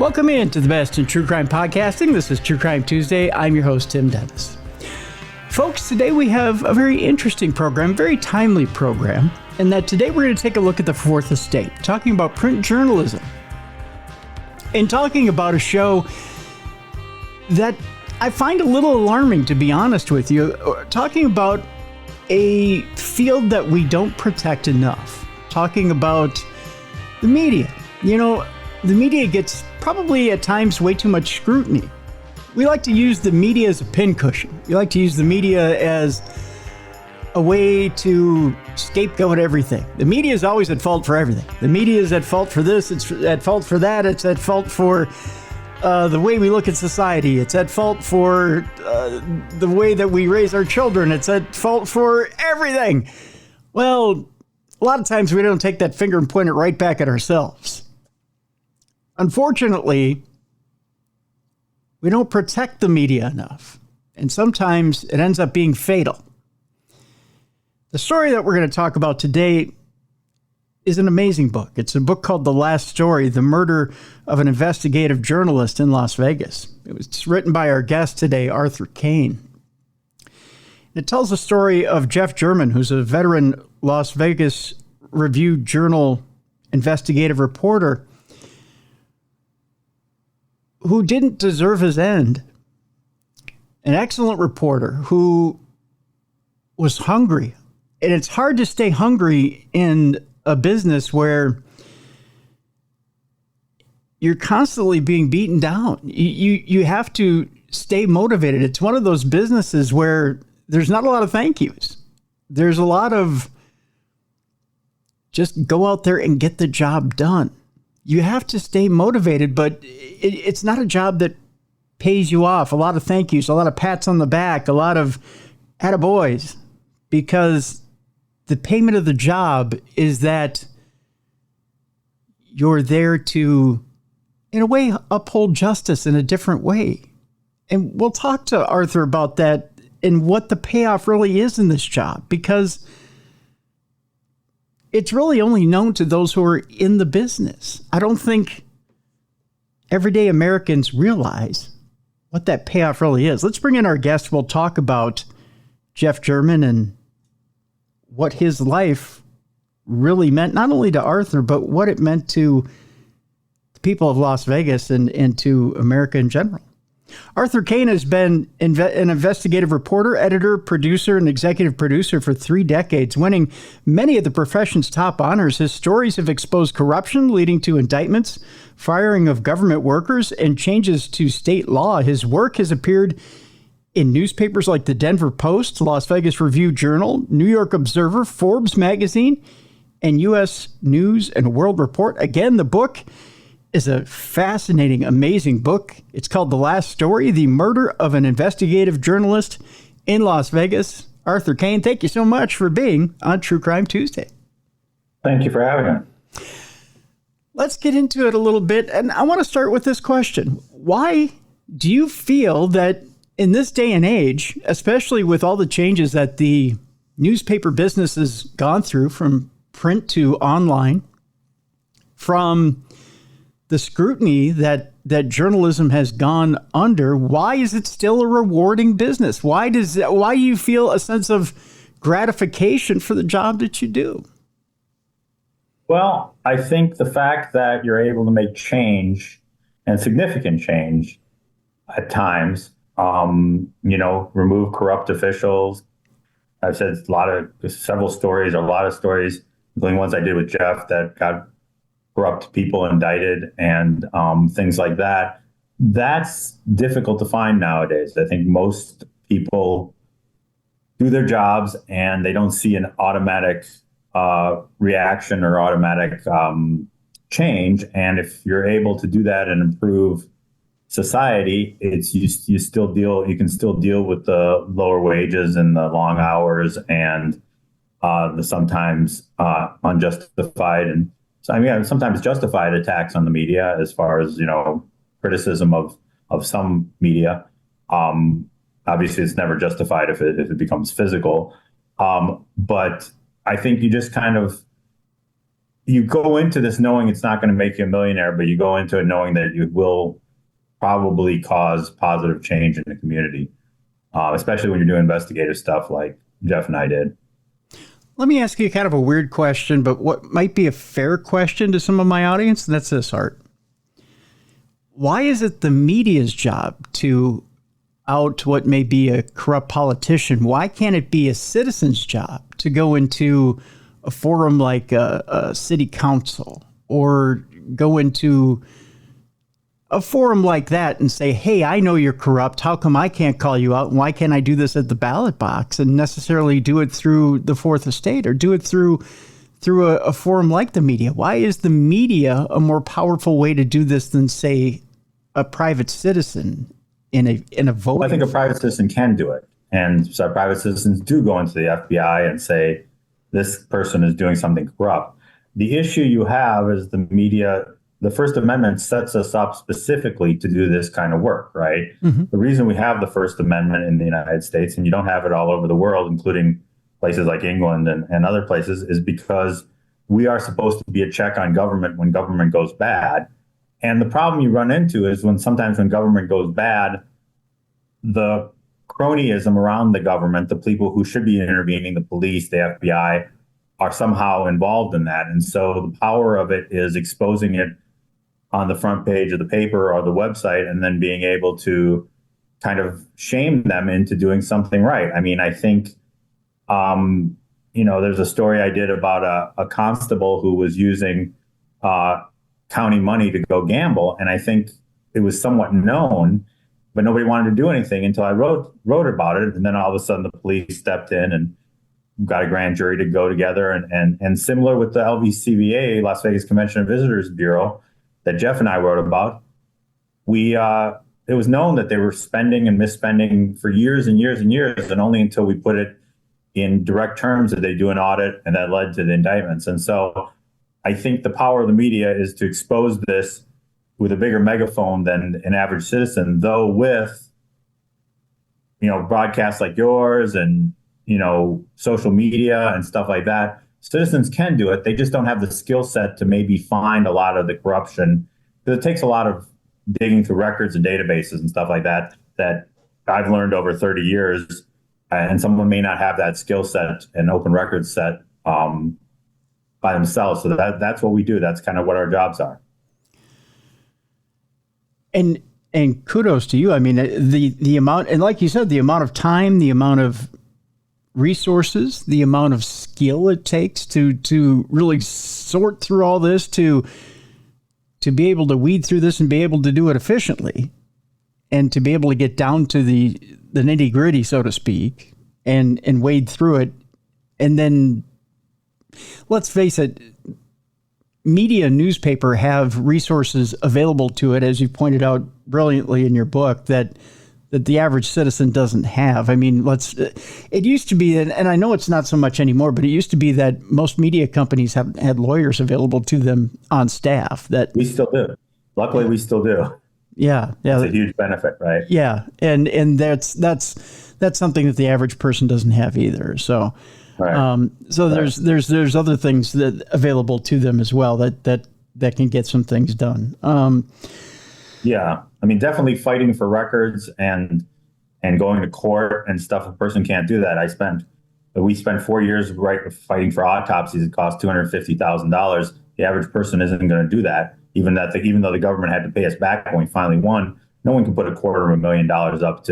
Welcome in to the best in true crime podcasting. This is True Crime Tuesday. I'm your host, Tim Dennis. Folks, today we have a very interesting program, very timely program, in that today we're going to take a look at the Fourth Estate, talking about print journalism, and talking about a show that I find a little alarming, to be honest with you, talking about a field that we don't protect enough, talking about the media. You know, the media gets probably at times way too much scrutiny. We like to use the media as a pincushion. We like to use the media as a way to scapegoat everything. The media is always at fault for everything. The media is at fault for this, it's at fault for that, it's at fault for the way we look at society. It's at fault for the way that we raise our children. It's at fault for everything. Well, a lot of times we don't take that finger and point it right back at ourselves. Unfortunately, we don't protect the media enough, and sometimes it ends up being fatal. The story that we're going to talk about today is an amazing book. It's a book called The Last Story, The Murder of an Investigative Journalist in Las Vegas. It was written by our guest today, Arthur Kane. It tells the story of Jeff German, who's a veteran Las Vegas Review-Journal investigative reporter who didn't deserve his end. An excellent reporter who was hungry. And it's hard to stay hungry in a business where you're constantly being beaten down. You have to stay motivated. It's one of those businesses where there's not a lot of thank yous. There's a lot of just go out there and get the job done. You have to stay motivated, but it's not a job that pays you off. A lot of thank yous, a lot of pats on the back, a lot of attaboys, because the payment of the job is that you're there to, in a way, uphold justice in a different way. And we'll talk to Arthur about that and what the payoff really is in this job, because it's really only known to those who are in the business. I don't think everyday Americans realize what that payoff really is. Let's bring in our guest. We'll talk about Jeff German and what his life really meant, not only to Arthur, but what it meant to the people of Las Vegas and to America in general. Arthur Kane has been an investigative reporter, editor, producer, and executive producer for 3 decades, winning many of the profession's top honors. His stories have exposed corruption, leading to indictments, firing of government workers, and changes to state law. His work has appeared in newspapers like the Denver Post, Las Vegas Review-Journal, New York Observer, Forbes magazine, and U.S. News and World Report. Again, the book is a fascinating, amazing book. It's called The Last Story, The Murder of an Investigative Journalist in Las Vegas. Arthur Kane, thank you so much for being on True Crime Tuesday. Thank you for having me. Let's get into it a little bit. And I want to start with this question. Why do you feel that in this day and age, especially with all the changes that the newspaper business has gone through from print to online, from the scrutiny that journalism has gone under, why is it still a rewarding business? Why do you feel a sense of gratification for the job that you do? Well, I think the fact that you're able to make change and significant change at times, remove corrupt officials. I've said a lot of stories, including ones I did with Jeff, that got corrupt people indicted and things like that. That's difficult to find nowadays. I think most people do their jobs and they don't see an automatic reaction or automatic change. And if you're able to do that and improve society, you can still deal with the lower wages and the long hours and the sometimes unjustified and sometimes justified attacks on the media, as far as, criticism of some media. Obviously, it's never justified if it becomes physical. But I think you just kind of you go into this knowing it's not going to make you a millionaire, but you go into it knowing that you will probably cause positive change in the community, especially when you're doing investigative stuff like Jeff and I did. Let me ask you kind of a weird question, but what might be a fair question to some of my audience, and that's this, Art. Why is it the media's job to out what may be a corrupt politician? Why can't it be a citizen's job to go into a forum like a city council or go into a forum like that and say, hey, I know you're corrupt. How come I can't call you out? And why can't I do this at the ballot box and necessarily do it through the Fourth Estate or do it through a forum like the media? Why is the media a more powerful way to do this than, say, a private citizen in a vote? I think a private citizen can do it. And so private citizens do go into the FBI and say, this person is doing something corrupt. The issue you have is the media. The First Amendment sets us up specifically to do this kind of work, right? Mm-hmm. The reason we have the First Amendment in the United States, and you don't have it all over the world, including places like England and other places, is because we are supposed to be a check on government when government goes bad. And the problem you run into is sometimes when government goes bad, the cronyism around the government, the people who should be intervening, the police, the FBI, are somehow involved in that. And so the power of it is exposing it on the front page of the paper or the website, and then being able to kind of shame them into doing something right. I mean, I think, there's a story I did about a constable who was using county money to go gamble. And I think it was somewhat known, but nobody wanted to do anything until I wrote about it. And then all of a sudden the police stepped in and got a grand jury to go together. And similar with the LVCVA, Las Vegas Convention and Visitors Bureau, that Jeff and I wrote about, it was known that they were spending and misspending for years and years and years, and only until we put it in direct terms did they do an audit, and that led to the indictments. And so I think the power of the media is to expose this with a bigger megaphone than an average citizen, though with, broadcasts like yours and, social media and stuff like that. Citizens can do it. They just don't have the skill set to maybe find a lot of the corruption, because it takes a lot of digging through records and databases and stuff like that I've learned over 30 years. And someone may not have that skill set and open record set by themselves. So that's what we do. That's kind of what our jobs are. And kudos to you. I mean, the amount, and like you said, the amount of time, the amount of resources, the amount of skill it takes to really sort through all this, to be able to weed through this and be able to do it efficiently, and to be able to get down to the nitty gritty, so to speak, and wade through it. And then, let's face it, media and newspaper have resources available to it, as you pointed out brilliantly in your book, that the average citizen doesn't have. I mean, it used to be, and I know it's not so much anymore, but it used to be that most media companies had lawyers available to them on staff. That we still do. Luckily, we still do. Yeah. It's a huge benefit, right? Yeah, and that's something that the average person doesn't have either. So, right. There's other things that available to them as well that can get some things done. Yeah, I mean, definitely fighting for records and going to court and stuff. A person can't do that. We spent 4 years fighting for autopsies. It cost $250,000. The average person isn't going to do that. Even though the government had to pay us back when we finally won, no one can put $250,000 up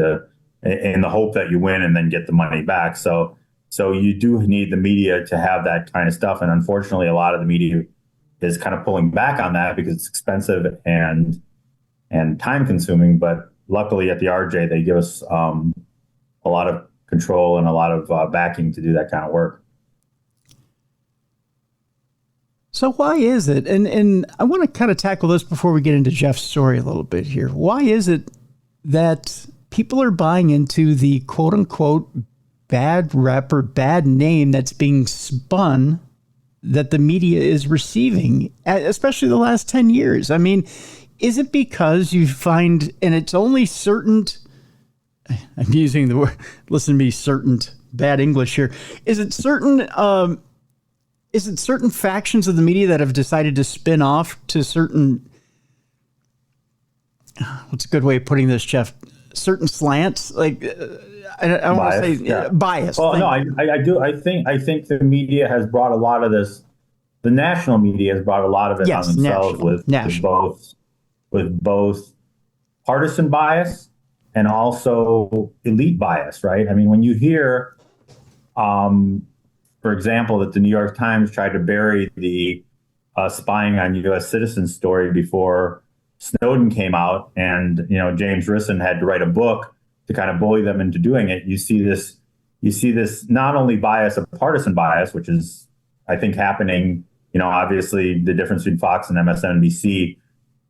in the hope that you win and then get the money back. So you do need the media to have that kind of stuff. And unfortunately, a lot of the media is kind of pulling back on that because it's expensive and time consuming. But luckily at the RJ, they give us a lot of control and a lot of backing to do that kind of work. So why is it, and I want to kind of tackle this before we get into Jeff's story a little bit here. Why is it that people are buying into the quote unquote bad rep or bad name that's being spun that the media is receiving, especially the last 10 years? I mean, is it because you find, and it's only certain, I'm using the word, listen to me, certain bad English here. Is it certain is it certain factions of the media that have decided to spin off to certain, what's a good way of putting this, Jeff? Certain slants, like I don't want to say bias. Well, no, I do. I think the media has brought a lot of this. The national media has brought a lot of it on themselves with both partisan bias and also elite bias, right? I mean, when you hear, for example, that the New York Times tried to bury the spying on U.S. citizens story before Snowden came out, and James Risen had to write a book to kind of bully them into doing it. You see this not only bias of partisan bias, which is I think happening. Obviously the difference between Fox and MSNBC,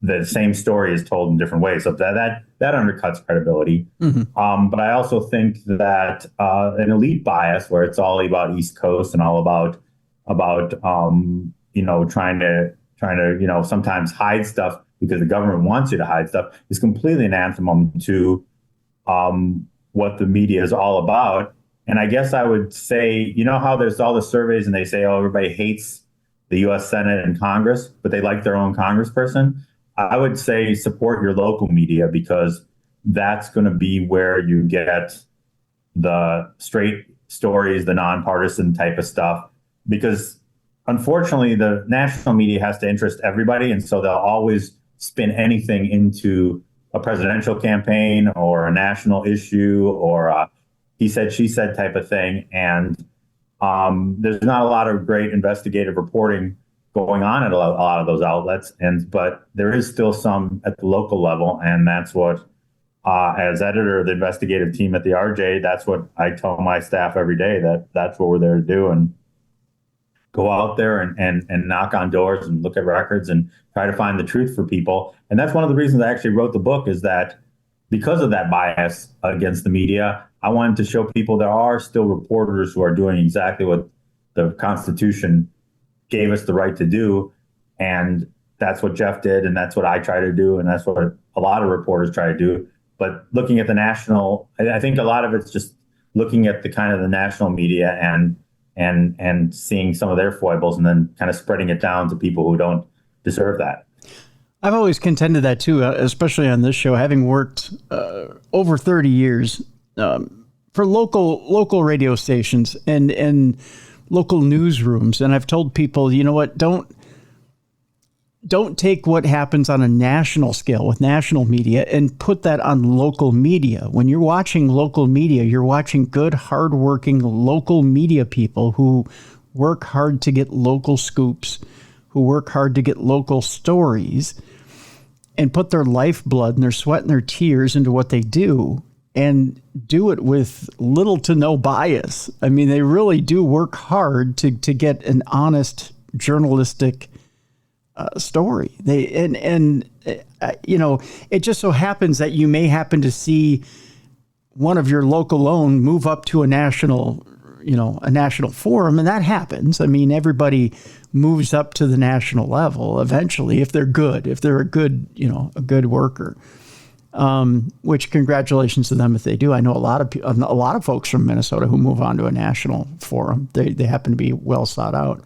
the same story is told in different ways, so that undercuts credibility. Mm-hmm. But I also think that an elite bias, where it's all about East Coast and all about trying to sometimes hide stuff because the government wants you to hide stuff, is completely anathema to what the media is all about. And I guess I would say, how there's all the surveys and they say, oh, everybody hates the U.S. Senate and Congress, but they like their own congressperson. I would say support your local media, because that's going to be where you get the straight stories, the nonpartisan type of stuff, because unfortunately the national media has to interest everybody. And so they'll always spin anything into a presidential campaign or a national issue or a he said, she said type of thing. And there's not a lot of great investigative reporting going on at a lot of those outlets. But there is still some at the local level. And that's what, as editor of the investigative team at the RJ, that's what I tell my staff every day, that's what we're there to do. And go out there and knock on doors and look at records and try to find the truth for people. And that's one of the reasons I actually wrote the book, is that because of that bias against the media, I wanted to show people there are still reporters who are doing exactly what the Constitution gave us the right to do. And that's what Jeff did, and that's what I try to do, and that's what a lot of reporters try to do. But looking at the national, I think a lot of it's just looking at the kind of the national media and seeing some of their foibles and then kind of spreading it down to people who don't deserve that. I've always contended that too, especially on this show, having worked over 30 years for local radio stations and local newsrooms. And I've told people, you know what, don't take what happens on a national scale with national media and put that on local media. When you're watching local media, you're watching good, hardworking local media people who work hard to get local scoops, who work hard to get local stories, and put their lifeblood and their sweat and their tears into what they do, and do it with little to no bias. I mean, they really do work hard to get an honest journalistic story. It just so happens that you may happen to see one of your local own move up to a national forum, and that happens. I mean, everybody moves up to the national level eventually if they're good, if they're a good worker. Which congratulations to them if they do. I know a lot of folks from Minnesota who move on to a national forum. They happen to be well sought out.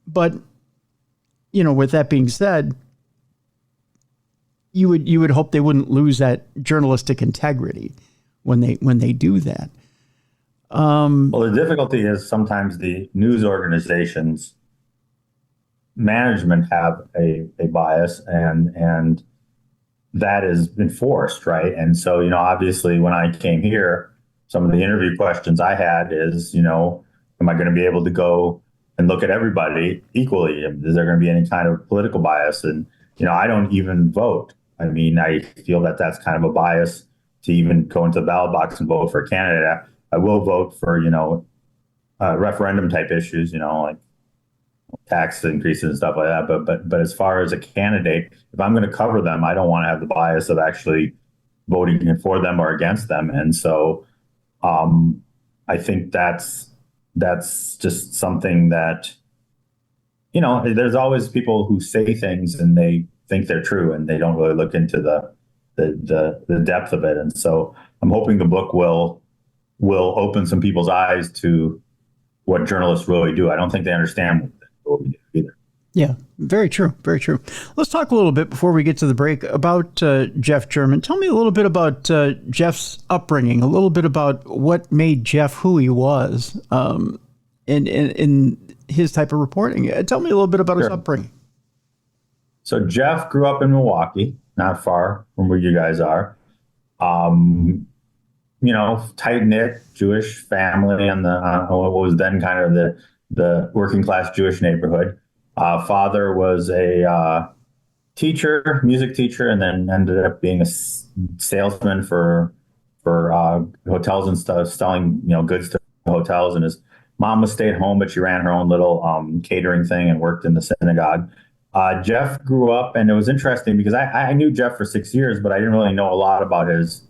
But with that being said, you would hope they wouldn't lose that journalistic integrity when they do that. Well, the difficulty is sometimes the news organizations management have a bias, and that is enforced, right? And so, obviously when I came here, some of the interview questions I had is, am I going to be able to go and look at everybody equally? Is there going to be any kind of political bias? And, I don't even vote. I mean, I feel that that's kind of a bias to even go into the ballot box and vote for a candidate. I will vote for, referendum type issues, like tax increases and stuff like that. But as far as a candidate, if I'm going to cover them, I don't want to have the bias of actually voting for them or against them. And so I think that's just something that, there's always people who say things and they think they're true and they don't really look into the depth of it. And so I'm hoping the book will open some people's eyes to what journalists really do. I don't think they understand what we do either. Yeah, very true. Very true. Let's talk a little bit before we get to the break about Jeff German. Tell me a little bit about Jeff's upbringing, a little bit about what made Jeff who he was in his type of reporting. Tell me a little bit about his upbringing. So Jeff grew up in Milwaukee, not far from where you guys are. Tight-knit Jewish family in the what was then kind of the working class Jewish neighborhood. Father was a teacher, music teacher, and then ended up being a salesman for hotels and stuff, selling goods to hotels. And his mom was stay at home, but she ran her own little catering thing and worked in the synagogue. Jeff grew up, and it was interesting because I knew Jeff for 6 years, but I didn't really know a lot about his.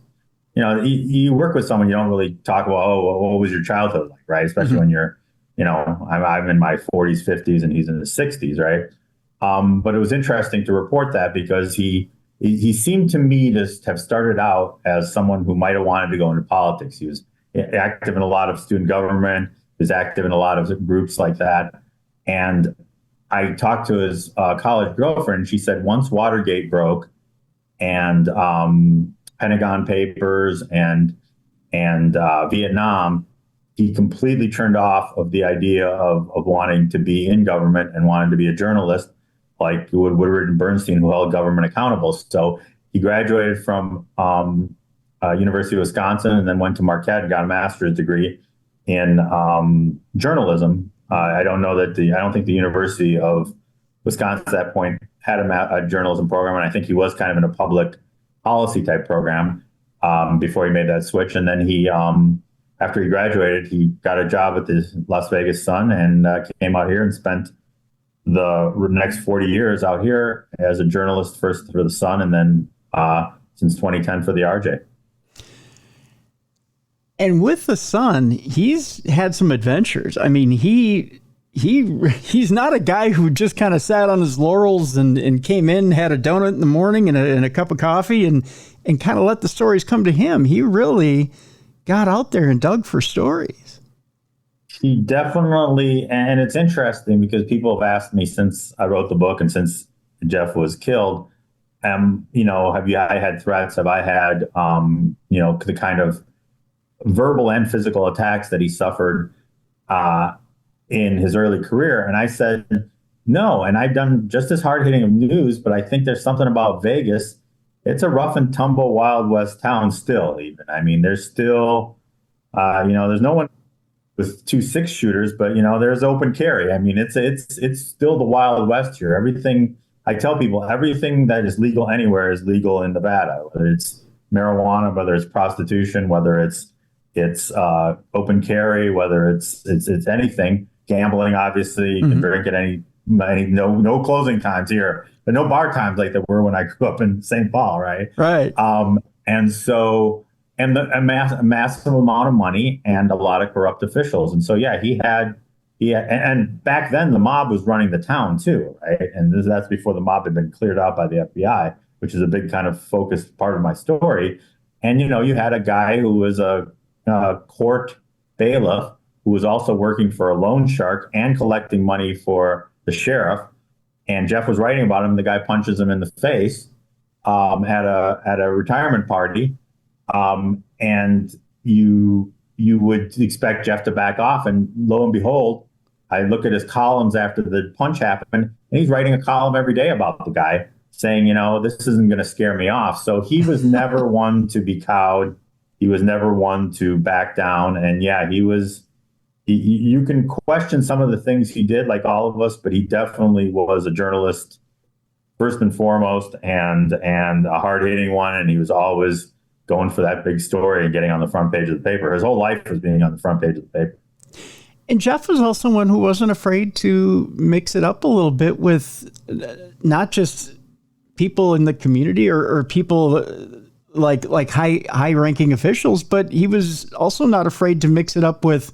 You work with someone, you don't really talk about, what was your childhood like, right? Especially when you're, I'm in my 40s, 50s, and he's in his 60s, right? But it was interesting to report that because he seemed to me to have started out as someone who might have wanted to go into politics. He was active in a lot of student government, he was active in a lot of groups like that. And I talked to his college girlfriend, and she said once Watergate broke and Pentagon Papers and Vietnam, he completely turned off of the idea of wanting to be in government and wanted to be a journalist like Woodward and Bernstein, who held government accountable. So he graduated from University of Wisconsin and then went to Marquette and got a master's degree in journalism. I don't think the University of Wisconsin at that point had a journalism program, and I think he was kind of in a public policy type program before he made that switch. And then he, after he graduated, he got a job at the Las Vegas Sun and came out here and spent the next 40 years out here as a journalist, first for the Sun and then since 2010 for the RJ. And with the Sun, he's had some adventures. I mean, he's not a guy who just kind of sat on his laurels and came in, had a donut in the morning and a cup of coffee and kind of let the stories come to him. He really got out there and dug for stories. He definitely, and it's interesting because people have asked me since I wrote the book and since Jeff was killed, I had threats? Have I had, the kind of verbal and physical attacks that he suffered in his early career? And I said, no. And I've done just as hard hitting of news, but I think there's something about Vegas. It's a rough and tumble Wild West town still, even. I mean, there's still, there's no one with 2 6-shooters, but, there's open carry. I mean, it's still the Wild West here. Everything, I tell people, everything that is legal anywhere is legal in Nevada, whether it's marijuana, whether it's prostitution, whether it's open carry, whether it's anything. Gambling, obviously, you can drink at any no closing times here, but no bar times like there were when I grew up in St. Paul, right? Right. And a massive amount of money and a lot of corrupt officials. And so, yeah, he had, and back then the mob was running the town too, right? And that's before the mob had been cleared out by the FBI, which is a big kind of focused part of my story. And, you had a guy who was a court bailiff who was also working for a loan shark and collecting money for the sheriff. And Jeff was writing about him. The guy punches him in the face at a retirement party. And you would expect Jeff to back off. And lo and behold, I look at his columns after the punch happened, and he's writing a column every day about the guy saying, this isn't going to scare me off. So he was never one to be cowed. He was never one to back down. And yeah, you can question some of the things he did, like all of us, but he definitely was a journalist first and foremost, and a hard-hitting one. And he was always going for that big story and getting on the front page of the paper. His whole life was being on the front page of the paper. And Jeff was also one who wasn't afraid to mix it up a little bit with not just people in the community or people like high-ranking officials, but he was also not afraid to mix it up with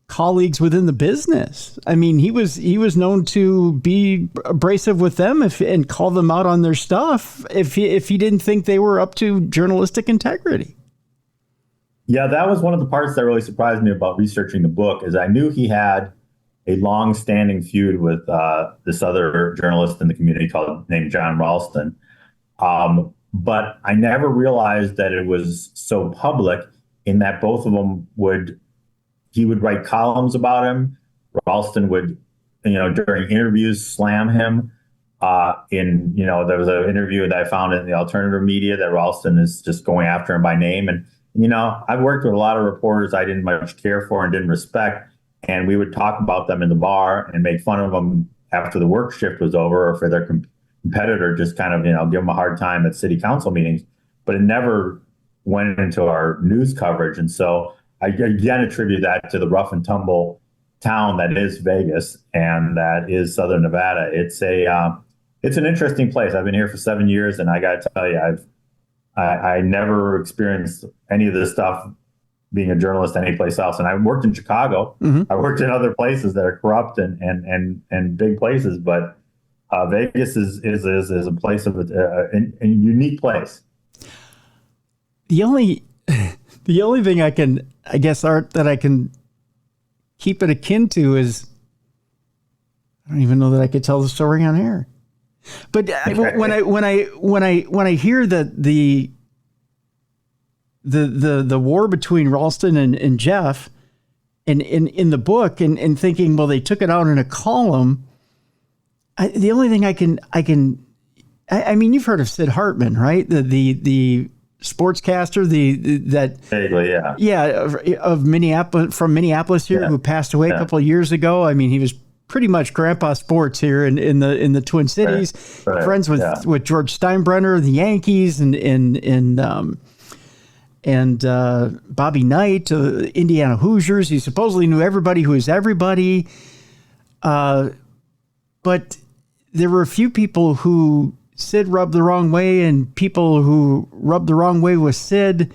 colleagues within the business. I mean, he was known to be abrasive with them and call them out on their stuff if he didn't think they were up to journalistic integrity. Yeah, that was one of the parts that really surprised me about researching the book is I knew he had a long-standing feud with this other journalist in the community named John Ralston. But I never realized that it was so public in that both of them he would write columns about him. Ralston would, during interviews, slam him. There was an interview that I found in the alternative media that Ralston is just going after him by name. And, I've worked with a lot of reporters I didn't much care for and didn't respect. And we would talk about them in the bar and make fun of them after the work shift was over, or for their competitor, just kind of, give them a hard time at city council meetings. But it never went into our news coverage. And so I again attribute that to the rough and tumble town that is Vegas and that is Southern Nevada. It's an interesting place. I've been here for 7 years, and I got to tell you, I never experienced any of this stuff being a journalist anyplace else. And I worked in Chicago. Mm-hmm. I worked in other places that are corrupt and big places, but Vegas is a place of a unique place. The only thing Art, that I can keep it akin to is, I don't even know that I could tell the story on air. But when I hear that the war between Ralston and Jeff, and in the book, and thinking, well, they took it out in a column. The only thing I mean, you've heard of Sid Hartman, right? The sportscaster, vaguely, of Minneapolis, from Minneapolis here, who passed away a couple of years ago. I mean, he was pretty much grandpa sports here in the Twin Cities. Right. Friends with George Steinbrenner, the Yankees, and Bobby Knight, Indiana Hoosiers. He supposedly knew everybody who was everybody. But there were a few people who Sid rubbed the wrong way, and people who rubbed the wrong way with Sid.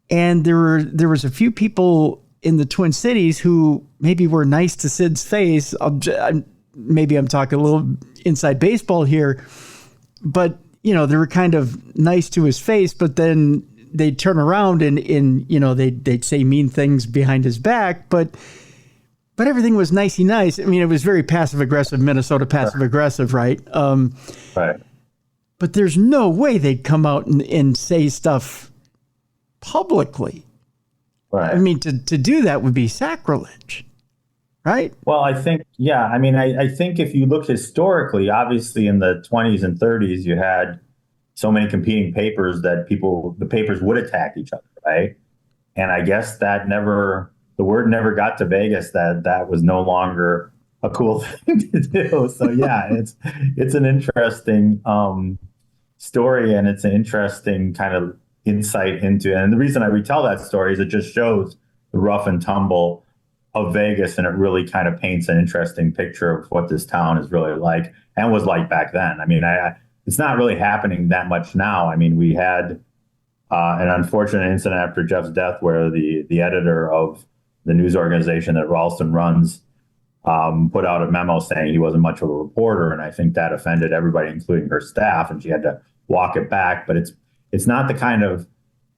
And there was a few people in the Twin Cities who maybe were nice to Sid's face. Maybe I'm talking a little inside baseball here, but they were kind of nice to his face, but then they'd turn around and they'd say mean things behind his back, but everything was nicey nice. I mean, it was very passive aggressive, Minnesota passive aggressive, right? Right. But there's no way they'd come out and say stuff publicly. Right. I mean, to do that would be sacrilege, right? Well, I think, I mean, I think if you look historically, obviously in the 20s and 30s, you had so many competing papers that the papers would attack each other, right? And I guess the word never got to Vegas that was no longer a cool thing to do. So it's an interesting story, and it's an interesting kind of insight into it. And the reason I retell that story is it just shows the rough and tumble of Vegas, and it really kind of paints an interesting picture of what this town is really like and was like back then. I mean, it's not really happening that much now. I mean, we had an unfortunate incident after Jeff's death where the editor of the news organization that Ralston runs put out a memo saying he wasn't much of a reporter, and I think that offended everybody, including her staff, and she had to walk it back. But it's not the kind of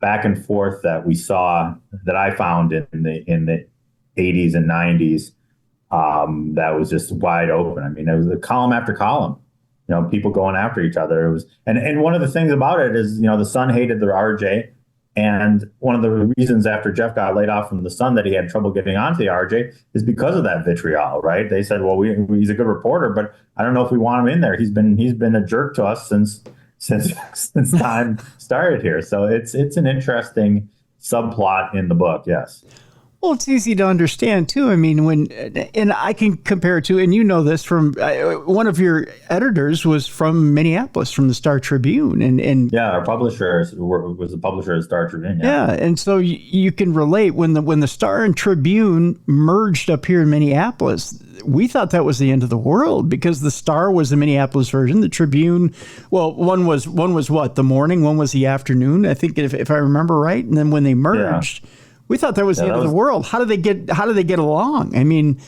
back and forth that we saw, that I found in the 80s and 90s, that was just wide open. I mean, it was a column after column, people going after each other. It was, and one of the things about it is, the Sun hated the RJ. And one of the reasons after Jeff got laid off from the Sun that he had trouble getting onto the RJ is because of that vitriol, right? They said, well, he's a good reporter, but I don't know if we want him in there. He's been a jerk to us since time started here. So it's an interesting subplot in the book. Yes. Well, it's easy to understand too. I mean, and I can compare it to, and this from one of your editors was from Minneapolis, from the Star Tribune, and our publisher was the publisher of Star Tribune. Yeah, and so you can relate when the Star and Tribune merged up here in Minneapolis. We thought that was the end of the world because the Star was the Minneapolis version. The Tribune, well, one was what, the morning, one was the afternoon. I think if I remember right, and then when they merged. Yeah. We thought that was the end of the world. How do they get along? I mean,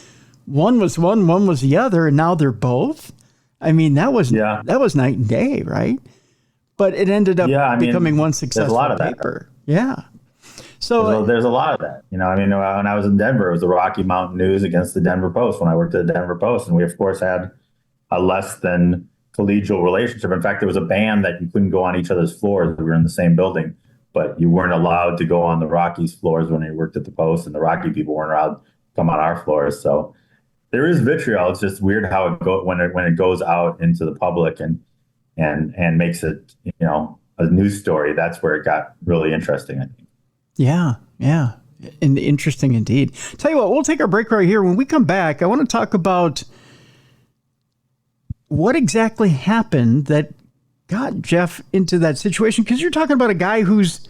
one was one was the other, and now they're both. I mean, that was night and day, right? But it ended up becoming one successful paper. Yeah. So There's a lot of that. I mean, when I was in Denver, it was the Rocky Mountain News against the Denver Post when I worked at the Denver Post. And we, of course, had a less than collegial relationship. In fact, there was a ban that you couldn't go on each other's floors. We were in the same building, but you weren't allowed to go on the Rockies floors when you worked at the Post, and the Rocky people weren't allowed to come on our floors. So there is vitriol. It's just weird how it goes when it goes out into the public and makes it, a news story. That's where it got really interesting, I think. yeah, yeah. And interesting indeed. Tell you what, we'll take our break right here. When we come back, I want to talk about what exactly happened that got Jeff into that situation. Because you're talking about a guy who's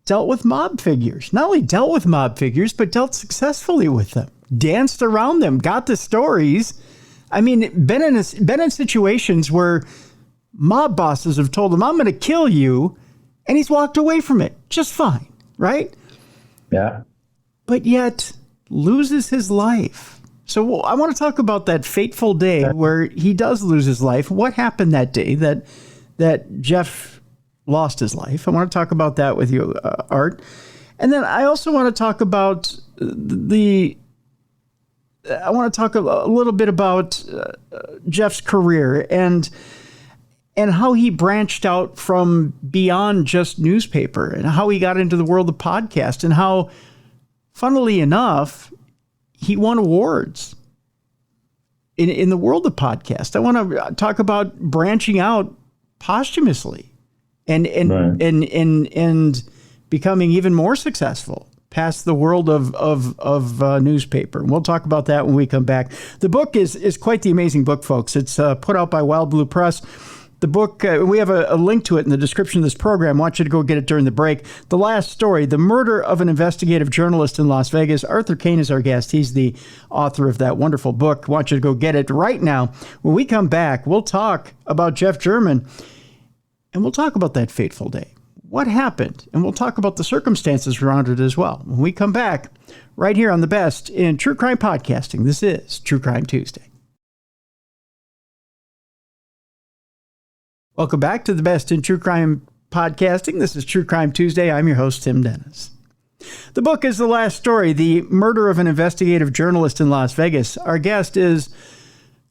dealt with mob figures. Not only dealt with mob figures, but dealt successfully with them. Danced around them, got the stories. I mean, been in situations where mob bosses have told him, "I'm going to kill you," and he's walked away from it just fine, right? Yeah. But yet loses his life. So I want to talk about that fateful day where he does lose his life. What happened that day that Jeff lost his life? I want to talk about that with you, Art. And then I also want to talk about I want to talk a little bit about Jeff's career and how he branched out from beyond just newspaper and how he got into the world of podcast and how, funnily enough, he won awards in the world of podcast. I want to talk about branching out posthumously and becoming even more successful past the world of newspaper. And we'll talk about that when we come back. The book is quite the amazing book, folks. It's put out by Wild Blue Press. The book, we have a link to it in the description of this program. I want you to go get it during the break. The Last Story, The Murder of an Investigative Journalist in Las Vegas. Arthur Kane is our guest. He's the author of that wonderful book. I want you to go get it right now. When we come back, we'll talk about Jeff German, and we'll talk about that fateful day. What happened? And we'll talk about the circumstances around it as well. When we come back, right here on the best in true crime podcasting, this is True Crime Tuesday. Welcome back to the best in true crime podcasting. This is True Crime Tuesday. I'm your host, Tim Dennis. The book is The Last Story, The Murder of an Investigative Journalist in Las Vegas. Our guest is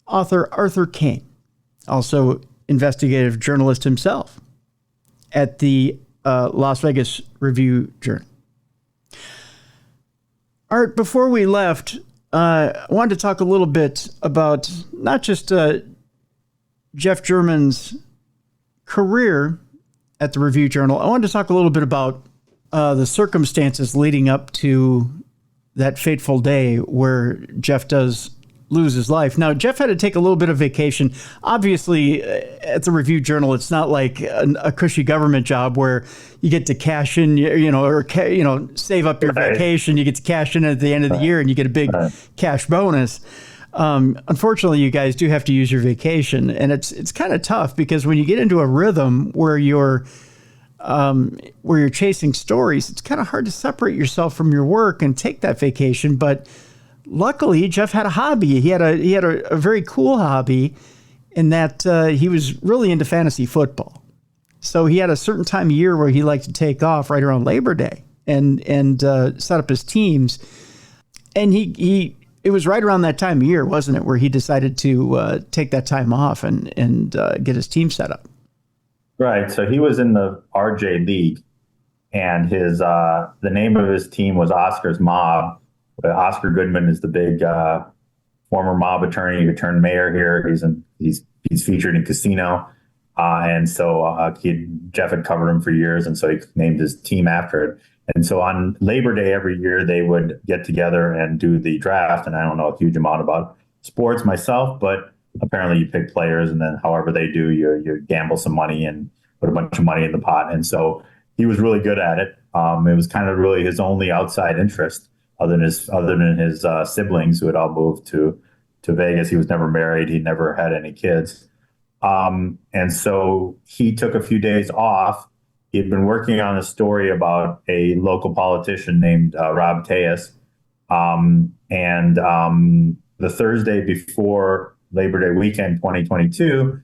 author Arthur Kane, also investigative journalist himself at the Las Vegas Review-Journal. Art, before we left, I wanted to talk a little bit about not just Jeff German's career at the Review-Journal. I wanted to talk a little bit about the circumstances leading up to that fateful day where Jeff does lose his life. Now, Jeff had to take a little bit of vacation. Obviously, at the Review-Journal, it's not like a cushy government job where you get to cash in, save up your vacation. You get to cash in at the end of the year and you get a big cash bonus. Unfortunately, you guys do have to use your vacation, and it's kind of tough because when you get into a rhythm where you're chasing stories, it's kind of hard to separate yourself from your work and take that vacation. But luckily, Jeff had a hobby. He had a very cool hobby in that he was really into fantasy football. So he had a certain time of year where he liked to take off right around Labor Day and set up his teams. And it was right around that time of year, wasn't it, where he decided to take that time off and get his team set up? Right. So he was in the RJ League, and the name of his team was Oscar's Mob. Oscar Goodman is the big former mob attorney who turned mayor here. He's featured in Casino, and so Jeff had covered him for years, and so he named his team after it. And so on Labor Day every year, they would get together and do the draft. And I don't know a huge amount about sports myself, but apparently you pick players, and then however they do, you gamble some money and put a bunch of money in the pot. And so he was really good at it. It was kind of really his only outside interest, other than his siblings who had all moved to Vegas. He was never married. He never had any kids. And so he took a few days off. He had been working on a story about a local politician named Rob Tejas. The Thursday before Labor Day weekend 2022,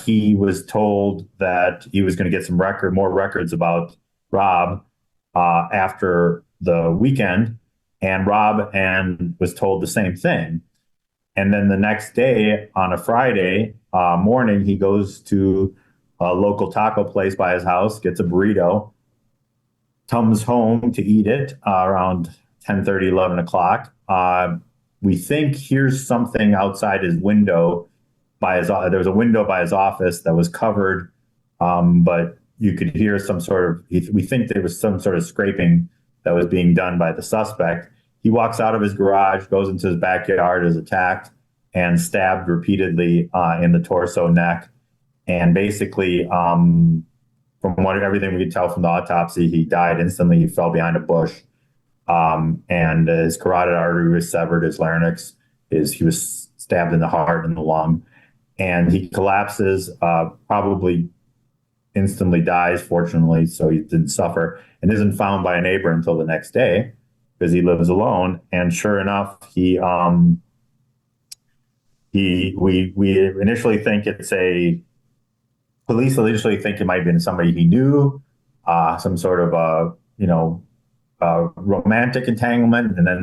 he was told that he was going to get more records about Rob. after the weekend, and Rob and was told the same thing. And then the next day, on a Friday morning, he goes to a local taco place by his house, gets a burrito, comes home to eat it around 10:30, 11 o'clock. We think here's something outside his window by his, there was a window by his office that was covered, but you could hear some sort of, we think there was some sort of scraping that was being done by the suspect. He walks out of his garage, goes into his backyard, is attacked and stabbed repeatedly in the torso, neck, and basically, from everything we could tell from the autopsy, he died instantly. He fell behind a bush, and his carotid artery was severed. His larynx he was stabbed in the heart and the lung, and he collapses. Probably instantly dies, fortunately, so he didn't suffer, and isn't found by a neighbor until the next day because he lives alone. And sure enough, we initially think police initially think it might have been somebody he knew, some sort of romantic entanglement, and then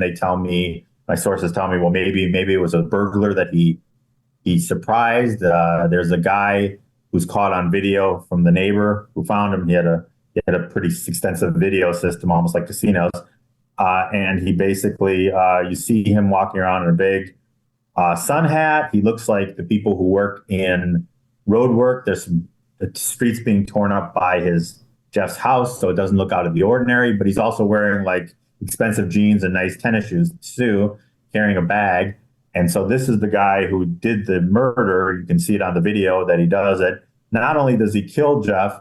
my sources tell me, well, maybe it was a burglar that he surprised. There's a guy who's caught on video from the neighbor who found him. He had a pretty extensive video system, almost like casinos, and he basically you see him walking around in a big sun hat. He looks like the people who work in road work. There's the streets being torn up by Jeff's house, so it doesn't look out of the ordinary. But he's also wearing like expensive jeans and nice tennis shoes too, carrying a bag. And so this is the guy who did the murder. You can see it on the video that he does it. Not only does he kill Jeff,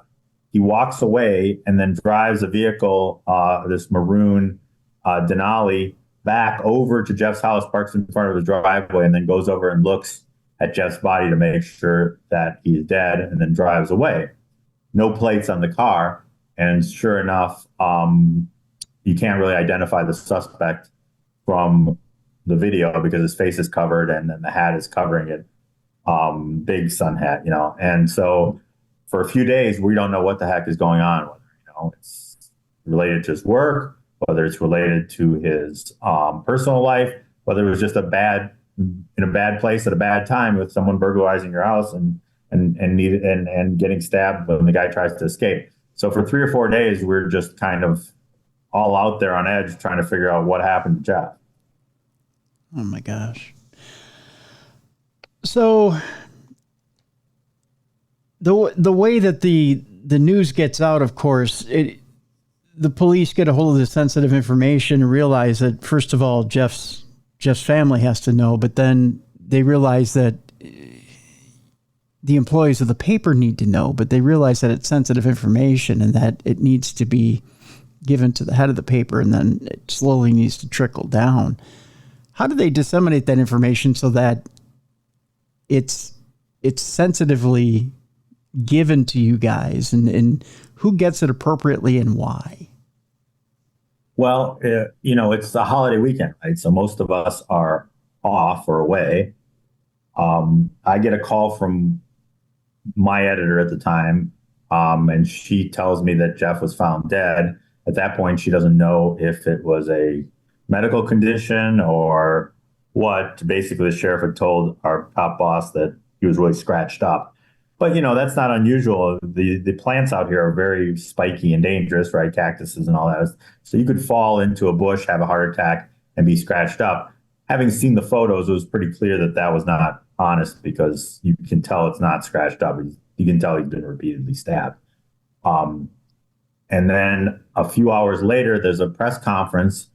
he walks away and then drives a vehicle, this maroon Denali, back over to Jeff's house, parks in front of his driveway, and then goes over and looks at Jeff's body to make sure that he's dead, and then drives away. No plates on the car, and sure enough, you can't really identify the suspect from the video because his face is covered and then the hat is covering it. Big sun hat, And so for a few days, we don't know what the heck is going on, whether, it's related to his work, whether it's related to his personal life, whether it was just in a bad place at a bad time with someone burglarizing your house and getting stabbed when the guy tries to escape. So for 3 or 4 days, we're just kind of all out there on edge trying to figure out what happened to Jeff. Oh my gosh. So the way that the news gets out, of course, the police get a hold of the sensitive information and realize that, first of all, Jeff's family has to know, but then they realize that the employees of the paper need to know, but they realize that it's sensitive information and that it needs to be given to the head of the paper, and then it slowly needs to trickle down. How do they disseminate that information so that it's sensitively given to you guys, and who gets it appropriately and why? Well, it's the holiday weekend, right? So most of us are off or away. I get a call from my editor at the time, and she tells me that Jeff was found dead. At that point, she doesn't know if it was a medical condition or what. Basically, the sheriff had told our top boss that he was really scratched up. But, that's not unusual. The plants out here are very spiky and dangerous, right? Cactuses and all that. So you could fall into a bush, have a heart attack, and be scratched up. Having seen the photos, it was pretty clear that was not honest, because you can tell it's not scratched up. You can tell he's been repeatedly stabbed. And then a few hours later, there's a press conference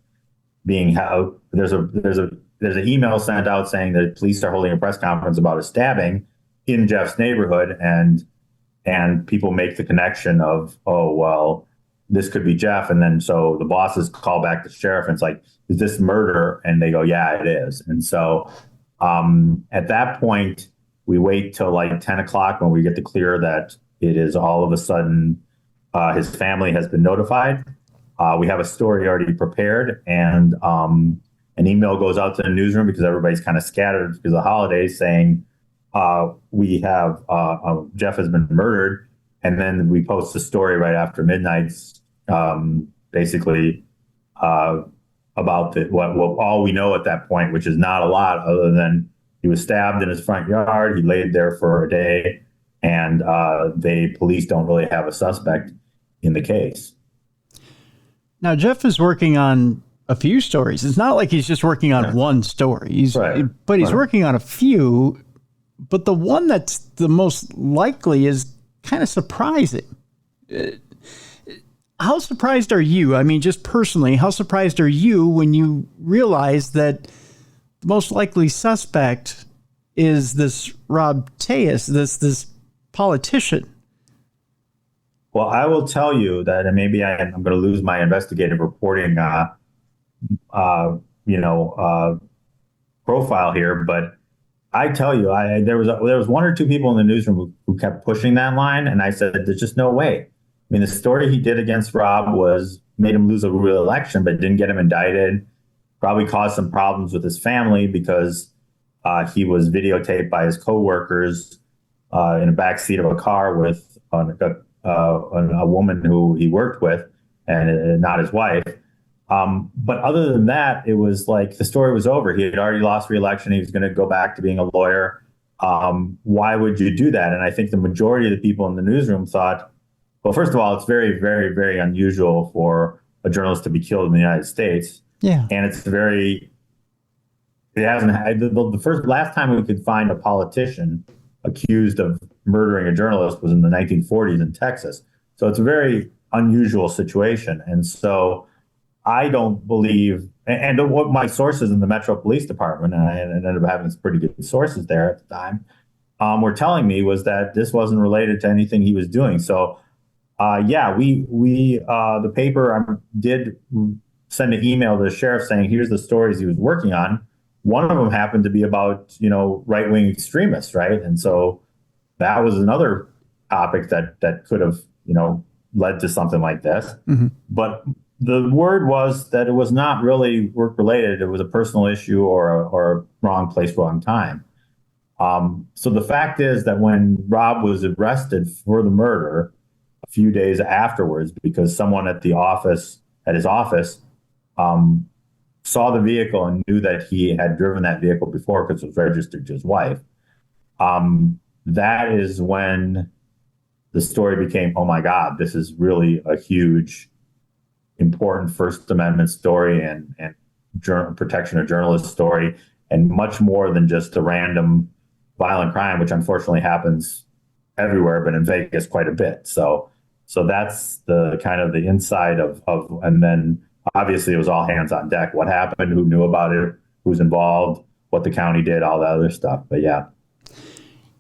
being held. There's an email sent out saying that police are holding a press conference about a stabbing in Jeff's neighborhood, and people make the connection of, oh, well, this could be Jeff. And then so the bosses call back the sheriff and it's like, is this murder? And they go, yeah, it is. And so at that point, we wait till like 10 o'clock when we get the clear that it is all of a sudden his family has been notified. We have a story already prepared, and an email goes out to the newsroom because everybody's kind of scattered because of the holidays, saying we have Jeff has been murdered. And then we post the story right after midnight, basically about what all we know at that point, which is not a lot, other than he was stabbed in his front yard. He laid there for a day, and the police don't really have a suspect in the case. Now, Jeff is working on a few stories. It's not like he's just working on one story. He's working on a few. But the one that's the most likely is kind of surprising. How surprised are you? I mean, just personally, how surprised are you when you realize that the most likely suspect is this Rob Tejas, this politician? Well, I will tell you that, and maybe I'm going to lose my investigative reporting, profile here, but I tell you, there was one or two people in the newsroom who kept pushing that line, and I said, "There's just no way." I mean, the story he did against Rob made him lose a real election, but didn't get him indicted. Probably caused some problems with his family because he was videotaped by his coworkers in a backseat of a car with a woman who he worked with, and not his wife. But other than that, it was like the story was over. He had already lost re-election. He was going to go back to being a lawyer. Why would you do that? And I think the majority of the people in the newsroom thought, well, first of all, it's very, very, very unusual for a journalist to be killed in the United States. Yeah. And last time we could find a politician accused of murdering a journalist was in the 1940s in Texas. So it's a very unusual situation. And so I don't believe, and what my sources in the Metro Police Department, and I ended up having some pretty good sources there at the time, were telling me was that this wasn't related to anything he was doing. So, the paper did send an email to the sheriff saying, here's the stories he was working on. One of them happened to be about, right-wing extremists, right? And so that was another topic that could have, led to something like this. Mm-hmm. But the word was that it was not really work-related. It was a personal issue or a wrong place, wrong time. So the fact is that when Rob was arrested for the murder a few days afterwards, because someone at his office, saw the vehicle and knew that he had driven that vehicle before because it was registered to his wife, that is when the story became, oh my God, this is really a huge, important First Amendment story and protection of journalists story, and much more than just a random violent crime, which unfortunately happens everywhere, but in Vegas quite a bit. So that's the kind of the inside of and then obviously it was all hands on deck. What happened, who knew about it, who's involved, what the county did, all that other stuff. But yeah,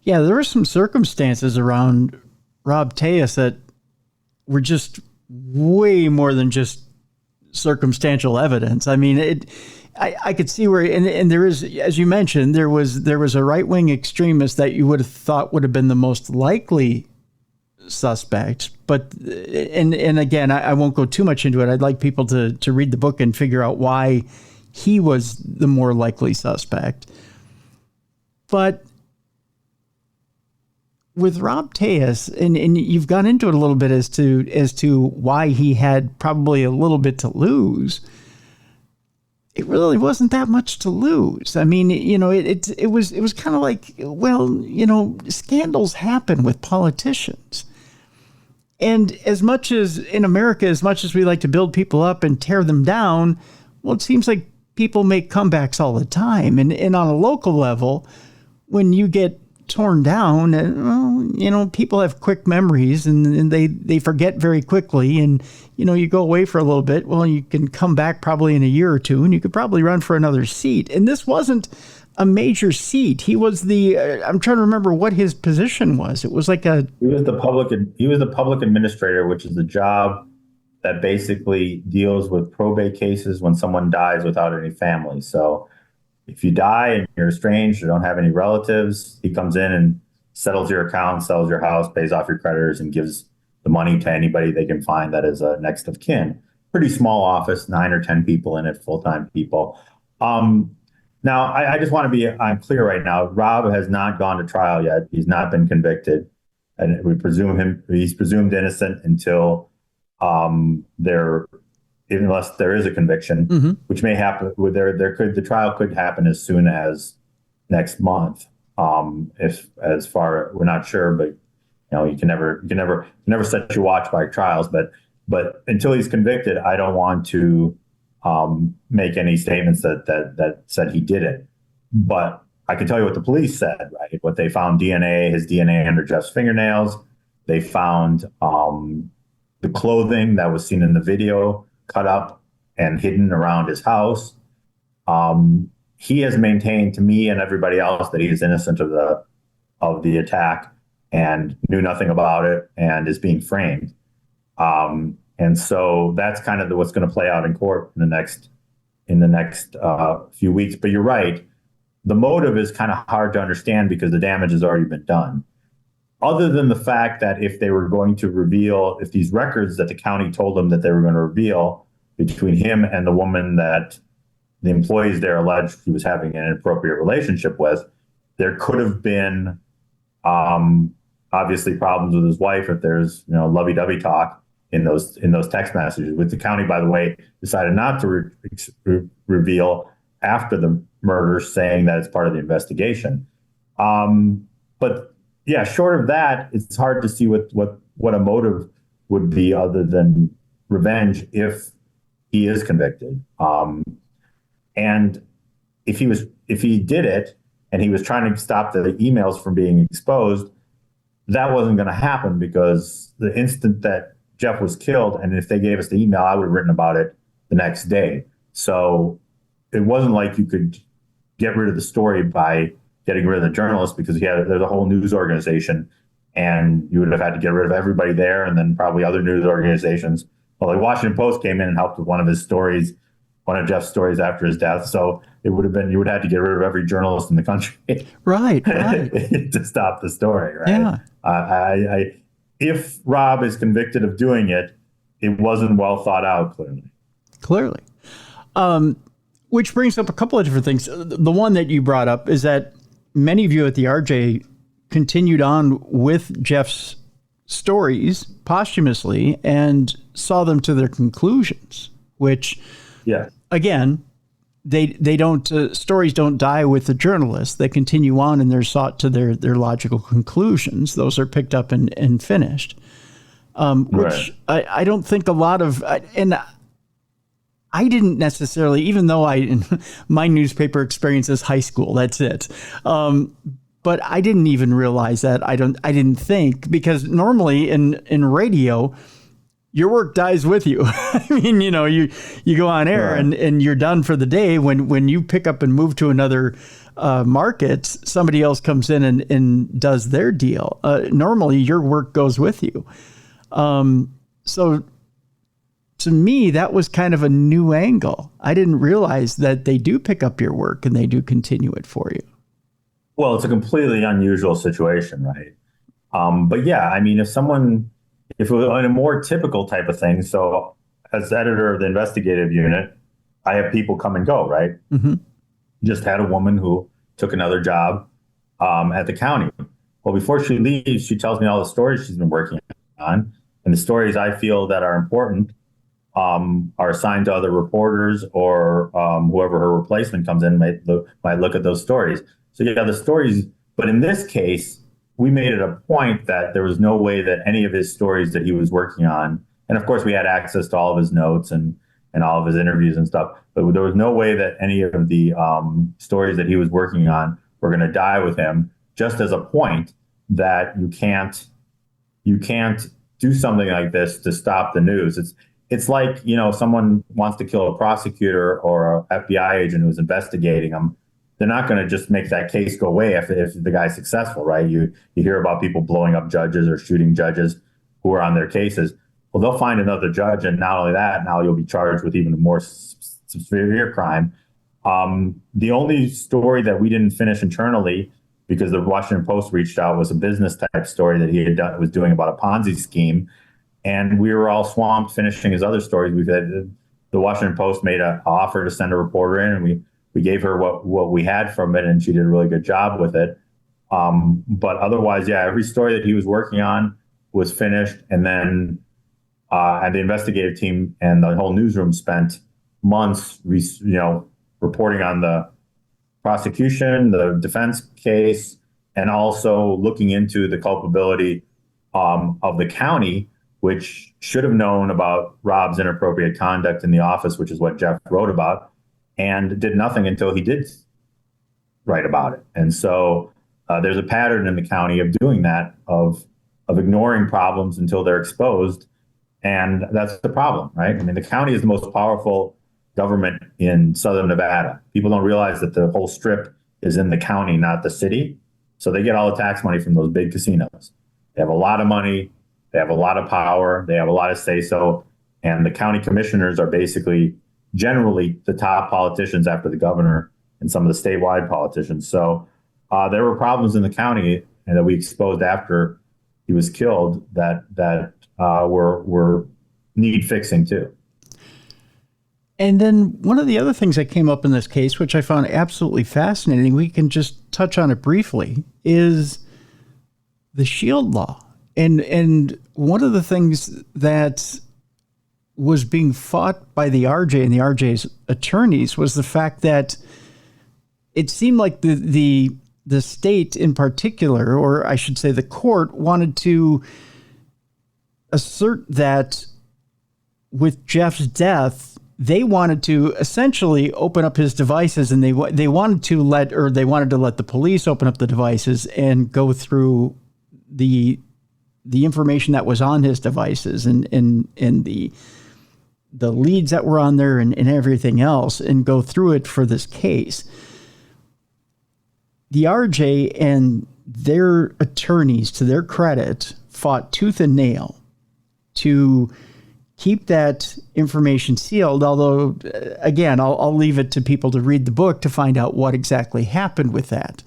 there were some circumstances around Rob Tejas that were just way more than just circumstantial evidence. I mean, I could see where, and there is, as you mentioned, there was a right-wing extremist that you would have thought would have been the most likely suspect. But, and again, I won't go too much into it. I'd like people to read the book and figure out why he was the more likely suspect. But with Rob Tejas, and you've gone into it a little bit as to why he had probably a little bit to lose. It really wasn't that much to lose. I mean, it was kind of like, well, scandals happen with politicians. And as much as in America, as much as we like to build people up and tear them down, well, it seems like people make comebacks all the time. And on a local level, when you get torn down, people have quick memories and they forget very quickly. And, you go away for a little bit. Well, you can come back probably in a year or two and you could probably run for another seat. And this wasn't a major seat. He was I'm trying to remember what his position was. It was like he was the public administrator, which is the job that basically deals with probate cases when someone dies without any family. So if you die and you're estranged or don't have any relatives, he comes in and settles your account, sells your house, pays off your creditors, and gives the money to anybody they can find that is a next of kin. Pretty small office, 9 or 10 people in it, full-time people. Now, I just want to be clear right now. Rob has not gone to trial yet. He's not been convicted. And he's presumed innocent until they're unless there is a conviction, which may happen. The trial could happen as soon as next month. If as far we're not sure, but you can never set your watch by trials. But until he's convicted, I don't want to make any statements that said he did it. But I can tell you what the police said, right? What they found his DNA under Jeff's fingernails. They found the clothing that was seen in the video cut up and hidden around his house. He has maintained to me and everybody else that he is innocent of the attack and knew nothing about it and is being framed. And so that's kind of what's going to play out in court in the next few weeks. But you're right. The motive is kind of hard to understand because the damage has already been done. Other than the fact that if they were going to reveal, if these records that the county told them that they were going to reveal between him and the woman that the employees there alleged he was having an inappropriate relationship with, there could have been obviously problems with his wife if there's lovey-dovey talk in those text messages, which the county, by the way, decided not to reveal after the murder, saying that it's part of the investigation. But yeah, short of that, it's hard to see what a motive would be other than revenge if he is convicted. And if he did it and he was trying to stop the emails from being exposed, that wasn't going to happen because the instant that Jeff was killed, and if they gave us the email, I would have written about it the next day. So it wasn't like you could get rid of the story by getting rid of the journalist because there's a whole news organization and you would have had to get rid of everybody there and then probably other news organizations. Well, the Washington Post came in and helped with one of Jeff's stories after his death. So it would have been, you would have to get rid of every journalist in the country. Right. To stop the story, right? Yeah. If Rob is convicted of doing it, it wasn't well thought out, Clearly. Which brings up a couple of different things. The one that you brought up is that many of you at the RJ continued on with Jeff's stories posthumously and saw them to their conclusions, which, again, they don't stories don't die with the journalists. They continue on and they're sought to their logical conclusions. Those are picked up and finished. Which I don't think a lot of, and I didn't necessarily, even though my newspaper experience is high school, that's it. But I didn't even realize that. I didn't think, because normally in radio, your work dies with you. I mean, you go on air and you're done for the day. When you pick up and move to another market, somebody else comes in and does their deal. Normally your work goes with you. So to me, that was kind of a new angle. I didn't realize that they do pick up your work and they do continue it for you. Well, it's a completely unusual situation, right? But yeah, I mean, if it was on a more typical type of thing, so as editor of the investigative unit, I have people come and go, right? Mm-hmm. Just had a woman who took another job at the county. Well, before she leaves, she tells me all the stories she's been working on, and the stories I feel that are important are assigned to other reporters, or whoever her replacement comes in might look at those stories. So yeah, the stories, but in this case, we made it a point that there was no way that any of his stories that he was working on, and of course we had access to all of his notes and all of his interviews and stuff, but there was no way that any of the stories that he was working on were going to die with him, just as a point that you can't do something like this to stop the news. It's like, someone wants to kill a prosecutor or an FBI agent who's investigating them. They're not going to just make that case go away if the guy's successful, right? You hear about people blowing up judges or shooting judges who are on their cases. Well, they'll find another judge, and not only that, now you'll be charged with even a more severe crime. The only story that we didn't finish internally, because the Washington Post reached out, was a business type story that he was doing about a Ponzi scheme, and we were all swamped finishing his other stories. The Washington Post made an offer to send a reporter in, and we gave her what we had from it, and she did a really good job with it. But otherwise, yeah, every story that he was working on was finished. And then And the investigative team and the whole newsroom spent months, reporting on the prosecution, the defense case, and also looking into the culpability of the county, which should have known about Rob's inappropriate conduct in the office, which is what Jeff wrote about, and did nothing until he did write about it. And so there's a pattern in the county of doing that, of ignoring problems until they're exposed. And that's the problem, right? I mean, the county is the most powerful government in Southern Nevada. People don't realize that the whole strip is in the county, not the city. So they get all the tax money from those big casinos. They have a lot of money. They have a lot of power. They have a lot of say-so. And the county commissioners are basically generally the top politicians after the governor and some of the statewide politicians. So there were problems in the county and that we exposed after he was killed that were need fixing too. And then one of the other things that came up in this case, which I found absolutely fascinating, we can just touch on it briefly, is the shield law. And one of the things that was being fought by the RJ and the RJ's attorneys was the fact that it seemed like the state in particular, or I should say the court, wanted to assert that with Jeff's death, they wanted to essentially open up his devices, and they wanted to let the police open up the devices and go through the information that was on his devices and the leads that were on there and everything else, and go through it for this case. The RJ and their attorneys, to their credit, fought tooth and nail to keep that information sealed, although, again, I'll leave it to people to read the book to find out what exactly happened with that.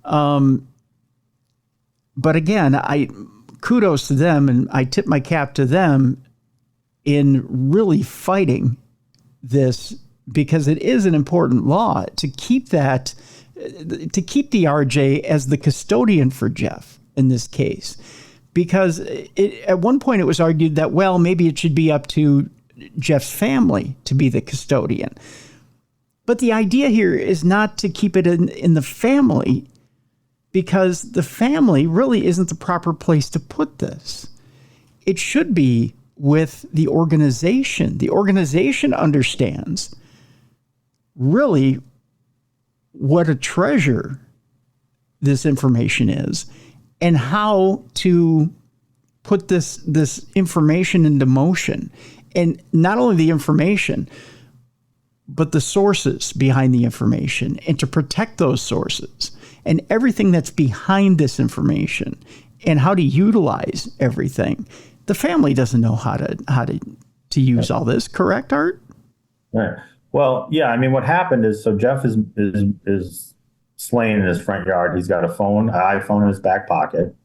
But again, kudos to them, and I tip my cap to them in really fighting this, because it is an important law to keep the RJ as the custodian for Jeff in this case. Because at one point it was argued that, well, maybe it should be up to Jeff's family to be the custodian. But the idea here is not to keep it in the family, because the family really isn't the proper place to put this. It should be with the organization. The organization understands really what a treasure this information is, and how to put this information into motion. And not only the information, but the sources behind the information, and to protect those sources and everything that's behind this information, and how to utilize everything. The family doesn't know how to use all this, correct, Art? Right. Well, yeah, I mean, what happened is, so Jeff is slain in his front yard. He's got an iPhone in his back pocket.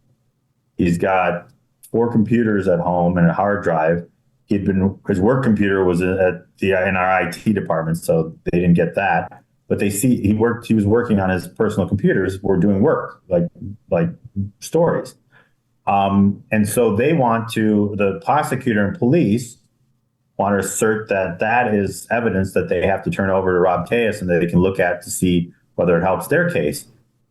He's got 4 computers at home and a hard drive. His work computer was in our IT department, so they didn't get that. But he was working on his personal computers. We're doing work like stories. And so the prosecutor and police want to assert that is evidence that they have to turn over to Rob Tejas and that they can look at to see whether it helps their case.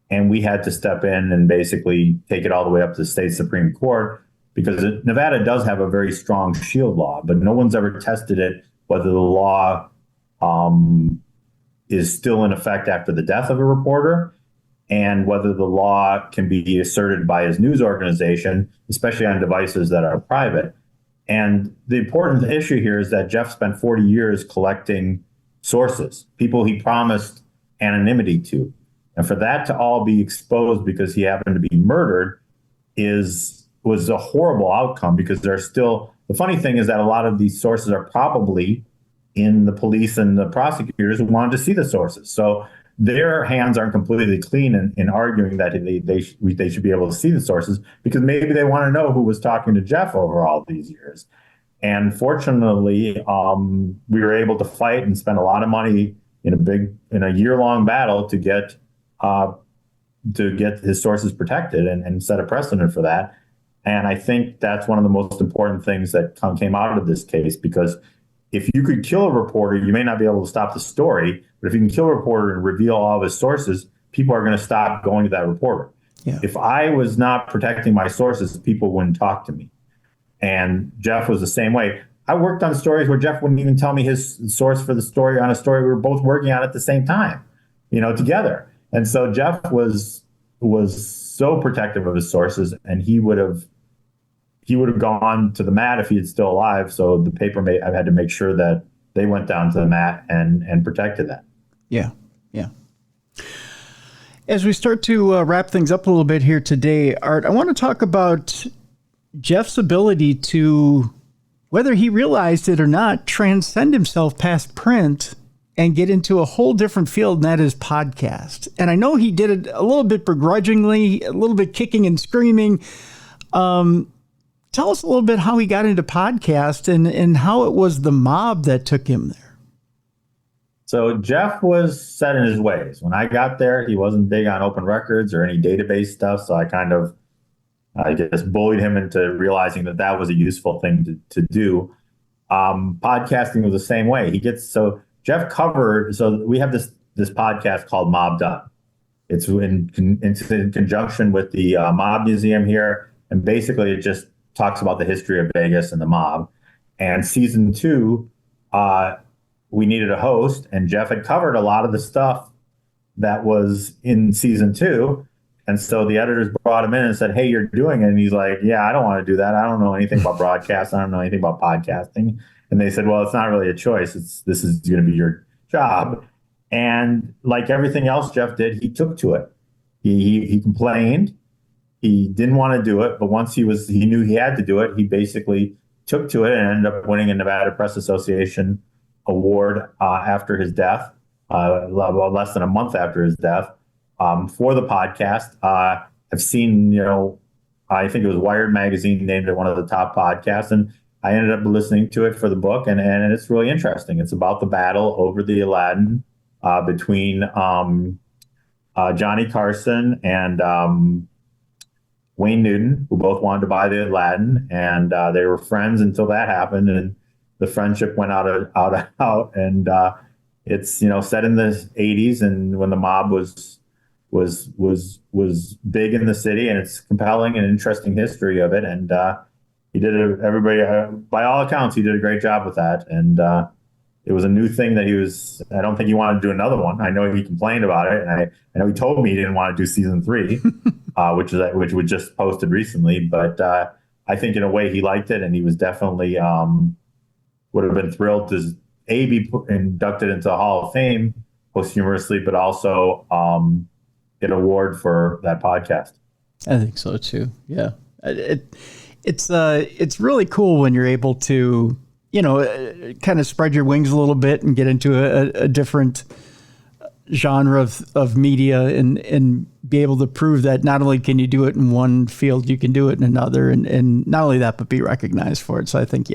And we had to step in and basically take it all the way up to the state Supreme Court, because Nevada does have a very strong shield law, but no one's ever tested it, whether the law is still in effect after the death of a reporter, and whether the law can be asserted by his news organization, especially on devices that are private. And the important issue here is that Jeff spent 40 years collecting sources, people he promised anonymity to. And for that to all be exposed because he happened to be murdered was a horrible outcome, because the funny thing is that a lot of these sources are probably in the police and the prosecutors who wanted to see the sources. So their hands aren't completely clean in arguing that they should be able to see the sources, because maybe they want to know who was talking to Jeff over all these years. And fortunately, we were able to fight and spend a lot of money in a year-long battle to get his sources protected and set a precedent for that. And I think that's one of the most important things that came out of this case, because if you could kill a reporter, you may not be able to stop the story, but if you can kill a reporter and reveal all of his sources, people are going to stop going to that reporter. Yeah. If I was not protecting my sources, people wouldn't talk to me. And Jeff was the same way. I worked on stories where Jeff wouldn't even tell me his source for the story on a story we were both working on at the same time, together. And so Jeff was so protective of his sources, and he would have gone to the mat if he was still alive. So the paper I had to make sure that they went down to the mat and protected that. Yeah. Yeah. As we start to wrap things up a little bit here today, Art, I want to talk about Jeff's ability to, whether he realized it or not, transcend himself past print and get into a whole different field, and that is podcast. And I know he did it a little bit begrudgingly, a little bit kicking and screaming. Tell us a little bit how he got into podcast and how it was the mob that took him there. So Jeff was set in his ways. When I got there, he wasn't big on open records or any database stuff. So I guess, bullied him into realizing that was a useful thing to do. Podcasting was the same way. Jeff covered, so we have this podcast called Mobbed Up. It's in conjunction with the Mob Museum here. And basically it just talks about the history of Vegas and the mob. And season 2, we needed a host, and Jeff had covered a lot of the stuff that was in season 2. And so the editors brought him in and said, "Hey, you're doing it." And he's like, "Yeah, I don't want to do that. I don't know anything about broadcast. I don't know anything about podcasting." And they said, "Well, it's not really a choice. This is going to be your job." And like everything else Jeff did, he took to it. He complained. He didn't want to do it, but once he knew he had to do it, he basically took to it and ended up winning a Nevada Press Association award after his death, less than a month after his death, for the podcast. I've seen, I think it was Wired Magazine named it one of the top podcasts, and I ended up listening to it for the book, and it's really interesting. It's about the battle over the Aladdin between Johnny Carson and Wayne Newton, who both wanted to buy the Aladdin, and they were friends until that happened, and the friendship went out, and it's set in the 80s, and when the mob was big in the city, and it's compelling and interesting history of it, and he did it. Everybody, by all accounts, he did a great job with that, and it was a new thing that I don't think he wanted to do another one. I know he complained about it, and I know he told me he didn't want to do season 3, which was just posted recently. But I think in a way he liked it, and he was definitely would have been thrilled to be inducted into the Hall of Fame posthumously, but also get an award for that podcast. I think so too. Yeah, it's really cool when you're able to kind of spread your wings a little bit and get into a different genre of media and be able to prove that not only can you do it in one field, you can do it in another, and not only that, but be recognized for it. So I think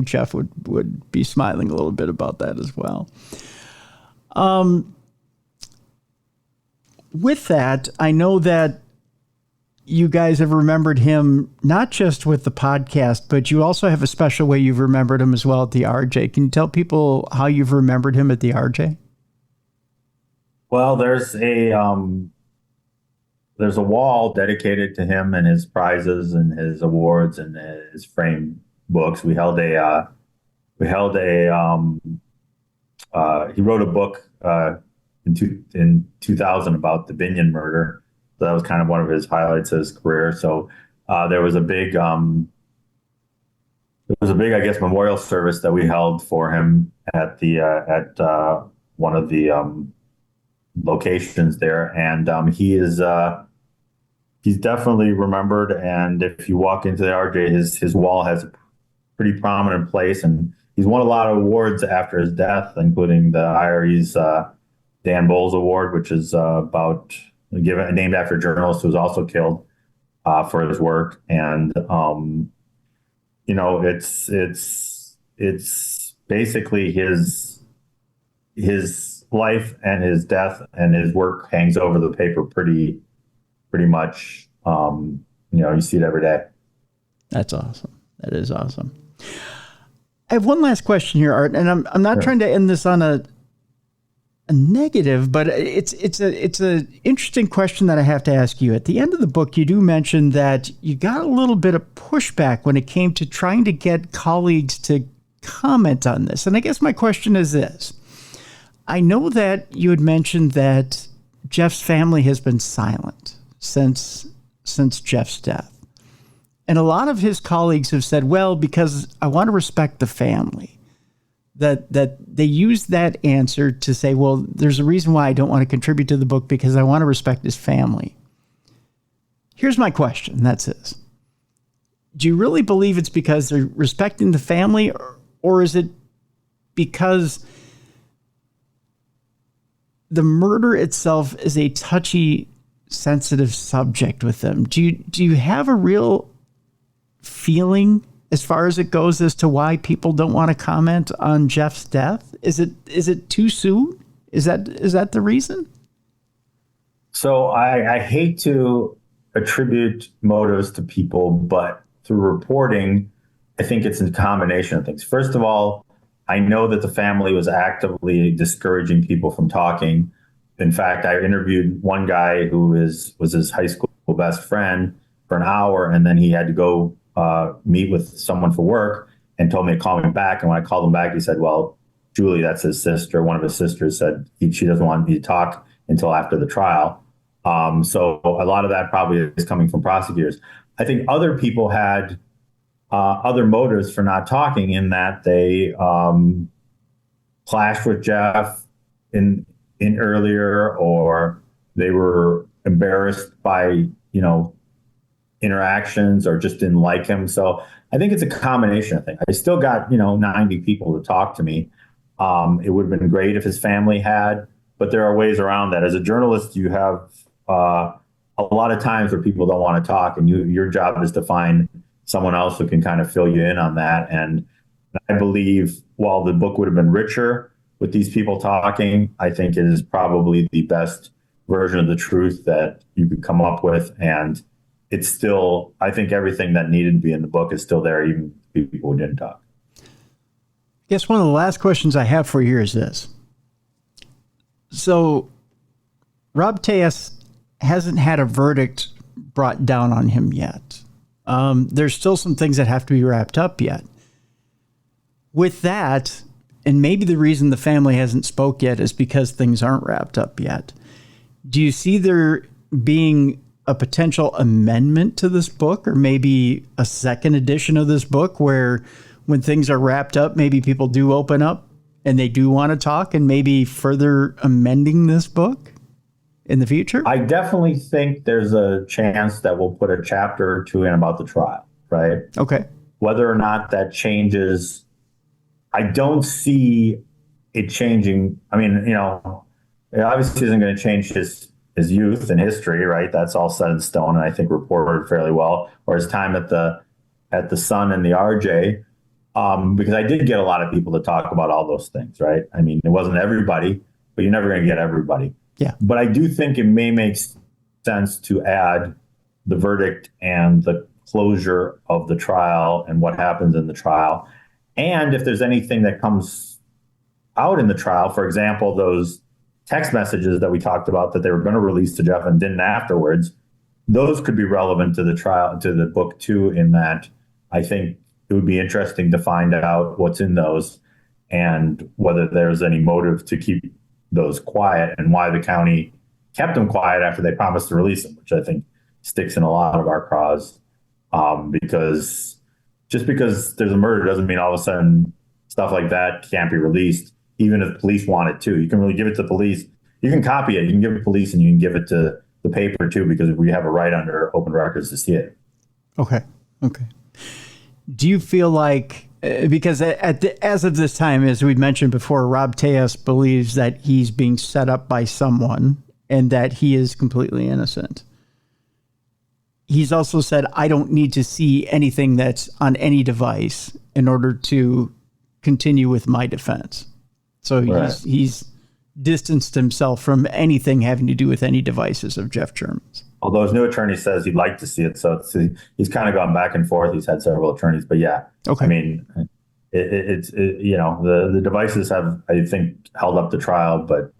Jeff would be smiling a little bit about that as well. With that, I know that you guys have remembered him not just with the podcast, but you also have a special way you've remembered him as well at the RJ. Can you tell people how you've remembered him at the RJ? Well, there's a wall dedicated to him and his prizes and his awards and his framed books. He wrote a book in 2000 about the Binion murder. So that was kind of one of his highlights of his career. So there was a big, I guess, memorial service that we held for him at one of the locations there, and he's definitely remembered. And if you walk into the RJ, his wall has a pretty prominent place, and he's won a lot of awards after his death, including the IRE's Dan Bowles Award, which is named after a journalist who was also killed for his work. And it's basically his life and his death and his work hangs over the paper pretty much. You see it every day. That's awesome. That is awesome. I have one last question here, Art, and I'm not trying to end this on a negative, but it's a interesting question that I have to ask you. At the end of the book, you do mention that you got a little bit of pushback when it came to trying to get colleagues to comment on this. And I guess my question is this. I know that you had mentioned that Jeff's family has been silent since Jeff's death. And a lot of his colleagues have said, well, because I want to respect the family. That they use that answer to say, well, there's a reason why I don't want to contribute to the book because I want to respect his family. Here's my question. That's this. Do you really believe it's because they're respecting the family, or is it because the murder itself is a touchy, sensitive subject with them? Do you have a real feeling as far as it goes as to why people don't want to comment on Jeff's death? Is it too soon? Is that the reason? So I hate to attribute motives to people, but through reporting, I think it's a combination of things. First of all, I know that the family was actively discouraging people from talking. In fact, I interviewed one guy who was his high school best friend for an hour, and then he had to go meet with someone for work and told me to call me back. And when I called him back, he said, well, Julie, that's his sister. One of his sisters said she doesn't want me to talk until after the trial. So a lot of that probably is coming from prosecutors. I think other people had other motives for not talking, in that they clashed with Jeff in earlier, or they were embarrassed by, interactions, or just didn't like him. So I think it's a combination of things. I still got, 90 people to talk to me. It would have been great if his family had, but there are ways around that. As a journalist, you have a lot of times where people don't want to talk, and your job is to find someone else who can kind of fill you in on that. And I believe while the book would have been richer with these people talking, I think it is probably the best version of the truth that you could come up with. And it's still, I think everything that needed to be in the book is still there, even people who didn't talk. I guess one of the last questions I have for you here is this. So Rob Tejas hasn't had a verdict brought down on him yet. There's still some things that have to be wrapped up yet. With that, and maybe the reason the family hasn't spoke yet is because things aren't wrapped up yet. Do you see there being a potential amendment to this book, or maybe a second edition of this book where when things are wrapped up, maybe people do open up and they do want to talk, and maybe further amending this book in the future? I definitely think there's a chance that we'll put a chapter or two in about the trial, right? Okay. Whether or not that changes, I don't see it changing. I mean, it obviously isn't going to change his youth and history, right? That's all set in stone, and I think reported fairly well. Or his time at the Sun and the RJ, because I did get a lot of people to talk about all those things, right? I mean, it wasn't everybody, but you're never going to get everybody. Yeah. But I do think it may make sense to add the verdict and the closure of the trial and what happens in the trial. And if there's anything that comes out in the trial, for example, those text messages that we talked about that they were going to release to Jeff and didn't afterwards, those could be relevant to the trial, to the book too, in that I think it would be interesting to find out what's in those and whether there's any motive to keep those quiet, and why the county kept them quiet after they promised to release them, which I think sticks in a lot of our cause. Because just because there's a murder doesn't mean all of a sudden stuff like that can't be released, even if police want it to. You can really give it to police. You can copy it. You can give it to police, and you can give it to the paper too, because we have a right under open records to see it. Okay. Do you feel like, because as of this time, as we mentioned before, Rob Tejas believes that he's being set up by someone and that he is completely innocent. He's also said, I don't need to see anything that's on any device in order to continue with my defense. So right. he's distanced himself from anything having to do with any devices of Jeff German's. Although his new attorney says he'd like to see it, so he's kind of gone back and forth. He's had several attorneys, but yeah, Okay. I mean, the devices have, I think, held up the trial, but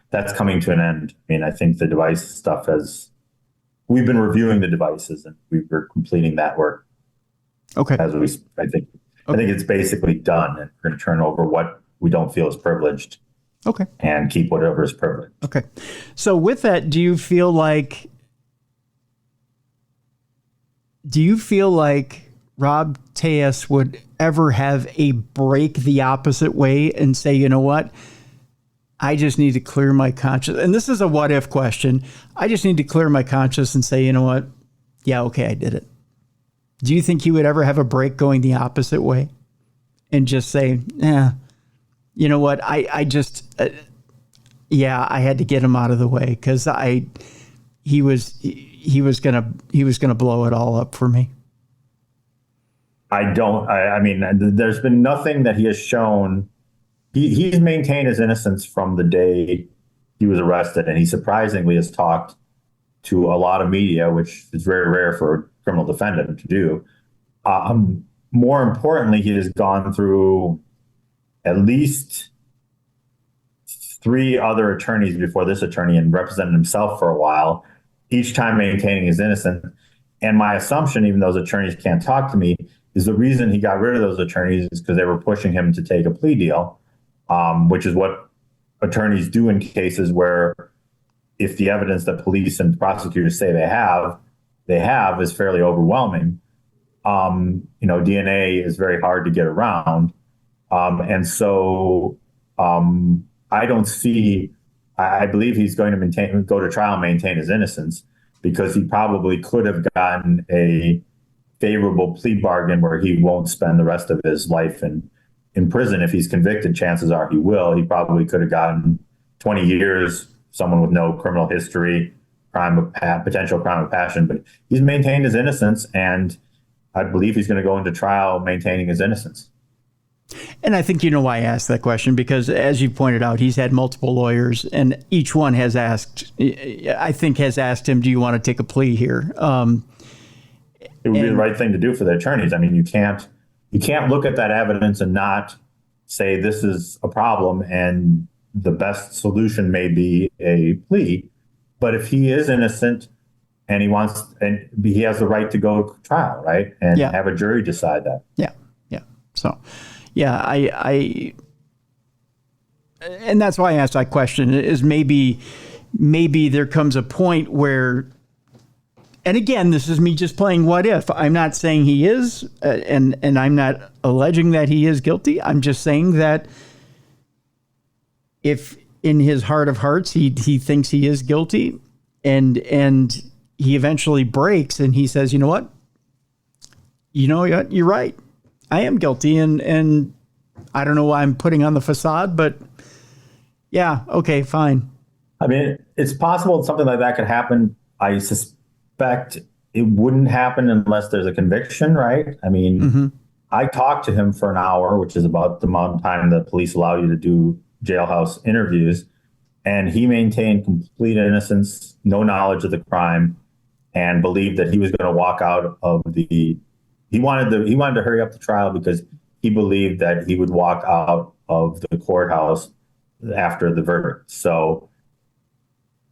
that's coming to an end. I mean, I think the device stuff we've been reviewing the devices and we're completing that work. Okay. I think it's basically done, and we're going to turn over what we don't feel is privileged. Okay. And keep whatever is privileged. Okay. So with that, do you feel like Rob Tejas would ever have a break the opposite way and say, you know what? I just need to clear my conscience. And this is a what if question. I just need to clear my conscience and say, you know what? Yeah, okay, I did it. Do you think he would ever have a break going the opposite way and just say, you know what? I just, I had to get him out of the way because he was gonna blow it all up for me. I mean, there's been nothing that he has shown. He's maintained his innocence from the day he was arrested, and he surprisingly has talked to a lot of media, which is very rare for a criminal defendant to do. More importantly, he has gone through at least 3 other attorneys before this attorney and represented himself for a while, each time maintaining his innocence. And my assumption, even though those attorneys can't talk to me, is the reason he got rid of those attorneys is because they were pushing him to take a plea deal, which is what attorneys do in cases where if the evidence that police and prosecutors say they have is fairly overwhelming. DNA is very hard to get around. And so I don't see, I believe he's going to go to trial and maintain his innocence because he probably could have gotten a favorable plea bargain where he won't spend the rest of his life in prison. If he's convicted, chances are he will. He probably could have gotten 20 years, someone with no criminal history, potential crime of passion, but he's maintained his innocence, and I believe he's going to go into trial maintaining his innocence. And I think you know why I asked that question, because as you pointed out, he's had multiple lawyers and each one has asked him, do you want to take a plea here? It would be the right thing to do for the attorneys. I mean, you can't look at that evidence and not say this is a problem and the best solution may be a plea. But if he is innocent and he has the right to go to trial, right? And have a jury decide that. Yeah. Yeah. So, yeah, and that's why I asked that question is maybe there comes a point where, and again, this is me just playing what if. I'm not saying he is, and I'm not alleging that he is guilty. I'm just saying that if in his heart of hearts he thinks he is guilty, and he eventually breaks and he says, you know what, you're right, I am guilty, and I don't know why I'm putting on the facade, but yeah, okay, fine. I mean, it's possible something like that could happen. I suspect it wouldn't happen unless there's a conviction, right? I mean, I talked to him for an hour, which is about the amount of time that police allow you to do jailhouse interviews, and he maintained complete innocence, no knowledge of the crime, and believed that he was going to walk out of he wanted to hurry up the trial because he believed that he would walk out of the courthouse after the verdict. So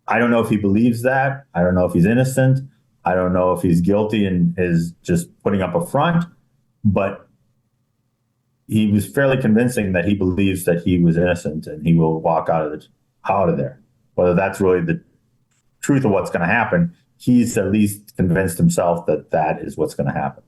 I don't know if he believes that. I don't know if he's innocent. I don't know if he's guilty and is just putting up a front, but he was fairly convincing that he believes that he was innocent and he will walk out of there. Whether that's really the truth of what's going to happen, he's at least convinced himself that that is what's going to happen.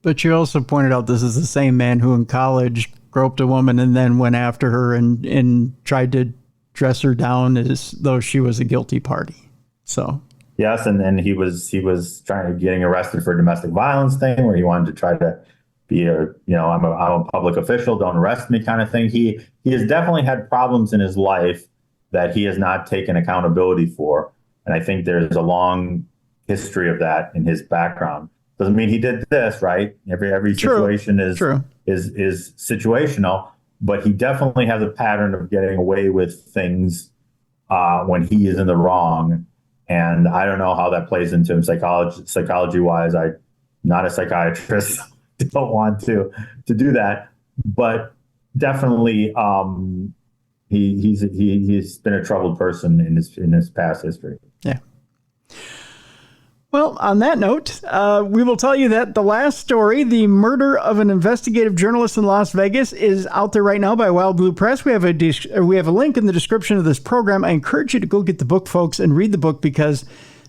But you also pointed out this is the same man who in college groped a woman and then went after her and tried to dress her down as though she was a guilty party. So yes, and he was getting arrested for a domestic violence thing where he wanted to try to be I'm a public official, don't arrest me kind of thing. He has definitely had problems in his life that he has not taken accountability for, and I think there's a long history of that in his background. Doesn't mean he did this, right? Every situation is situational, but he definitely has a pattern of getting away with things when he is in the wrong. And I don't know how that plays into him psychology wise. I'm not a psychiatrist. Don't want to do that, but definitely he's been a troubled person in his past history. Yeah. Well, on that note, we will tell you that the last story, The Murder of an Investigative Journalist in Las Vegas, is out there right now by Wild Blue Press. We have a link in the description of this program. I encourage you to go get the book, folks, and read the book, because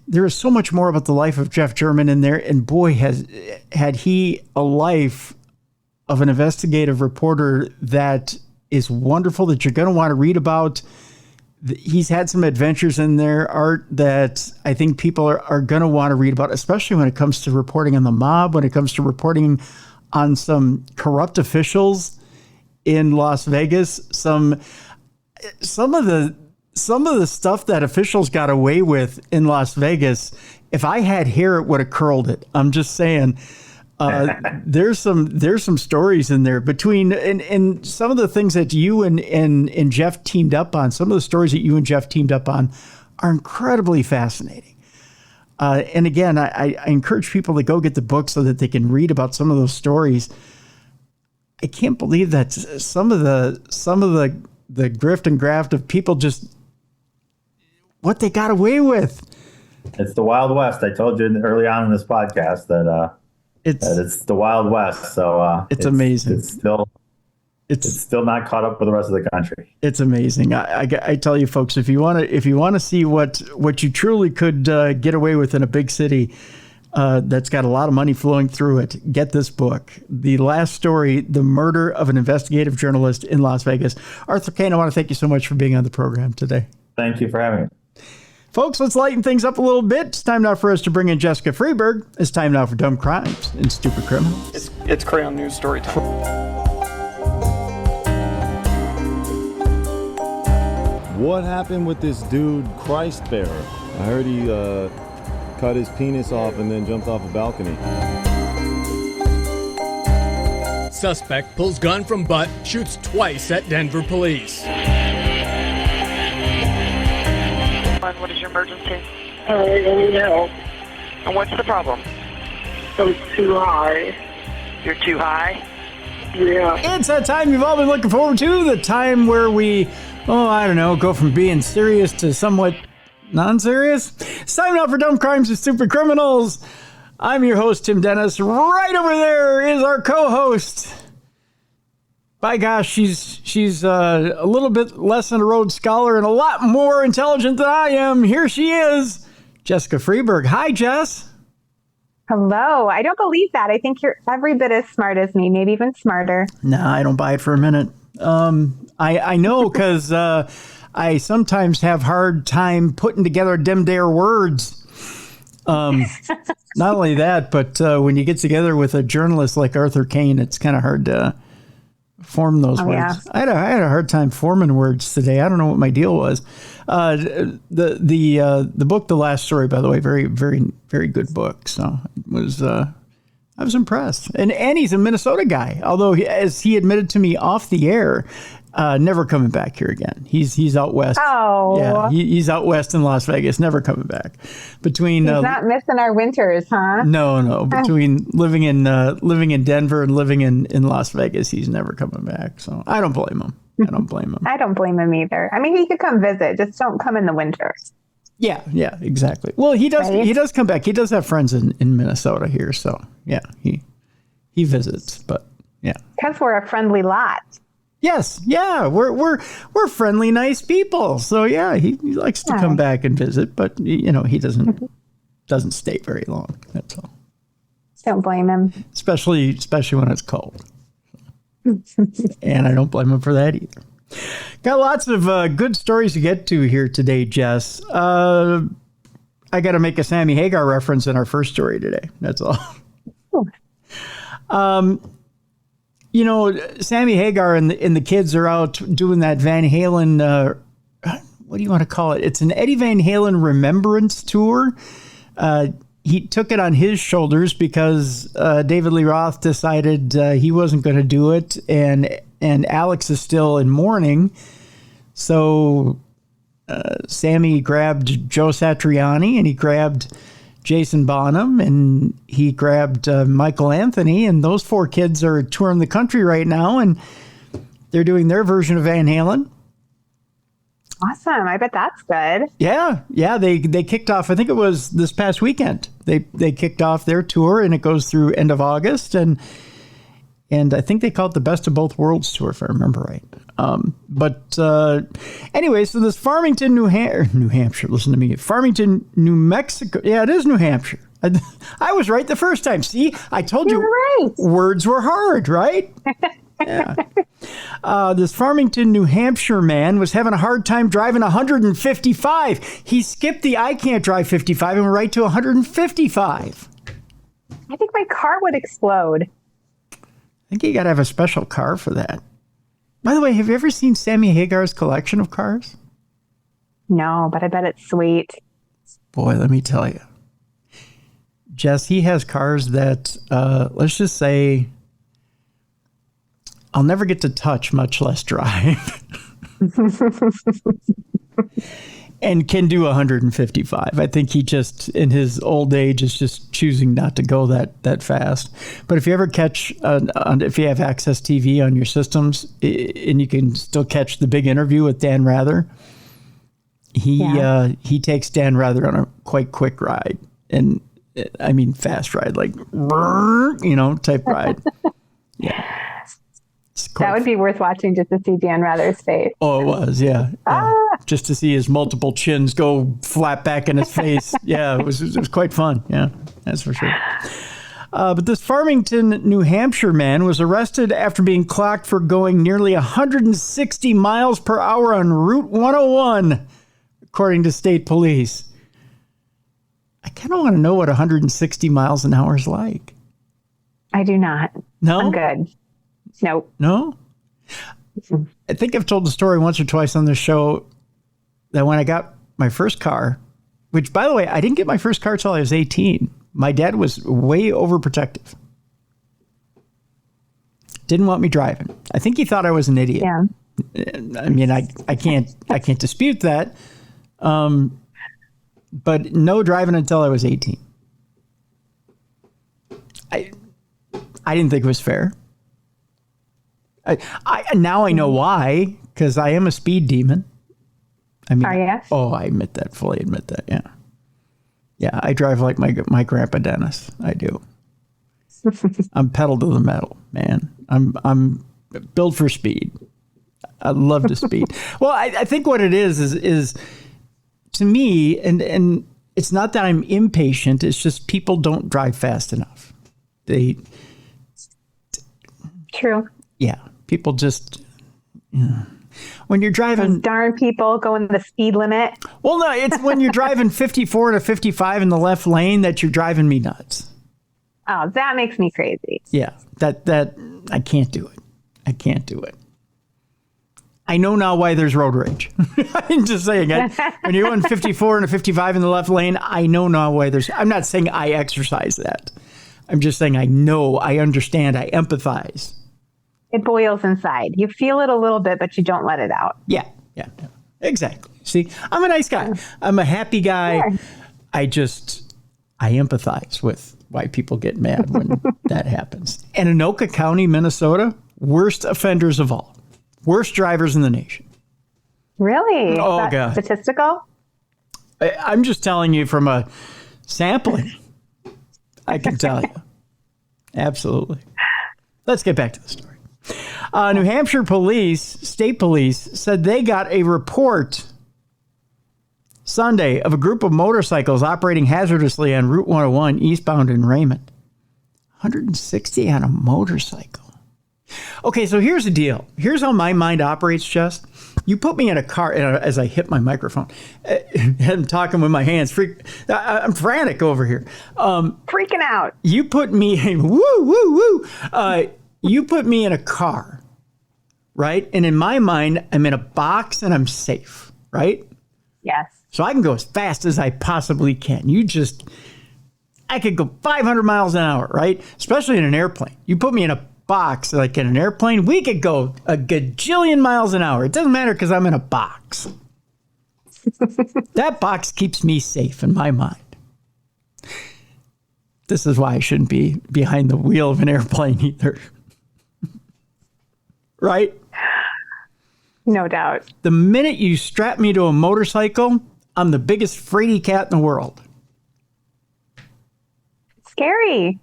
there is so much more about the life of Jeff German in there. And boy, had he a life of an investigative reporter that is wonderful, that you're going to want to read about. He's had some adventures in there, Art, that I think people are going to want to read about, especially when it comes to reporting on the mob, when it comes to reporting on some corrupt officials in Las Vegas. Some of the stuff that officials got away with in Las Vegas, if I had hair, it would have curled it. I'm just saying. There's some stories in there between and some of the things that you and Jeff teamed up on. Some of the stories that you and Jeff teamed up on are incredibly fascinating. And again, I encourage people to go get the book so that they can read about some of those stories. I can't believe that some of the grift and graft of people, just what they got away with. It's the Wild West. I told you early on in this podcast that it's the Wild West. So it's amazing. It's still not caught up with the rest of the country. It's amazing. I tell you, folks, if you want to see what you truly could get away with in a big city that's got a lot of money flowing through it, get this book. The last story, The Murder of an Investigative Journalist in Las Vegas. Arthur Kane, I want to thank you so much for being on the program today. Thank you for having me. Folks, let's lighten things up a little bit. It's time now for us to bring in Jessica Freeberg. It's time now for Dumb Crimes and Stupid Criminals. It's Crayon News story time. What happened with this dude, Christ Bearer? I heard he cut his penis off and then jumped off a balcony. Suspect pulls gun from butt, shoots twice at Denver police. What is your emergency? I need help. And what's the problem? I'm too high. You're too high? Yeah. It's that time you've all been looking forward to, the time where we, go from being serious to somewhat non-serious. It's time now for Dumb Crimes and Stupid Criminals. I'm your host, Tim Dennis. Right over there is our co-host. By gosh, she's a little bit less than a Rhodes Scholar and a lot more intelligent than I am. Here she is, Jessica Freeberg. Hi, Jess. Hello. I don't believe that. I think you're every bit as smart as me, maybe even smarter. No, I don't buy it for a minute. I know, because I sometimes have hard time putting together dim dare words. Not only that, but when you get together with a journalist like Arthur Kane, it's kind of hard to form those words. Yeah. I had a hard time forming words today. I don't know what my deal was. The book, The Last Story, by the way, very, very, very good book. So it was, I was impressed. And he's a Minnesota guy, although as he admitted to me off the air, never coming back here again. He's out west. Oh, yeah, he's out west in Las Vegas, never coming back. Between he's not missing our winters, huh? No. Between living in Denver and living in Las Vegas, he's never coming back. So I don't blame him. I don't blame him either. I mean, he could come visit, just don't come in the winter. Yeah, exactly. Well, he does. Right? He does come back. He does have friends in Minnesota here, so yeah, he visits. But yeah, because we're a friendly lot. Yes, yeah, we're friendly, nice people. So yeah, he likes to come back and visit, but he doesn't stay very long. That's all. Don't blame him. Especially when it's cold. And I don't blame him for that either. Got lots of good stories to get to here today, Jess. I got to make a Sammy Hagar reference in our first story today. That's all. Sammy Hagar and the kids are out doing that Van Halen, what do you want to call it? It's an Eddie Van Halen remembrance tour. He took it on his shoulders because David Lee Roth decided he wasn't going to do it, and Alex is still in mourning. So Sammy grabbed Joe Satriani, and he grabbed Jason Bonham, and he grabbed Michael Anthony, and those 4 kids are touring the country right now, and they're doing their version of Van Halen. Awesome. I bet that's good. Yeah. They kicked off, I think it was this past weekend. They kicked off their tour, and it goes through end of August, and I think they call it the Best of Both Worlds tour, if I remember right. Anyway, so this Farmington, New Hampshire, listen to me. Farmington, New Mexico. Yeah, it is New Hampshire. I was right the first time. See, I told you right. Words were hard, right? Yeah. This Farmington, New Hampshire man was having a hard time driving 155. He skipped the I can't drive 55 and went right to 155. I think my car would explode. I think you got to have a special car for that. By the way, have you ever seen Sammy Hagar's collection of cars? No, but I bet it's sweet. Boy, let me tell you. Jess, he has cars that, let's just say, I'll never get to touch, much less drive. And can do 155. I think he just, in his old age, is just choosing not to go that fast. But if you ever catch, if you have Access TV on your systems, and you can still catch the big interview with Dan Rather, he takes Dan Rather on a quite quick ride. And I mean fast ride, like, type ride. Yeah. That would be worth watching just to see Dan Rather's face. Oh, it was, yeah. Just to see his multiple chins go flat back in his face. Yeah, it was quite fun. Yeah, that's for sure. But this Farmington, New Hampshire man was arrested after being clocked for going nearly 160 miles per hour on Route 101, according to state police. I kind of want to know what 160 miles an hour is like. I do not. No? I'm good. Nope. No? I think I've told the story once or twice on this show that when I got my first car, which, by the way, I didn't get my first car till I was 18. My dad was way overprotective. Didn't want me driving. I think he thought I was an idiot. Yeah. I mean, I can't dispute that. But no driving until I was 18. I didn't think it was fair. Now I know why, because I am a speed demon. I mean, are you? Oh, I fully admit that. Yeah. Yeah, I drive like my grandpa Dennis. I do. I'm pedal to the metal, man. I'm built for speed. I love to speed. Well, I think what it is to me, and it's not that I'm impatient. It's just people don't drive fast enough. True. Yeah. People just, when you're driving. Those darn people going the speed limit. Well, no, it's when you're driving 54 to 55 in the left lane that you're driving me nuts. Oh, that makes me crazy. Yeah, that I can't do it. I can't do it. I know now why there's road rage. I'm just saying, when you're going 54 and a 55 in the left lane, I know now why there's. I'm not saying I exercise that. I'm just saying I know, I understand, I empathize. It boils inside. You feel it a little bit, but you don't let it out. Yeah, exactly. See, I'm a nice guy. I'm a happy guy. Sure. I empathize with why people get mad when that happens. And Anoka County, Minnesota, worst offenders of all. Worst drivers in the nation. Really? Oh, God. Statistical? I'm just telling you from a sampling. I can tell you. Absolutely. Let's get back to the story. New Hampshire police, state police, said they got a report Sunday of a group of motorcycles operating hazardously on Route 101 eastbound in Raymond. 160 on a motorcycle. Okay, so here's the deal. Here's how my mind operates, Jess. You put me in a car, as I hit my microphone, I'm talking with my hands. I'm frantic over here. Freaking out. You put me, woo. You put me in a car, right? And in my mind, I'm in a box and I'm safe, right? Yes. So I can go as fast as I possibly can. I could go 500 miles an hour, right? Especially in an airplane. You put me in a box, like in an airplane, we could go a gajillion miles an hour. It doesn't matter because I'm in a box. That box keeps me safe in my mind. This is why I shouldn't be behind the wheel of an airplane either. Right? No doubt. The minute you strap me to a motorcycle, I'm the biggest fraidy cat in the world. Scary.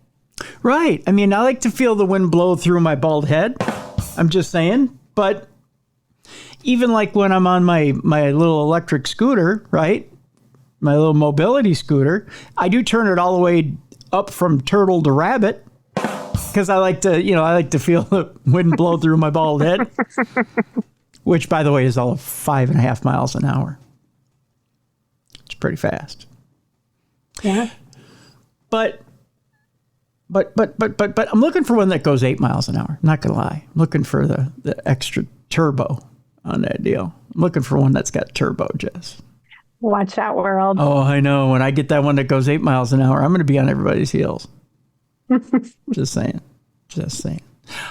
Right. I mean, I like to feel the wind blow through my bald head. I'm just saying. But even like when I'm on my little electric scooter, right? My little mobility scooter, I do turn it all the way up from turtle to rabbit because I like to feel the wind blow through my bald head, which, by the way, is all of 5.5 miles an hour. It's pretty fast. Yeah. But I'm looking for one that goes 8 miles an hour. I'm not going to lie. I'm looking for the extra turbo on that deal. I'm looking for one that's got turbo, Jess. Watch out, world. Oh, I know. When I get that one that goes 8 miles an hour, I'm going to be on everybody's heels. Just saying. Just saying.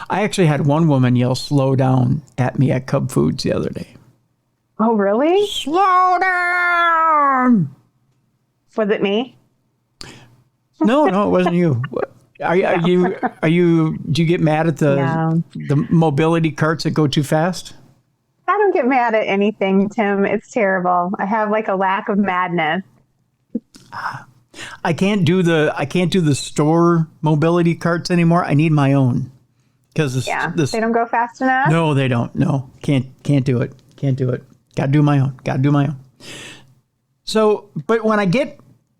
I actually had one woman yell slow down at me at Cub Foods the other day. Oh, really? Slow down! Was it me? No, it wasn't you. Do you get mad at the mobility carts that go too fast? I don't get mad at anything, Tim. It's terrible. I have like a lack of madness. I can't do the store mobility carts anymore. I need my own because they don't go fast enough. No, they don't. No, can't do it. Can't do it. Got to do my own. So, but when I get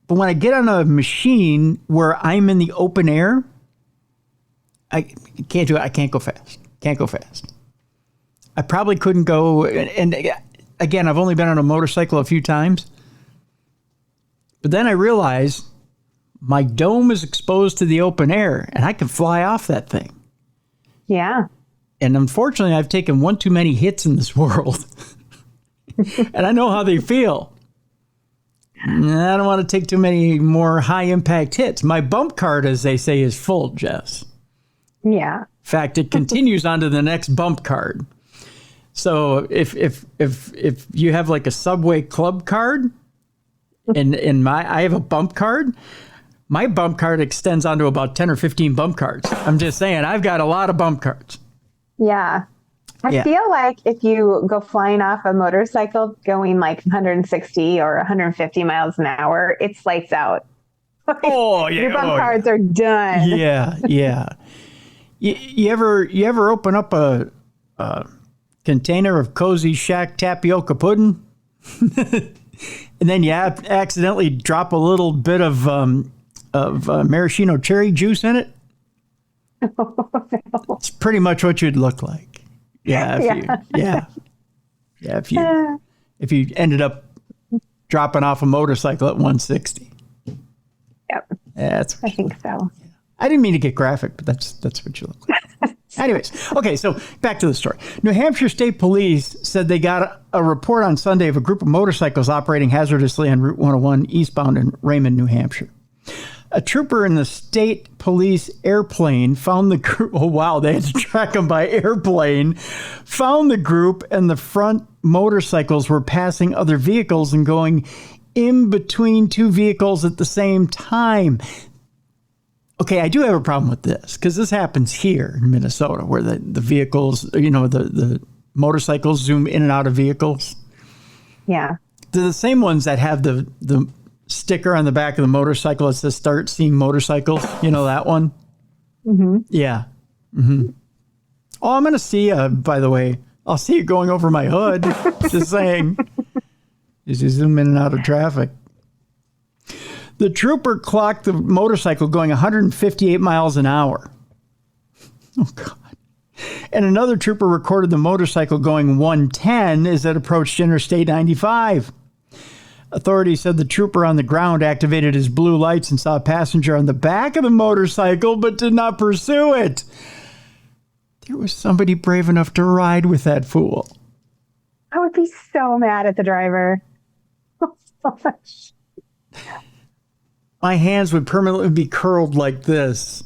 on a machine where I'm in the open air, I can't do it. I can't go fast. I probably couldn't go. And again, I've only been on a motorcycle a few times. But then I realized my dome is exposed to the open air and I can fly off that thing. Yeah. And unfortunately, I've taken one too many hits in this world. And I know how they feel. I don't want to take too many more high impact hits. My bump card, as they say, is full, Jess. Yeah. In fact, it continues on to the next bump card. So if you have like a Subway Club card, and I have a bump card, my bump card extends onto about 10 or 15 bump cards. I'm just saying, I've got a lot of bump cards. Yeah. I feel like if you go flying off a motorcycle going like 160 or 150 miles an hour, it's lights out. Oh, yeah. Your bump cards are done. Yeah. You ever open up a container of Cozy Shack tapioca pudding? And then you accidentally drop a little bit of maraschino cherry juice in it? No. It's pretty much what you'd look like. If you ended up dropping off a motorcycle at 160. Yep. I think so. I didn't mean to get graphic, but that's what you look like. Anyways, okay, so back to the story. New Hampshire State Police said they got a report on Sunday of a group of motorcycles operating hazardously on Route 101 eastbound in Raymond, New Hampshire. A trooper in the state police airplane found the group. Oh, wow. They had to track them by airplane. Found the group, and the front motorcycles were passing other vehicles and going in between two vehicles at the same time. Okay, I do have a problem with this because this happens here in Minnesota where the vehicles, the motorcycles zoom in and out of vehicles. Yeah. They're the same ones that have the sticker on the back of the motorcycle that says "Start Seeing Motorcycles." You know that one? Mm-hmm. Yeah. Mm-hmm. Oh, I'm going to see you, by the way. I'll see you going over my hood. Just saying. As you zoom in and out of traffic. The trooper clocked the motorcycle going 158 miles an hour. Oh, God. And another trooper recorded the motorcycle going 110 as it approached Interstate 95. Authorities said the trooper on the ground activated his blue lights and saw a passenger on the back of the motorcycle, but did not pursue it. There was somebody brave enough to ride with that fool. I would be so mad at the driver. So much. My hands would permanently be curled like this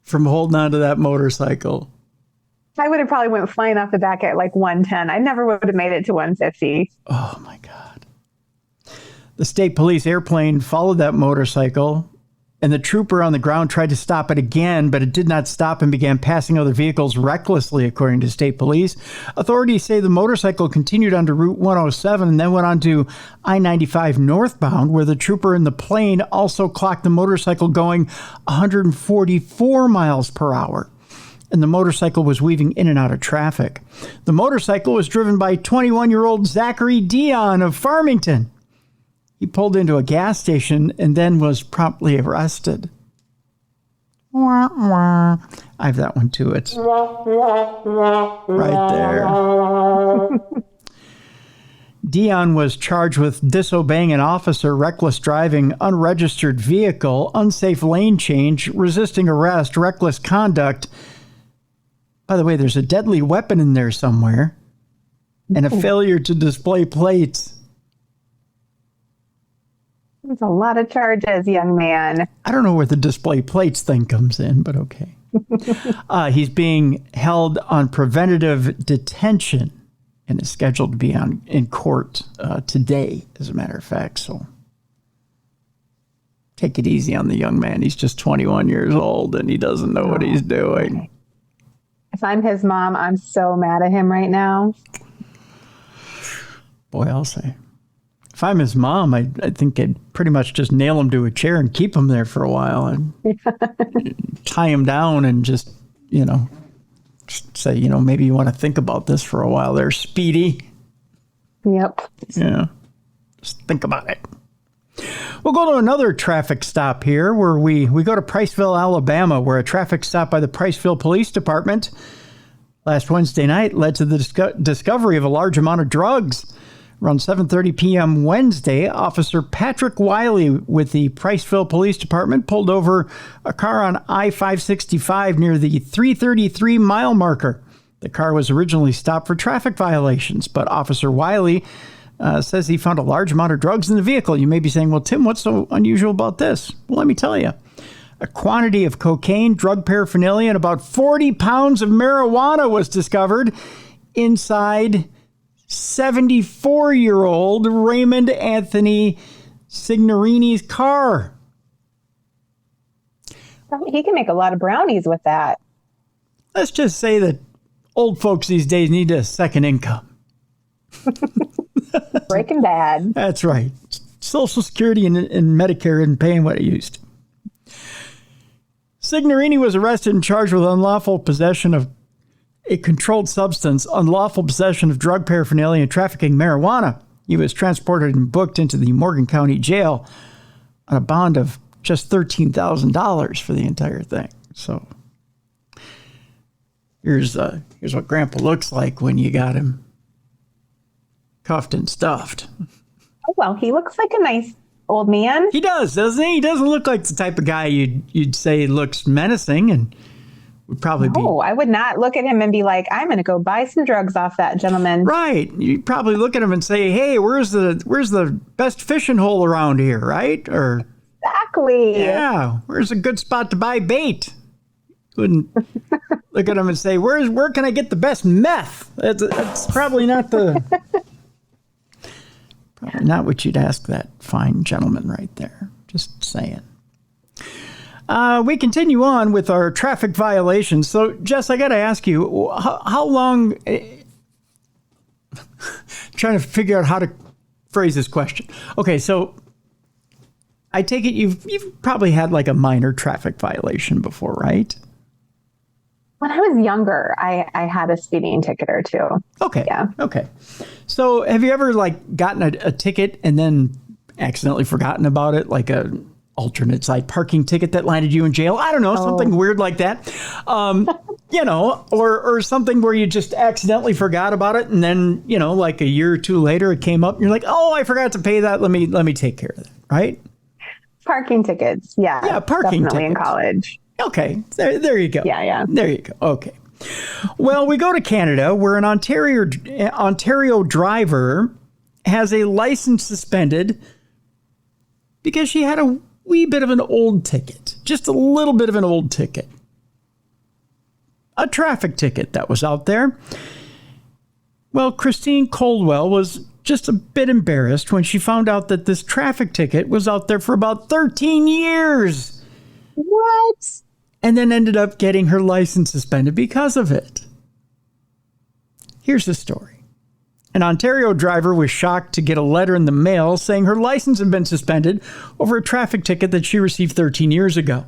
from holding on to that motorcycle. I would have probably went flying off the back at like 110. I never would have made it to 150. Oh, my God. The state police airplane followed that motorcycle, and the trooper on the ground tried to stop it again, but it did not stop and began passing other vehicles recklessly, according to state police. Authorities say the motorcycle continued onto Route 107 and then went on to I-95 northbound, where the trooper in the plane also clocked the motorcycle going 144 miles per hour. And the motorcycle was weaving in and out of traffic. The motorcycle was driven by 21-year-old Zachary Dion of Farmington. He pulled into a gas station and then was promptly arrested. Wah, wah. I have that one too. It's right there. Dion was charged with disobeying an officer, reckless driving, unregistered vehicle, unsafe lane change, resisting arrest, reckless conduct. By the way, there's a deadly weapon in there somewhere, and a failure to display plates. That's a lot of charges, young man. I don't know where the display plates thing comes in, but okay. He's being held on preventative detention and is scheduled to be in court today, as a matter of fact. So take it easy on the young man. He's just 21 years old and he doesn't know what he's doing. If I'm his mom, I'm so mad at him right now. Boy, I'll say. If I'm his mom, I think I'd pretty much just nail him to a chair and keep him there for a while and tie him down and just say, maybe you want to think about this for a while there, Speedy. Yep. Yeah. Just think about it. We'll go to another traffic stop here where we go to Priceville, Alabama, where a traffic stop by the Priceville Police Department last Wednesday night led to the discovery of a large amount of drugs. Around 7:30 p.m. Wednesday, Officer Patrick Wiley with the Priceville Police Department pulled over a car on I-565 near the 333 mile marker. The car was originally stopped for traffic violations, but Officer Wiley says he found a large amount of drugs in the vehicle. You may be saying, well, Tim, what's so unusual about this? Well, let me tell you. A quantity of cocaine, drug paraphernalia, and about 40 pounds of marijuana was discovered inside 74-year-old Raymond Anthony Signorini's car. He can make a lot of brownies with that. Let's just say that old folks these days need a second income. Breaking Bad. That's right. Social Security and Medicare isn't paying what it used to. Signorini was arrested and charged with unlawful possession of a controlled substance, unlawful possession of drug paraphernalia, and trafficking marijuana. He was transported and booked into the Morgan County Jail on a bond of just $13,000 for the entire thing. So here's what Grandpa looks like when you got him cuffed and stuffed. Oh, well, he looks like a nice old man. He does, doesn't he? He doesn't look like the type of guy you'd say looks menacing and would probably be. Oh, I would not look at him and be like, I'm going to go buy some drugs off that gentleman. Right. You'd probably look at him and say, hey, where's the best fishing hole around here, right? Or exactly. Yeah. Where's a good spot to buy bait? Wouldn't look at him and say, where can I get the best meth? That's probably not probably not what you'd ask that fine gentleman right there. Just saying. We continue on with our traffic violations. So, Jess, I got to ask you, how long... trying to figure out how to phrase this question. Okay, so I take it you've probably had like a minor traffic violation before, right? When I was younger, I had a speeding ticket or two. Okay. Yeah. Okay. So have you ever like gotten a ticket and then accidentally forgotten about it? Like a alternate side parking ticket that landed you in jail? I don't know, something weird like that. Or something where you just accidentally forgot about it. And then, like a year or two later, it came up and you're like, oh, I forgot to pay that. Let me take care of that. Right? Parking tickets. Yeah. Yeah. Parking definitely tickets. In college. Okay, there you go. Yeah. There you go. Okay. Well, we go to Canada, where an Ontario driver has a license suspended because she had a wee bit of an old ticket, just a little bit of an old ticket. a traffic ticket that was out there. Well, Christine Coldwell was just a bit embarrassed when she found out that this traffic ticket was out there for about 13 years. What? And then ended up getting her license suspended because of it. Here's the story. An Ontario driver was shocked to get a letter in the mail saying her license had been suspended over a traffic ticket that she received 13 years ago.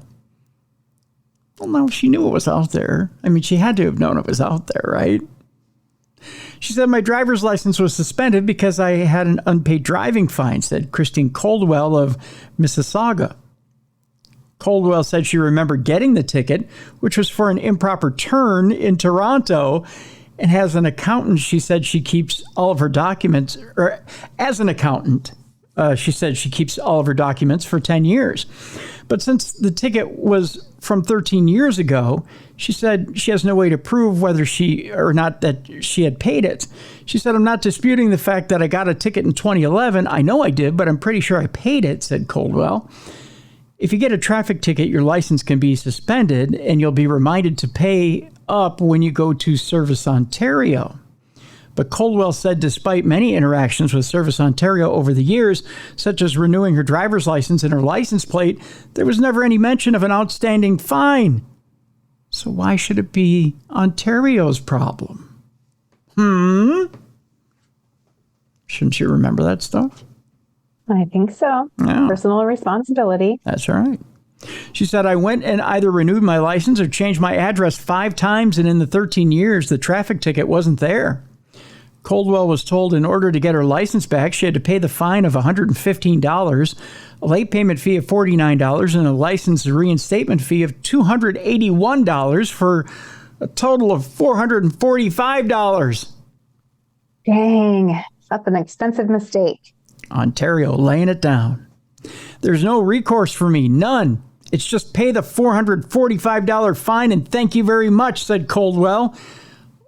Well, no, she knew it was out there. I mean, she had to have known it was out there, right? She said, my driver's license was suspended because I had an unpaid driving fine, said Christine Coldwell of Mississauga. Coldwell said she remembered getting the ticket, which was for an improper turn in Toronto, and has an accountant. She said she keeps all of her documents, or as an accountant, she said she keeps all of her documents for 10 years. But since the ticket was from 13 years ago, she said she has no way to prove whether she or not that she had paid it. She said, I'm not disputing the fact that I got a ticket in 2011. I know I did, but I'm pretty sure I paid it, said Coldwell. If you get a traffic ticket, your license can be suspended and you'll be reminded to pay up when you go to Service Ontario. But Coldwell said despite many interactions with Service Ontario over the years, such as renewing her driver's license and her license plate, there was never any mention of an outstanding fine. So why should it be Ontario's problem? Shouldn't you remember that stuff? I think so. Yeah. Personal responsibility. That's right. She said, I went and either renewed my license or changed my address 5 times, and in the 13 years, the traffic ticket wasn't there. Coldwell was told in order to get her license back, she had to pay the fine of $115, a late payment fee of $49, and a license reinstatement fee of $281 for a total of $445. Dang, that's an expensive mistake. Ontario laying it down. There's no recourse for me, none. It's just pay the $445 fine and thank you very much, said Coldwell.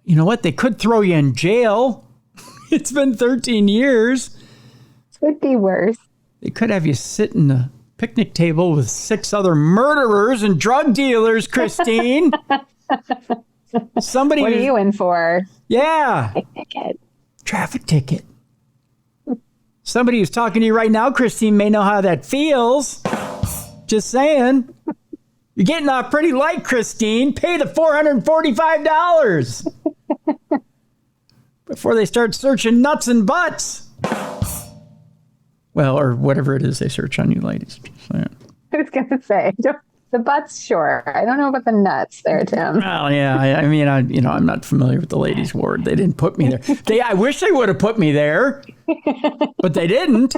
You know what? They could throw you in jail. It's been 13 years. Could be worse. They could have you sit in a picnic table with 6 other murderers and drug dealers, Christine. Somebody. What are you in for? Yeah. Traffic ticket. Somebody who's talking to you right now, Christine, may know how that feels. Just saying. You're getting off pretty light, Christine. Pay the $445 before they start searching nuts and butts. Well, or whatever it is they search on you ladies. Just saying. I was going to say, the butts, sure. I don't know about the nuts there, Tim. Well, yeah. I mean, I'm not familiar with the ladies' ward. They didn't put me there. I wish they would have put me there, but they didn't.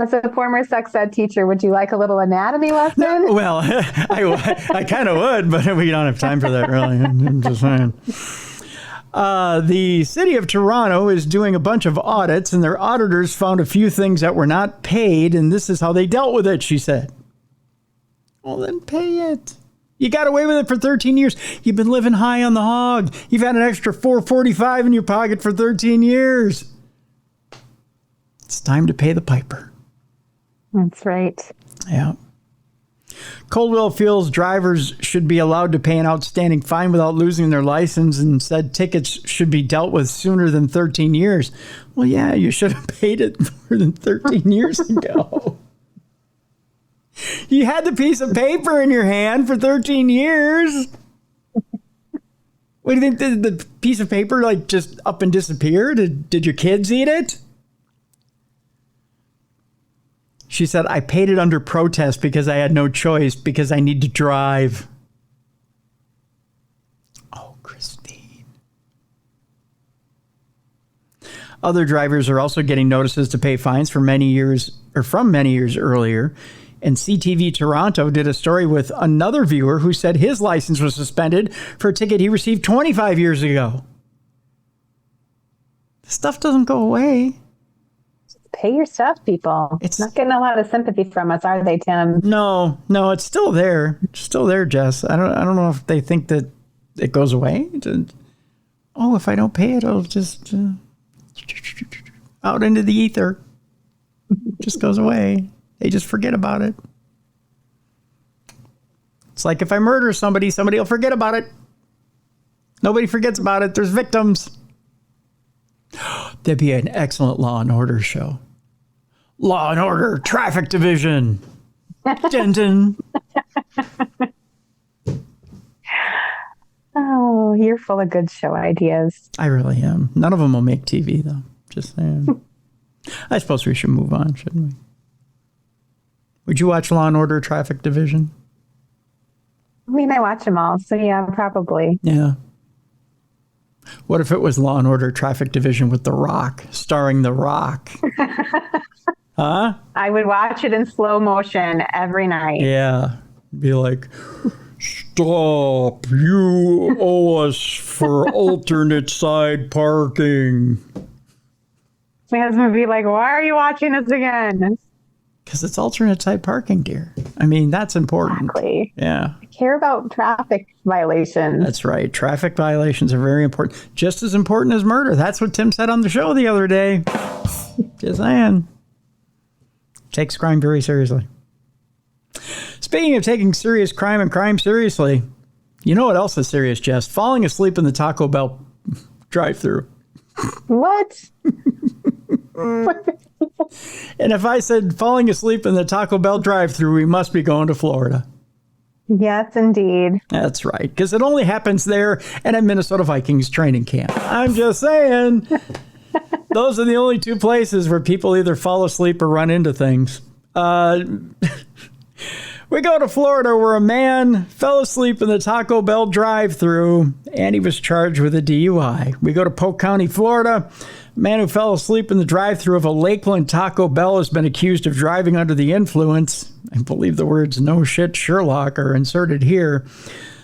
As a former sex ed teacher, would you like a little anatomy lesson? No, well, I kind of would, but we don't have time for that, really. I'm just saying. The city of Toronto is doing a bunch of audits, and their auditors found a few things that were not paid, and this is how they dealt with it, she said. Well, then pay it. You got away with it for 13 years. You've been living high on the hog. You've had an extra $445 in your pocket for 13 years. It's time to pay the piper. That's right. Yeah. Coldwell feels drivers should be allowed to pay an outstanding fine without losing their license and said tickets should be dealt with sooner than 13 years. Well, yeah, you should have paid it more than 13 years ago. You had the piece of paper in your hand for 13 years. What do you think? Did the piece of paper just up and disappear? Did your kids eat it? She said, I paid it under protest because I had no choice because I need to drive. Oh, Christine. Other drivers are also getting notices to pay fines from many years earlier. And CTV Toronto did a story with another viewer who said his license was suspended for a ticket he received 25 years ago. The stuff doesn't go away. Pay your stuff, people. It's not getting a lot of sympathy from us, are they, Tim? No, it's still there. It's still there, Jess. I don't know if they think that it goes away. If I don't pay it, it'll just out into the ether. It just goes away. They just forget about it. It's like if I murder somebody, somebody will forget about it. Nobody forgets about it. There's victims. That'd be an excellent Law and Order show. Law and Order Traffic Division. Dun, dun. Oh, you're full of good show ideas. I really am. None of them will make TV, though. Just saying. I suppose we should move on, shouldn't we? Would you watch Law and Order Traffic Division? I mean, I watch them all, so yeah, probably. Yeah. What if it was Law and Order Traffic Division with The Rock, starring The Rock? Huh? I would watch it in slow motion every night. Yeah. Be like, stop. You owe us for alternate side parking. My husband would be like, why are you watching this again? Because it's alternate side parking, dear. I mean, that's important. Exactly. Yeah. I care about traffic violations. That's right. Traffic violations are very important. Just as important as murder. That's what Tim said on the show the other day. Just saying. Takes crime very seriously. Speaking of taking serious crime and crime seriously, you know what else is serious, Jess? Falling asleep in the Taco Bell drive-thru. What? And if I said falling asleep in the Taco Bell drive-thru, we must be going to Florida. Yes, indeed. That's right, because it only happens there and at Minnesota Vikings training camp. I'm just saying. Those are the only two places where people either fall asleep or run into things. We go to Florida where a man fell asleep in the Taco Bell drive-thru and he was charged with a DUI. We go to Polk County, Florida. A man who fell asleep in the drive-thru of a Lakeland Taco Bell has been accused of driving under the influence. I believe the words "no shit Sherlock" are inserted here.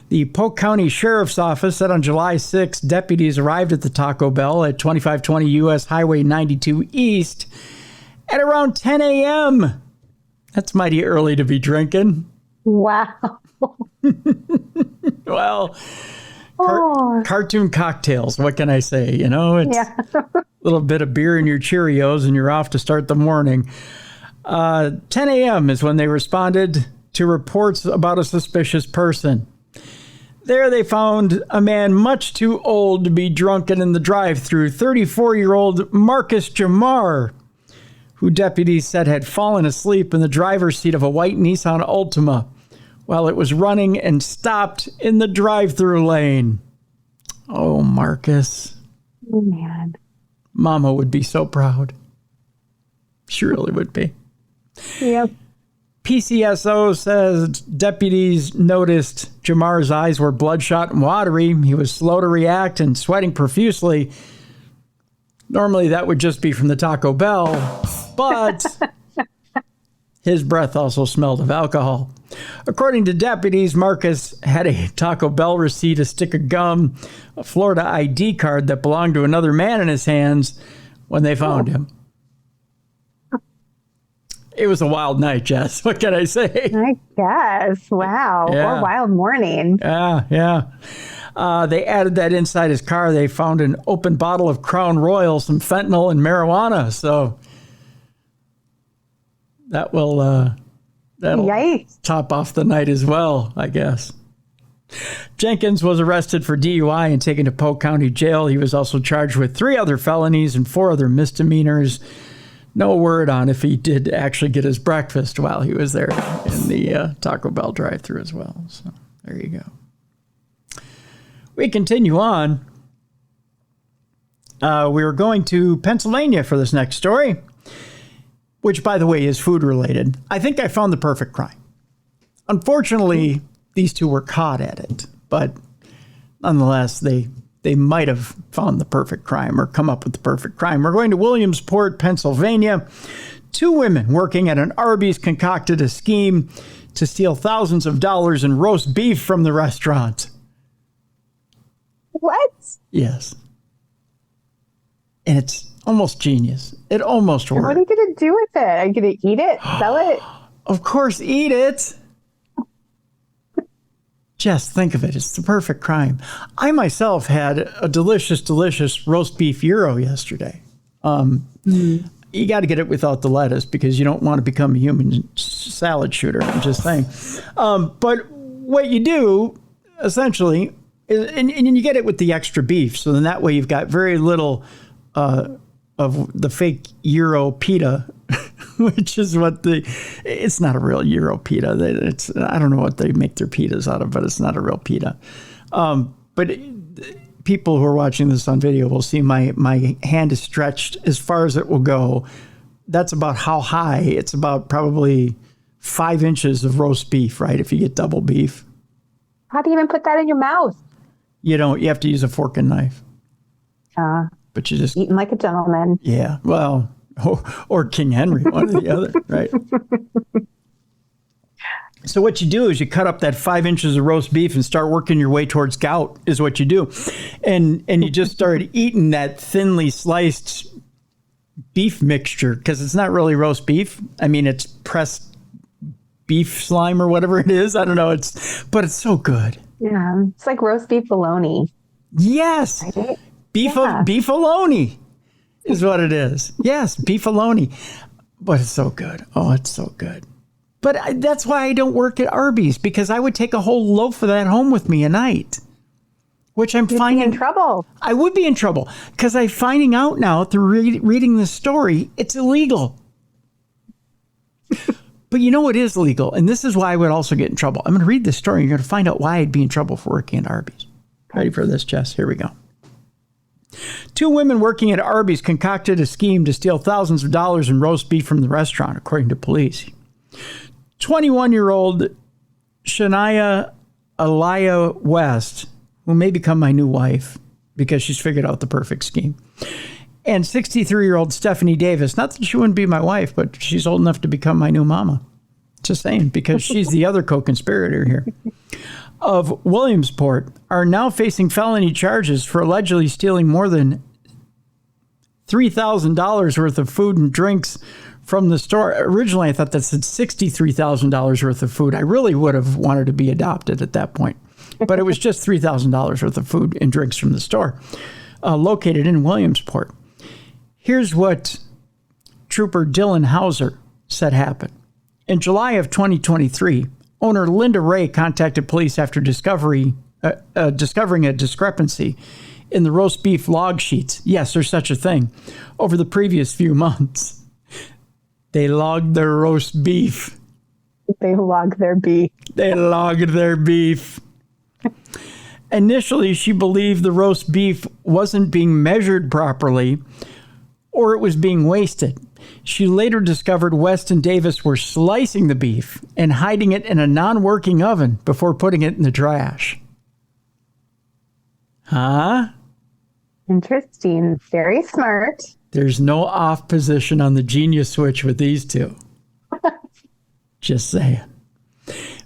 The Polk County Sheriff's Office said on July 6, deputies arrived at the Taco Bell at 2520 U.S. Highway 92 East at around 10 a.m. That's mighty early to be drinking. Wow. Well, cartoon cocktails. What can I say? You know, it's a little bit of beer in your Cheerios and you're off to start the morning. 10 a.m. is when they responded to reports about a suspicious person. There they found a man much too old to be drunken in the drive-thru, 34-year-old Marcus Jamar, who deputies said had fallen asleep in the driver's seat of a white Nissan Altima while it was running and stopped in the drive-thru lane. Oh, Marcus. Oh, man. Mama would be so proud. She really would be. Yep. PCSO says deputies noticed Jamar's eyes were bloodshot and watery. He was slow to react and sweating profusely. Normally that would just be from the Taco Bell, but his breath also smelled of alcohol. According to deputies, Marcus had a Taco Bell receipt, a stick of gum, a Florida ID card that belonged to another man in his hands when they found him. It was a wild night, Jess. What can I say? I guess. Wow. Yeah. Or wild morning. Yeah. They added that inside his car. They found an open bottle of Crown Royal, some fentanyl, and marijuana. So that'll Yikes. top off the night as well, I guess. Jenkins was arrested for DUI and taken to Polk County Jail. He was also charged with 3 other felonies and 4 other misdemeanors. No word on if he did actually get his breakfast while he was there in the Taco Bell drive-thru as well. So there you go. We continue on. We were going to Pennsylvania for this next story, which, by the way, is food related. I think I found the perfect crime. Unfortunately, these two were caught at it, but nonetheless, they might have found the perfect crime or come up with the perfect crime. We're going to Williamsport, Pennsylvania. 2 women working at an Arby's concocted a scheme to steal thousands of dollars in roast beef from the restaurant. What? Yes. And it's almost genius. It almost worked. What are you going to do with it? Are you going to eat it? Sell it? Of course, eat it. Just think of it. It's the perfect crime. I myself had a delicious, delicious roast beef gyro yesterday. You got to get it without the lettuce because you don't want to become a human salad shooter. I'm just saying. But what you do, essentially, and you get it with the extra beef. So then that way you've got very little of the fake Euro pita, which is what it's not a real Euro pita. I don't know what they make their pitas out of, but it's not a real pita. But people who are watching this on video will see my hand is stretched as far as it will go. That's about how high. It's about probably 5 inches of roast beef, right? If you get double beef. How do you even put that in your mouth? You don't. You have to use a fork and knife. But you just eating like a gentleman. Yeah. Well, or King Henry, one or the other, right? So what you do is you cut up that 5 inches of roast beef and start working your way towards gout is what you do. And you just start eating that thinly sliced beef mixture because it's not really roast beef. I mean, it's pressed beef slime or whatever it is. I don't know. But it's so good. Yeah. It's like roast beef bologna. Yes. Right? Beef-aloni is what it is. Yes, beef-aloni. But it's so good. Oh, it's so good. But that's why I don't work at Arby's, because I would take a whole loaf of that home with me a night, which I'm finding. You'd be in trouble. I would be in trouble because I'm finding out now through reading this story, it's illegal. But you know what is legal? And this is why I would also get in trouble. I'm going to read this story. You're going to find out why I'd be in trouble for working at Arby's. Ready for this, Jess? Here we go. 2 women working at Arby's concocted a scheme to steal thousands of dollars in roast beef from the restaurant, according to police. 21-year-old Shania Aliyah West, who may become my new wife because she's figured out the perfect scheme, and 63-year-old Stephanie Davis, not that she wouldn't be my wife, but she's old enough to become my new mama. Just saying, because she's the other co-conspirator here, of Williamsport, are now facing felony charges for allegedly stealing more than $3,000 worth of food and drinks from the store. Originally, I thought that said $63,000 worth of food. I really would have wanted to be adopted at that point. But it was just $3,000 worth of food and drinks from the store located in Williamsport. Here's what Trooper Dylan Hauser said happened. In July of 2023, owner Linda Ray contacted police after discovering a discrepancy in the roast beef log sheets. Yes, there's such a thing. Over the previous few months, they logged their roast beef. They logged their beef. They logged their beef. Initially, she believed the roast beef wasn't being measured properly or it was being wasted. She later discovered West and Davis were slicing the beef and hiding it in a non-working oven before putting it in the trash. Huh? Interesting. Very smart. There's no off position on the genius switch with these two. Just saying.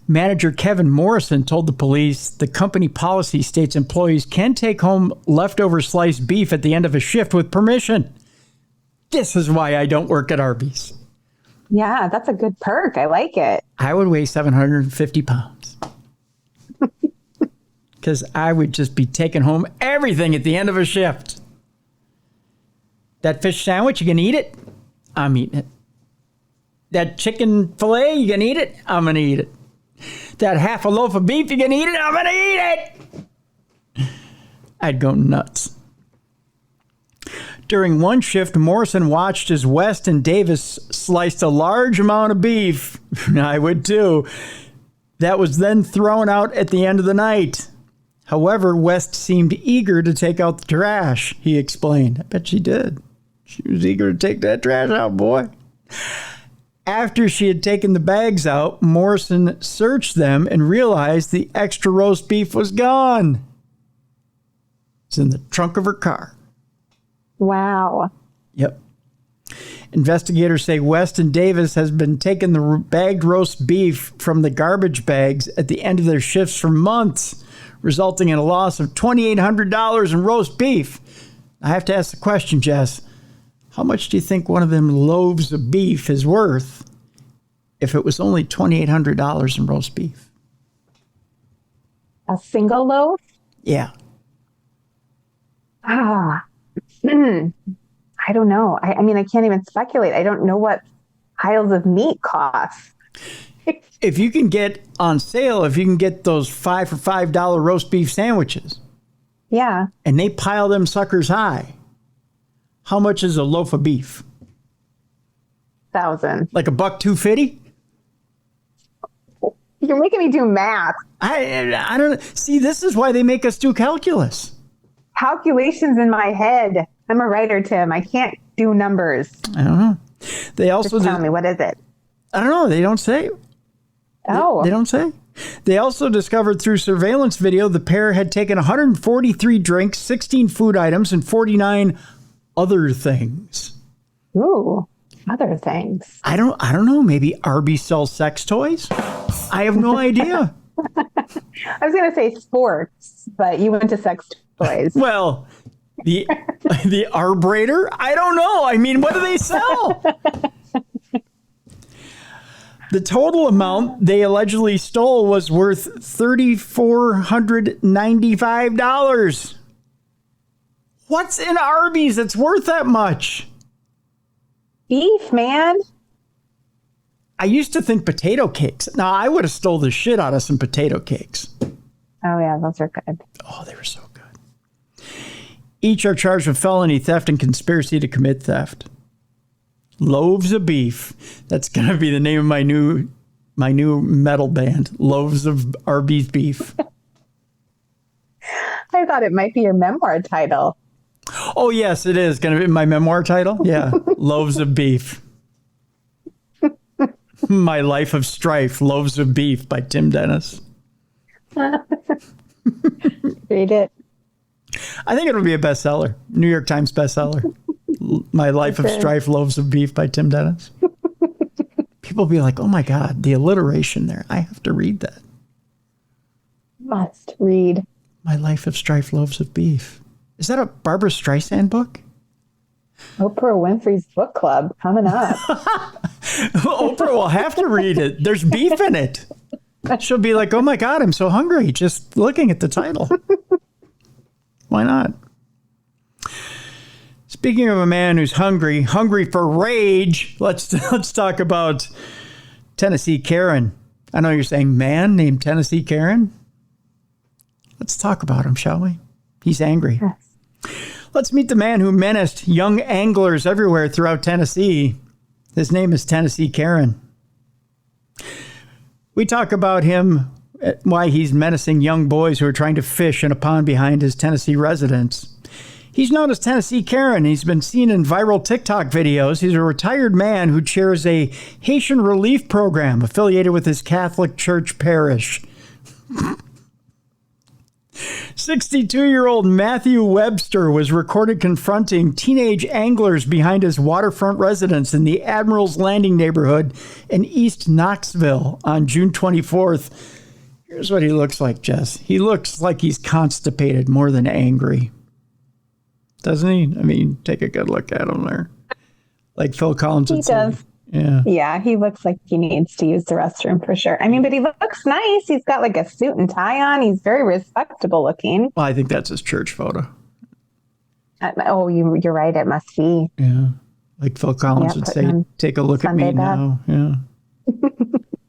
Manager Kevin Morrison told the police the company policy states employees can take home leftover sliced beef at the end of a shift with permission. This is why I don't work at Arby's. Yeah, that's a good perk. I like it. I would weigh 750 pounds. Because I would just be taking home everything at the end of a shift. That fish sandwich, you can eat it? I'm eating it. That chicken filet, you can eat it? I'm going to eat it. That half a loaf of beef, you can eat it? I'm going to eat it. I'd go nuts. During one shift, Morrison watched as West and Davis sliced a large amount of beef. I would too. That was then thrown out at the end of the night. However, West seemed eager to take out the trash, he explained. I bet she did. She was eager to take that trash out, boy. After she had taken the bags out, Morrison searched them and realized the extra roast beef was gone. It's in the trunk of her car. Wow. Yep. Investigators say West and Davis has been taking the bagged roast beef from the garbage bags at the end of their shifts for months, resulting in a loss of $2,800 in roast beef. I have to ask the question, Jess. How much do you think one of them loaves of beef is worth if it was only $2,800 in roast beef? A single loaf? Yeah. I don't know. I mean, I can't even speculate. I don't know what piles of meat cost. if you can get on sale, if you can get those $5 for $5 roast beef sandwiches, Yeah. and they pile them suckers high, how much is a loaf of beef? 1,000. Like $1.250? You're making me do math. I don't see. This is why they make us do calculus. Calculations in my head. I'm a writer, Tim. I can't do numbers. I don't know. They also Just tell me, what is it? I don't know. They don't say. Oh. They don't say. They also discovered through surveillance video the pair had taken 143 drinks, 16 food items, and 49 other things. Ooh, other things. I don't know. Maybe Arby's sells sex toys? I have no idea. I was going to say sports, but you went to sex toys. Well, the Arbrator? I don't know. I mean, what do they sell? The total amount they allegedly stole was worth $3,495. What's in Arby's that's worth that much? Beef, man. I used to think potato cakes. Now, I would have stole the shit out of some potato cakes. Oh, yeah, those are good. Oh, they were so good. Each are charged with felony theft and conspiracy to commit theft. Loaves of Beef. That's going to be the name of my new metal band. Loaves of Arby's Beef. I thought it might be your memoir title. Oh, yes, it is going to be my memoir title. Yeah. Loaves of Beef. My Life of Strife, Loaves of Beef by Tim Dennis. Read it. I think it'll be a bestseller. New York Times bestseller. My Life of Strife, Loaves of Beef by Tim Dennis. People will be like, oh my God, the alliteration there. I have to read that. Must read. My Life of Strife, Loaves of Beef. Is that a Barbara Streisand book? Oprah Winfrey's book club coming up. Oprah will have to read it. There's beef in it. She'll be like, oh my God, I'm so hungry just looking at the title. Why not? Speaking of a man who's hungry for rage, let's talk about Tennessee Karen. I know you're saying man named Tennessee Karen. Let's talk about him, shall we? He's angry. Yes. Let's meet the man who menaced young anglers everywhere throughout Tennessee. His name is Tennessee Karen. We talk about him, why he's menacing young boys who are trying to fish in a pond behind his Tennessee residence. He's known as Tennessee Karen. He's been seen in viral TikTok videos. He's a retired man who chairs a Haitian relief program affiliated with his Catholic Church parish. 62-year-old Matthew Webster was recorded confronting teenage anglers behind his waterfront residence in the Admiral's Landing neighborhood in East Knoxville on June 24th. Here's what he looks like, Jess. He looks like he's constipated more than angry. Doesn't he? I mean, take a good look at him there. Like Phil Collins would say. He does. Yeah. Yeah, he looks like he needs to use the restroom for sure. I mean, but he looks nice. He's got like a suit and tie on. He's very respectable looking. Well, I think that's his church photo. You're right. It must be. Yeah. Like Phil Collins would say, take a look at me now. Yeah.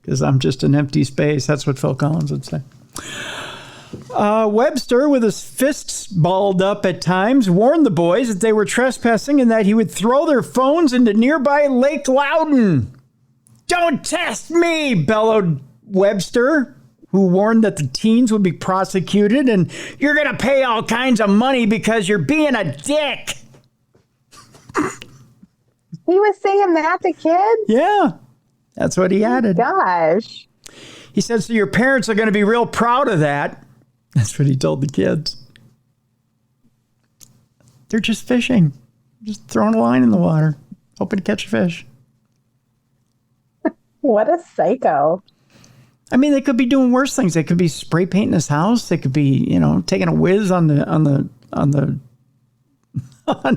Because I'm just an empty space. That's what Phil Collins would say. Webster, with his fists balled up at times, warned the boys that they were trespassing and that he would throw their phones into nearby Lake Loudon. Don't test me, bellowed Webster, who warned that the teens would be prosecuted and you're going to pay all kinds of money because you're being a dick. He was saying that to kids? Yeah, that's what he added. Gosh. He said, so your parents are going to be real proud of that. That's what he told the kids. They're just fishing. Just throwing a line in the water, hoping to catch a fish. What a psycho. I mean, they could be doing worse things. They could be spray painting his house. They could be, taking a whiz on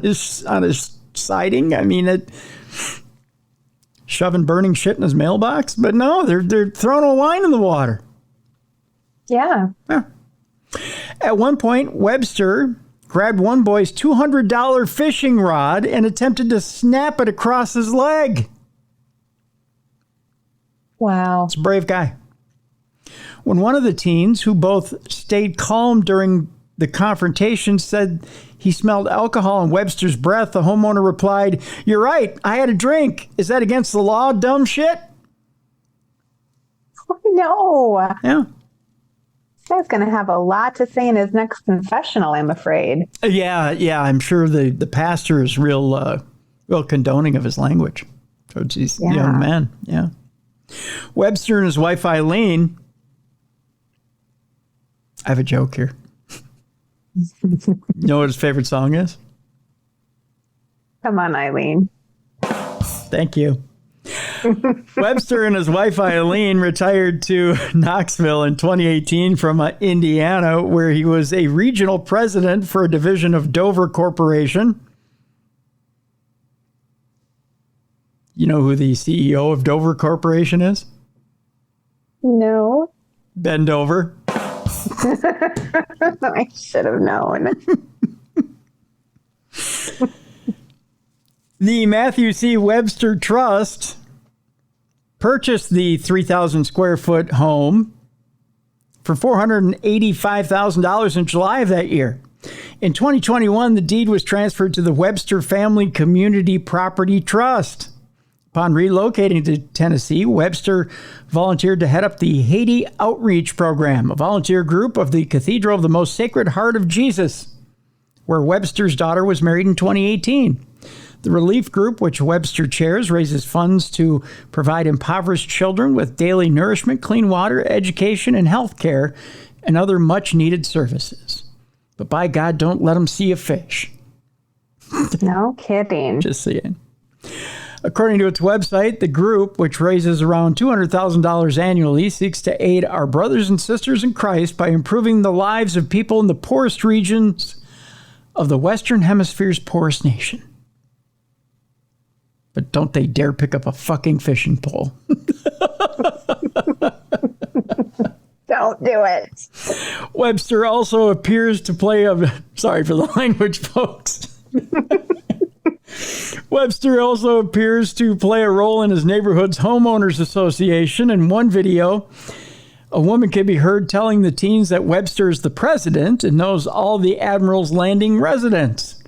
his siding. I mean, shoving burning shit in his mailbox. But no, they're throwing a line in the water. Yeah. At one point, Webster grabbed one boy's $200 fishing rod and attempted to snap it across his leg. Wow. It's a brave guy. When one of the teens, who both stayed calm during the confrontation, said he smelled alcohol in Webster's breath, the homeowner replied, "You're right. I had a drink. Is that against the law, dumb shit?" No. Yeah. This guy's going to have a lot to say in his next confessional, I'm afraid. Yeah. I'm sure the pastor is real condoning of his language towards these young men. Yeah. Webster and his wife, Eileen. I have a joke here. You know what his favorite song is? Come on, Eileen. Thank you. Webster and his wife Eileen retired to Knoxville in 2018 from Indiana, where he was a regional president for a division of Dover Corporation. You know who the CEO of Dover Corporation is? No. Ben Dover. I should have known. The Matthew C. Webster Trust purchased the 3,000 square foot home for $485,000 in July of that year. In 2021, the deed was transferred to the Webster Family Community Property Trust. Upon relocating to Tennessee, Webster volunteered to head up the Haiti Outreach Program, a volunteer group of the Cathedral of the Most Sacred Heart of Jesus, where Webster's daughter was married in 2018. The relief group, which Webster chairs, raises funds to provide impoverished children with daily nourishment, clean water, education, and health care, and other much-needed services. But by God, don't let them see a fish. No kidding. Just saying. According to its website, the group, which raises around $200,000 annually, seeks to aid our brothers and sisters in Christ by improving the lives of people in the poorest regions of the Western Hemisphere's poorest nation. But don't they dare pick up a fucking fishing pole. Don't do it. Webster also appears to play sorry for the language, folks. Webster also appears to play a role in his neighborhood's homeowners association. In one video, a woman can be heard telling the teens that Webster is the president and knows all the Admiral's Landing residents.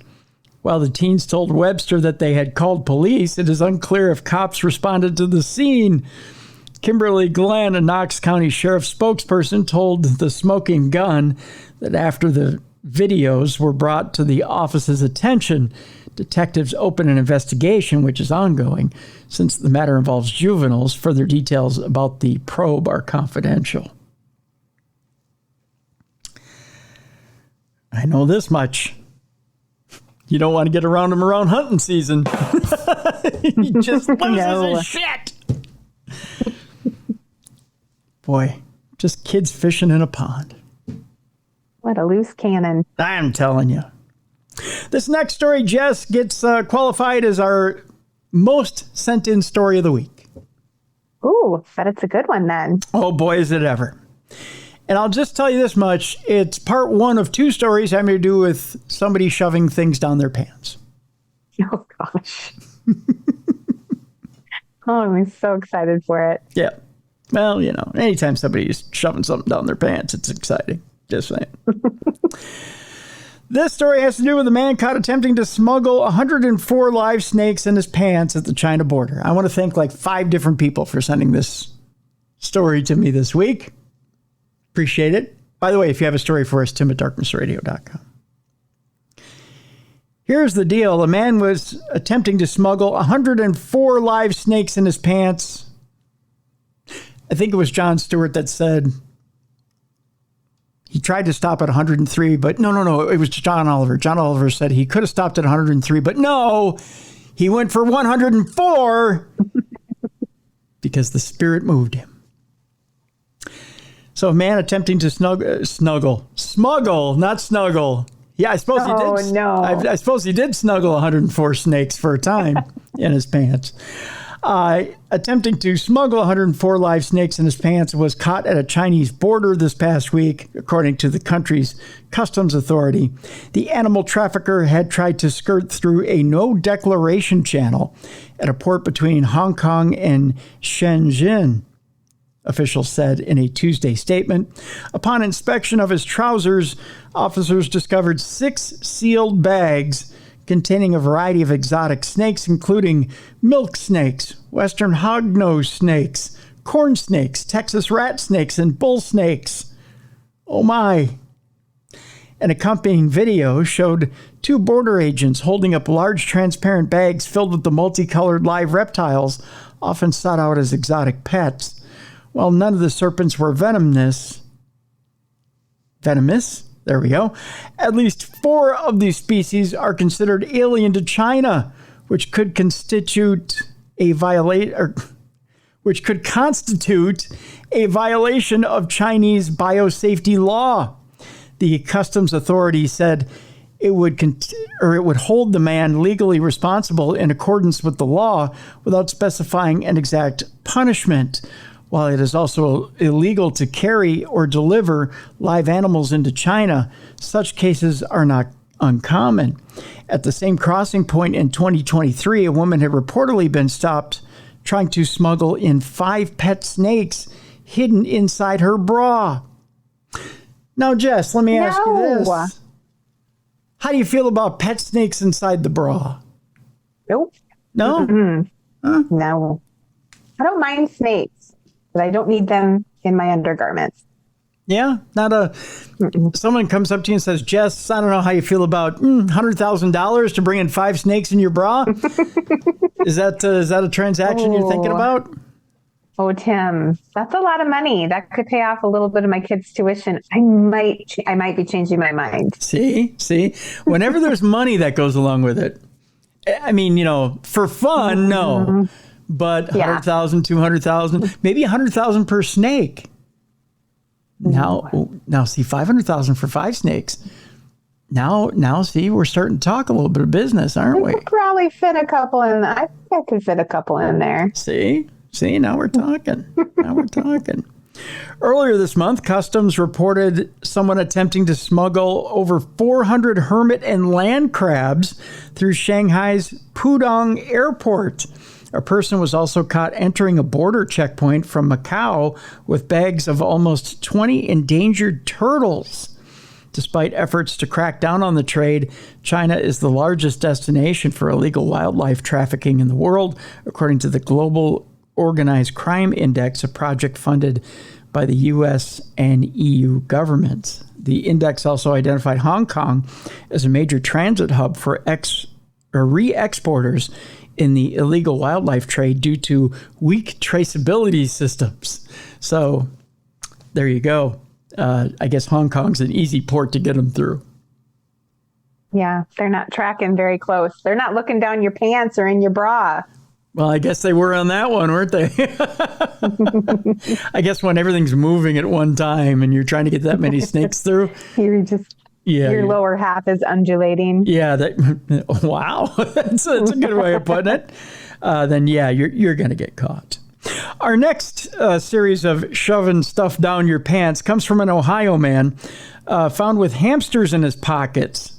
While the teens told Webster that they had called police, it is unclear if cops responded to the scene. Kimberly Glenn, a Knox County Sheriff spokesperson, told The Smoking Gun that after the videos were brought to the office's attention, detectives opened an investigation, which is ongoing. Since the matter involves juveniles, further details about the probe are confidential. I know this much. You don't want to get around him around hunting season. He just loses his shit. Boy, just kids fishing in a pond. What a loose cannon. I'm telling you. This next story, Jess, gets qualified as our most sent in story of the week. Ooh, bet it's a good one then. Oh boy, is it ever. And I'll just tell you this much. It's part one of two stories having to do with somebody shoving things down their pants. Oh, gosh. Oh, I'm so excited for it. Yeah. Well, you know, anytime somebody's shoving something down their pants, it's exciting. Just saying. This story has to do with a man caught attempting to smuggle 104 live snakes in his pants at the China border. I want to thank like 5 different people for sending this story to me this week. Appreciate it. By the way, if you have a story for us, tim@darknessradio.com. Here's the deal. A man was attempting to smuggle 104 live snakes in his pants. I think it was Jon Stewart that said he tried to stop at 103, but no. It was John Oliver. John Oliver said he could have stopped at 103, but no, he went for 104 because the Spirit moved him. So a man attempting to smuggle, not snuggle. Yeah, I suppose he did. Oh, no. I suppose he did snuggle 104 snakes for a time in his pants. Attempting to smuggle 104 live snakes in his pants was caught at a Chinese border this past week, according to the country's customs authority. The animal trafficker had tried to skirt through a no-declaration channel at a port between Hong Kong and Shenzhen. officials said in a Tuesday statement. Upon inspection of his trousers, officers discovered 6 sealed bags containing a variety of exotic snakes, including milk snakes, western hognose snakes, corn snakes, Texas rat snakes, and bull snakes. Oh my. An accompanying video showed 2 border agents holding up large transparent bags filled with the multicolored live reptiles, often sought out as exotic pets. While none of the serpents were venomous, there we go, at least 4 of these species are considered alien to China, which could constitute a violation of Chinese biosafety law. The customs authority said it would hold the man legally responsible in accordance with the law without specifying an exact punishment. While it is also illegal to carry or deliver live animals into China, such cases are not uncommon. At the same crossing point in 2023, a woman had reportedly been stopped trying to smuggle in 5 pet snakes hidden inside her bra. Now, Jess, let me ask you this. How do you feel about pet snakes inside the bra? Nope. No? Huh? No. I don't mind snakes, but I don't need them in my undergarments. Yeah? Someone comes up to you and says, Jess, I don't know how you feel about $100,000 to bring in 5 snakes in your bra? Is that a transaction you're thinking about? Oh, Tim, that's a lot of money. That could pay off a little bit of my kids' tuition. I might be changing my mind. See, whenever there's money that goes along with it, I mean, for fun, no, but 100,000, 200,000, maybe 100,000 per snake. Now, see, 500,000 for 5 snakes. Now, see, we're starting to talk a little bit of business, aren't we? Could probably fit a couple in. I think I could fit a couple in there. See, now we're talking. Earlier this month, Customs reported someone attempting to smuggle over 400 hermit and land crabs through Shanghai's Pudong Airport. A person was also caught entering a border checkpoint from Macau with bags of almost 20 endangered turtles. Despite efforts to crack down on the trade, China is the largest destination for illegal wildlife trafficking in the world, according to the Global Organized Crime Index, a project funded by the U.S. and EU governments. The index also identified Hong Kong as a major transit hub for re-exporters in the illegal wildlife trade due to weak traceability systems. So there you go. I guess Hong Kong's an easy port to get them through. Yeah, they're not tracking very close. They're not looking down your pants or in your bra. Well, I guess they were on that one, weren't they? I guess when everything's moving at one time and you're trying to get that many snakes through. Your lower half is undulating. Yeah. Wow. That's a good way of putting it. Then, you're going to get caught. Our next series of shoving stuff down your pants comes from an Ohio man found with hamsters in his pockets.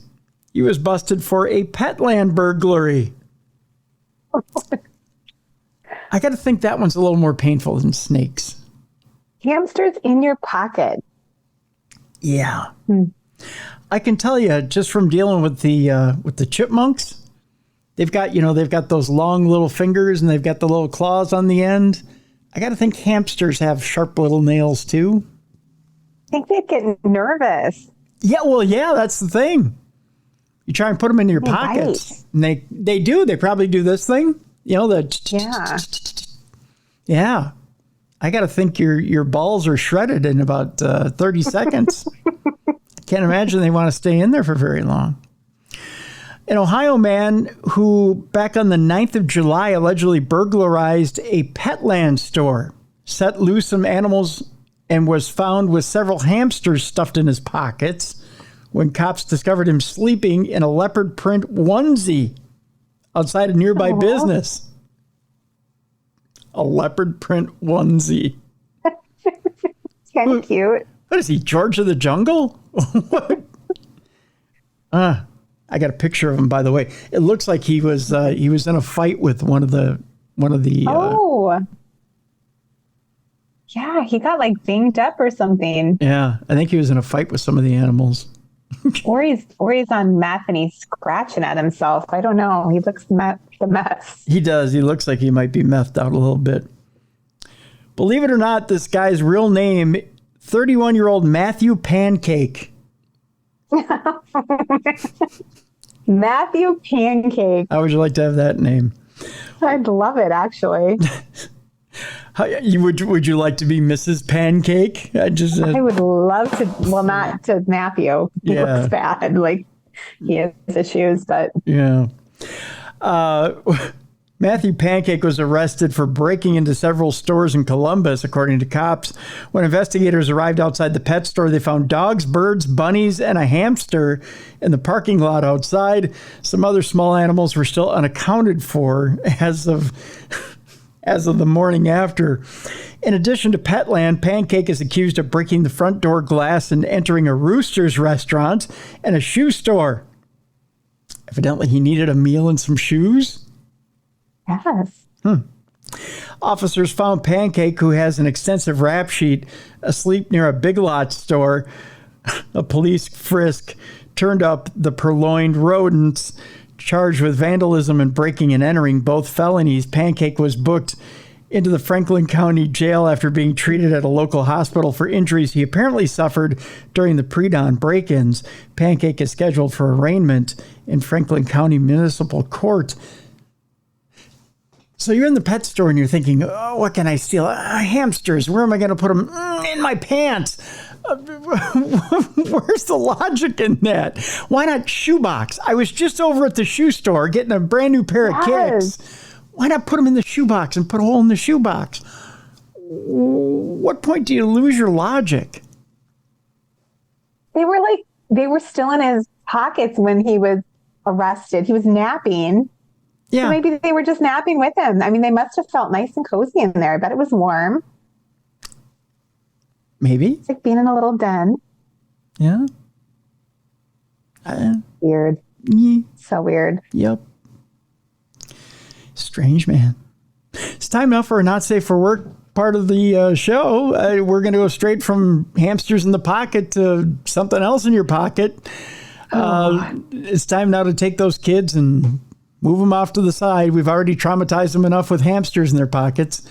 He was busted for a Petland burglary. I got to think that one's a little more painful than snakes. Hamsters in your pocket. Yeah. I can tell you just from dealing with the chipmunks, they've got those long little fingers and they've got the little claws on the end. I got to think hamsters have sharp little nails too. I think they'd get nervous. Yeah, that's the thing. You try and put them in your pockets, and they do. They probably do this thing. Yeah. I got to think your balls are shredded in about 30 seconds. Can't imagine they want to stay in there for very long. An Ohio man who back on the 9th of July allegedly burglarized a Petland store, set loose some animals, and was found with several hamsters stuffed in his pockets when cops discovered him sleeping in a leopard print onesie outside a nearby business. A leopard print onesie. It's kind of cute. What is he, George of the Jungle? I got a picture of him, by the way. It looks like he was in a fight with one of the. Yeah, he got like banged up or something. Yeah, I think he was in a fight with some of the animals. Or he's on meth and he's scratching at himself. I don't know. He looks the mess. He does. He looks like he might be methed out a little bit. Believe it or not, this guy's real name, 31-year-old Matthew Pancake. Matthew Pancake. How would you like to have that name? I'd love it, actually. Would you like to be Mrs. Pancake? I would love to. Well, not to Matthew. He Yeah. looks bad. Like he has issues, but Yeah. Matthew Pancake was arrested for breaking into several stores in Columbus, according to cops. When investigators arrived outside the pet store, they found dogs, birds, bunnies, and a hamster in the parking lot outside. Some other small animals were still unaccounted for as of the morning after. In addition to Petland, Pancake is accused of breaking the front door glass and entering a Rooster's restaurant and a shoe store. Evidently, he needed a meal and some shoes. yes. Officers found Pancake, who has an extensive rap sheet, asleep near a Big Lots store. A police frisk turned up the purloined rodents. Charged with vandalism and breaking and entering, both felonies. Pancake was booked into the Franklin County Jail after being treated at a local hospital for injuries he apparently suffered during the pre-dawn break-ins. Pancake is scheduled for arraignment in Franklin County Municipal Court. So you're in the pet store and you're thinking, oh, what can I steal? Hamsters. Where am I going to put them? In my pants. Where's the logic in that? Why not shoebox? I was just over at the shoe store getting a brand new pair of kicks. Why not put them in the shoebox and put a hole in the shoebox? What point do you lose your logic? They were still in his pockets when he was arrested. He was napping. Yeah. So maybe they were just napping with him. I mean, they must have felt nice and cozy in there. I bet it was warm. Maybe. It's like being in a little den. Yeah. Weird. Yeah. So weird. Yep. Strange man. It's time now for a not safe for work part of the show. We're going to go straight from hamsters in the pocket to something else in your pocket. It's time now to take those kids and move them off to the side. We've already traumatized them enough with hamsters in their pockets.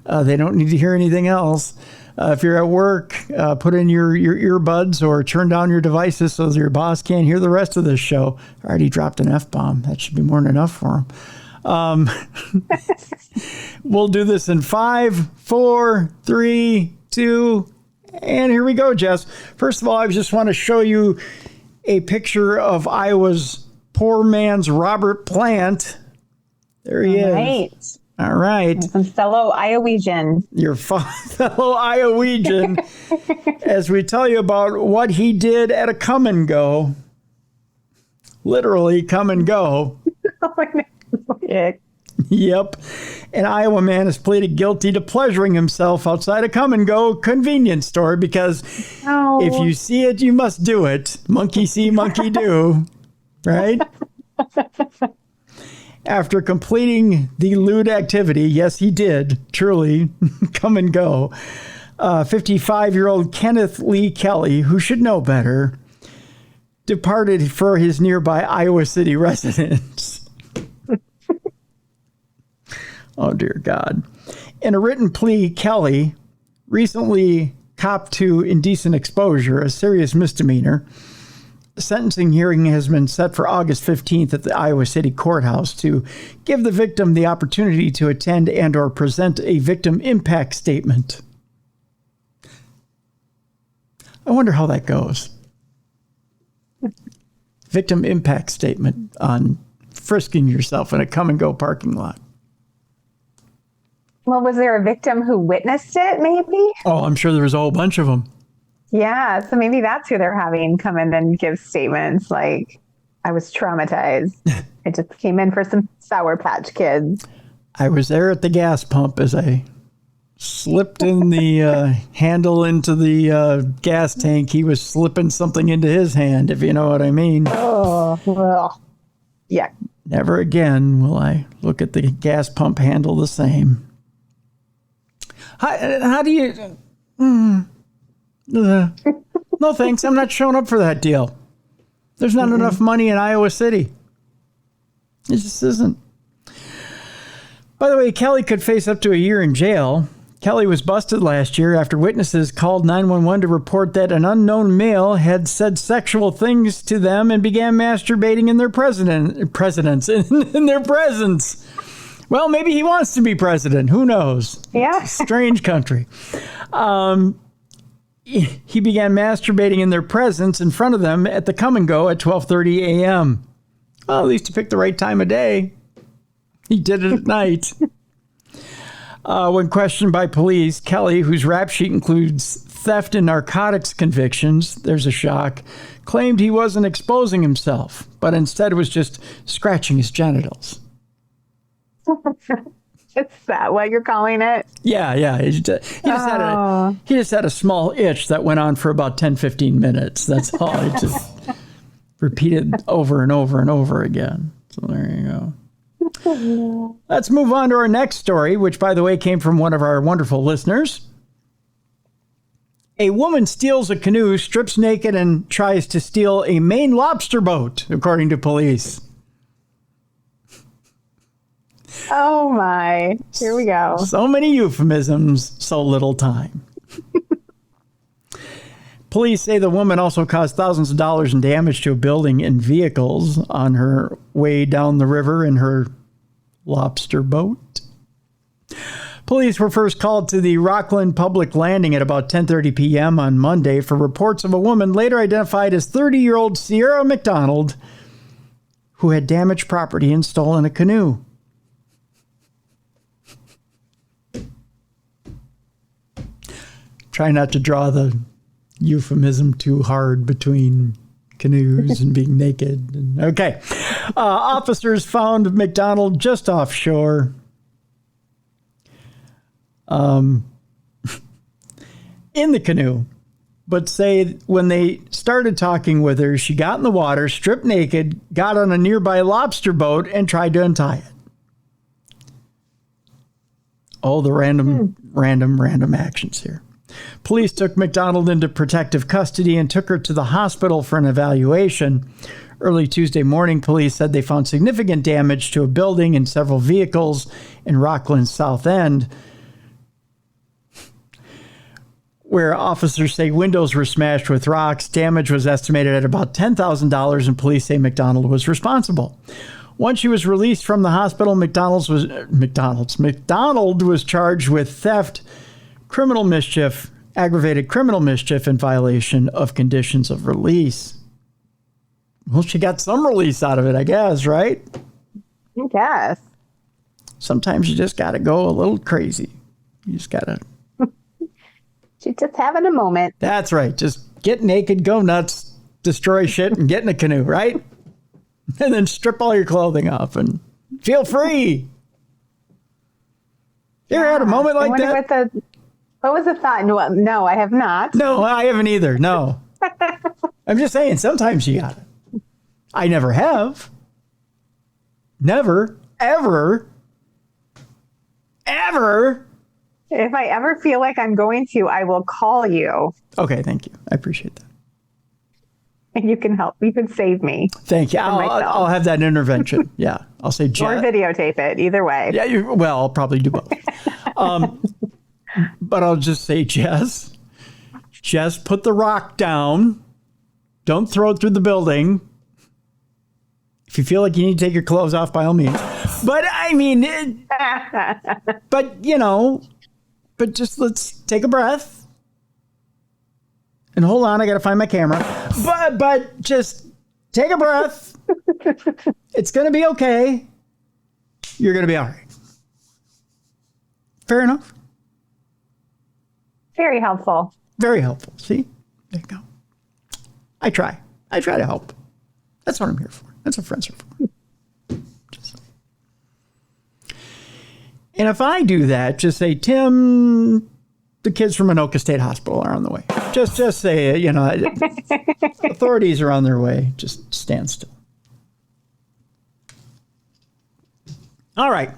They don't need to hear anything else. If you're at work, put in your earbuds or turn down your devices so that your boss can't hear the rest of this show. I already dropped an F-bomb. That should be more than enough for him. We'll do this in 5, 4, 3, 2, and here we go, Jess. First of all, I just want to show you a picture of Iowa's poor man's Robert Plant. There he is. Right. All right. Some fellow Iowegian. Your fellow Iowegian, as we tell you about what he did at a come and go. Literally come and go. Yep. An Iowa man has pleaded guilty to pleasuring himself outside a come and go convenience store because if you see it, you must do it. Monkey see, monkey do. Right? After completing the lewd activity, yes, he did truly come and go. 55-year-old Kenneth Lee Kelly, who should know better, departed for his nearby Iowa City residence. Oh, dear God. In a written plea, Kelly recently copped to indecent exposure, a serious misdemeanor. The sentencing hearing has been set for August 15th at the Iowa City Courthouse to give the victim the opportunity to attend and or present a victim impact statement. I wonder how that goes. Victim impact statement on frisking yourself in a come-and-go parking lot. Well, was there a victim who witnessed it, maybe? Oh, I'm sure there was a whole bunch of them. Yeah, so maybe that's who they're having come in and give statements like, I was traumatized. I just came in for some Sour Patch Kids. I was there at the gas pump as I slipped in the handle into the gas tank. He was slipping something into his hand, if you know what I mean. Oh, well, yeah. Never again will I look at the gas pump handle the same. How do you... no, thanks. I'm not showing up for that deal. There's not enough money in Iowa City. It just isn't. By the way, Kelly could face up to a year in jail. Kelly was busted last year after witnesses called 911 to report that an unknown male had said sexual things to them and began masturbating in their in their presence. Well, maybe he wants to be president. Who knows? Yeah. Strange country. He began masturbating in their presence in front of them at the come and go at 12:30 a.m. Well, at least he picked the right time of day. He did it at night. When questioned by police, Kelly, whose rap sheet includes theft and narcotics convictions, there's a shock, claimed he wasn't exposing himself, but instead was just scratching his genitals. Is that what you're calling it? Yeah. He just had a small itch that went on for about 10, 15 minutes. That's all. It just repeated over and over and over again. So there you go. Let's move on to our next story, which, by the way, came from one of our wonderful listeners. A woman steals a canoe, strips naked, and tries to steal a Maine lobster boat, according to police. Oh, my. Here we go. So many euphemisms, so little time. Police say the woman also caused thousands of dollars in damage to a building and vehicles on her way down the river in her lobster boat. Police were first called to the Rockland Public Landing at about 10:30 p.m. on Monday for reports of a woman later identified as 30-year-old Sierra McDonald who had damaged property and stolen a canoe. Try not to draw the euphemism too hard between canoes and being naked. Okay. Officers found McDonald just offshore. In the canoe, but say when they started talking with her, she got in the water, stripped naked, got on a nearby lobster boat, and tried to untie it. Oh, the random actions here. Police took McDonald into protective custody and took her to the hospital for an evaluation. Early Tuesday morning, police said they found significant damage to a building and several vehicles in Rockland's South End, where officers say windows were smashed with rocks. Damage was estimated at about $10,000, and police say McDonald was responsible. Once she was released from the hospital, McDonald was charged with theft, criminal mischief, aggravated criminal mischief, and violation of conditions of release. Well, she got some release out of it, I guess, right? I guess. Sometimes you just got to go a little crazy. You just got to... She's just having a moment. That's right. Just get naked, go nuts, destroy shit, and get in a canoe, right? And then strip all your clothing off and feel free. You ever had a moment like that? What was the thought? No, I have not. No, I haven't either. No. I'm just saying, sometimes you got it. I never have. Never, ever. If I ever feel like I'm going to, I will call you. Okay, thank you. I appreciate that. And you can help. You can save me. Thank you. I'll have that intervention. Yeah. I'll say Jess. Or videotape it. Either way. Yeah. I'll probably do both. But I'll just say, Jess, put the rock down. Don't throw it through the building. If you feel like you need to take your clothes off, by all means. But I mean, but just let's take a breath and hold on. I got to find my camera, but just take a breath. It's going to be okay. You're going to be all right. Fair enough. Very helpful. Very helpful. See, there you go. I try to help. That's what I'm here for. That's what friends are for. And if I do that, just say, Tim, the kids from Anoka State Hospital are on the way. Just say it, authorities are on their way. Just stand still. All right.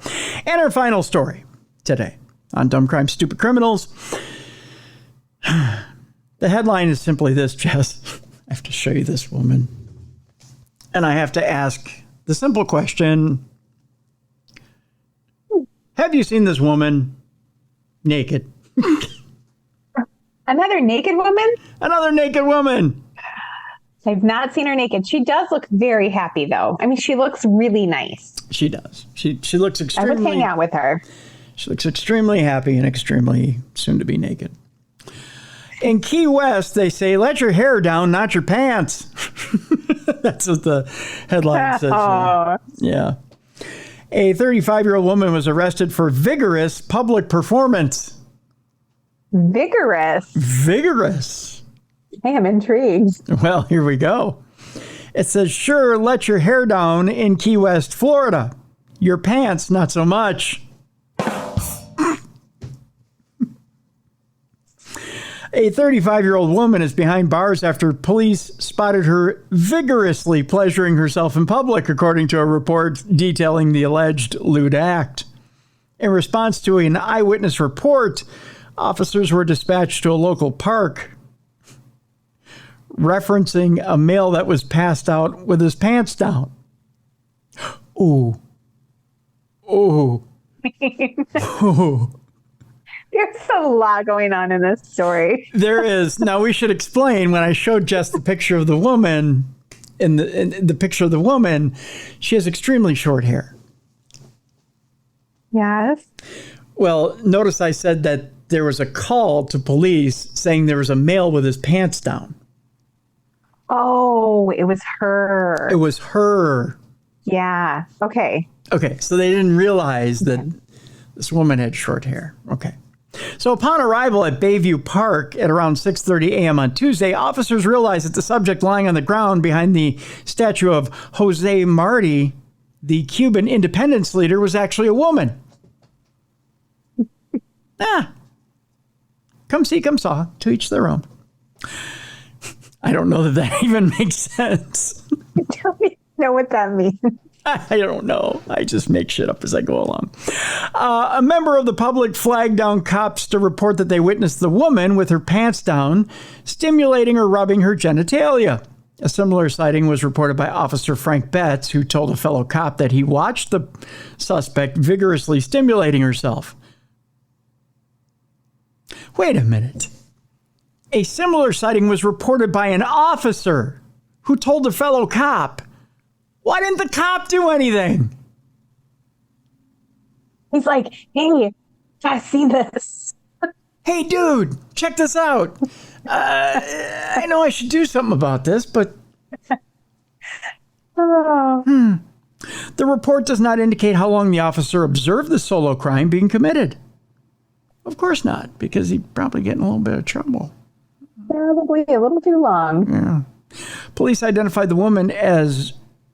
And our final story today. on Dumb Crime, Stupid Criminals. The headline is simply this, Jess. I have to show you this woman. And I have to ask the simple question, have you seen this woman naked? Another naked woman? Another naked woman. I've not seen her naked. She does look very happy, though. I mean, she looks really nice. She does. She looks extremely... I would hang out with her. She looks extremely happy and extremely soon to be naked. In Key West, they say, let your hair down, not your pants. That's what the headline says. Yeah. A 35-year-old woman was arrested for vigorous public performance. Vigorous? Vigorous. Hey, I'm intrigued. Well, here we go. It says, sure, let your hair down in Key West, Florida. Your pants, not so much. A 35-year-old woman is behind bars after police spotted her vigorously pleasuring herself in public, according to a report detailing the alleged lewd act. In response to an eyewitness report, officers were dispatched to a local park, referencing a male that was passed out with his pants down. Ooh. Ooh. Ooh. There's a lot going on in this story. There is. Now, we should explain, when I showed Jess the picture of the woman, in the picture of the woman, she has extremely short hair. Yes. Well, notice I said that there was a call to police saying there was a male with his pants down. Oh, it was her. It was her. Yeah. Okay. Okay, so they didn't realize that this woman had short hair. Okay. So upon arrival at Bayview Park at around 6:30 a.m. on Tuesday, officers realized that the subject lying on the ground behind the statue of Jose Marti, the Cuban independence leader, was actually a woman. Come see, come saw. To each their own. I don't know that even makes sense. I don't know what that means. I don't know. I just make shit up as I go along. A member of the public flagged down cops to report that they witnessed the woman with her pants down, stimulating or rubbing her genitalia. A similar sighting was reported by Officer Frank Betts, who told a fellow cop that he watched the suspect vigorously stimulating herself. Wait a minute. A similar sighting was reported by an officer who told a fellow cop. Why didn't the cop do anything? He's like, hey, I see this. Hey, dude, check this out. I know I should do something about this, but... The report does not indicate how long the officer observed the solo crime being committed. Of course not, because he'd probably get in a little bit of trouble. Probably a little too long. Yeah. Police identified the woman as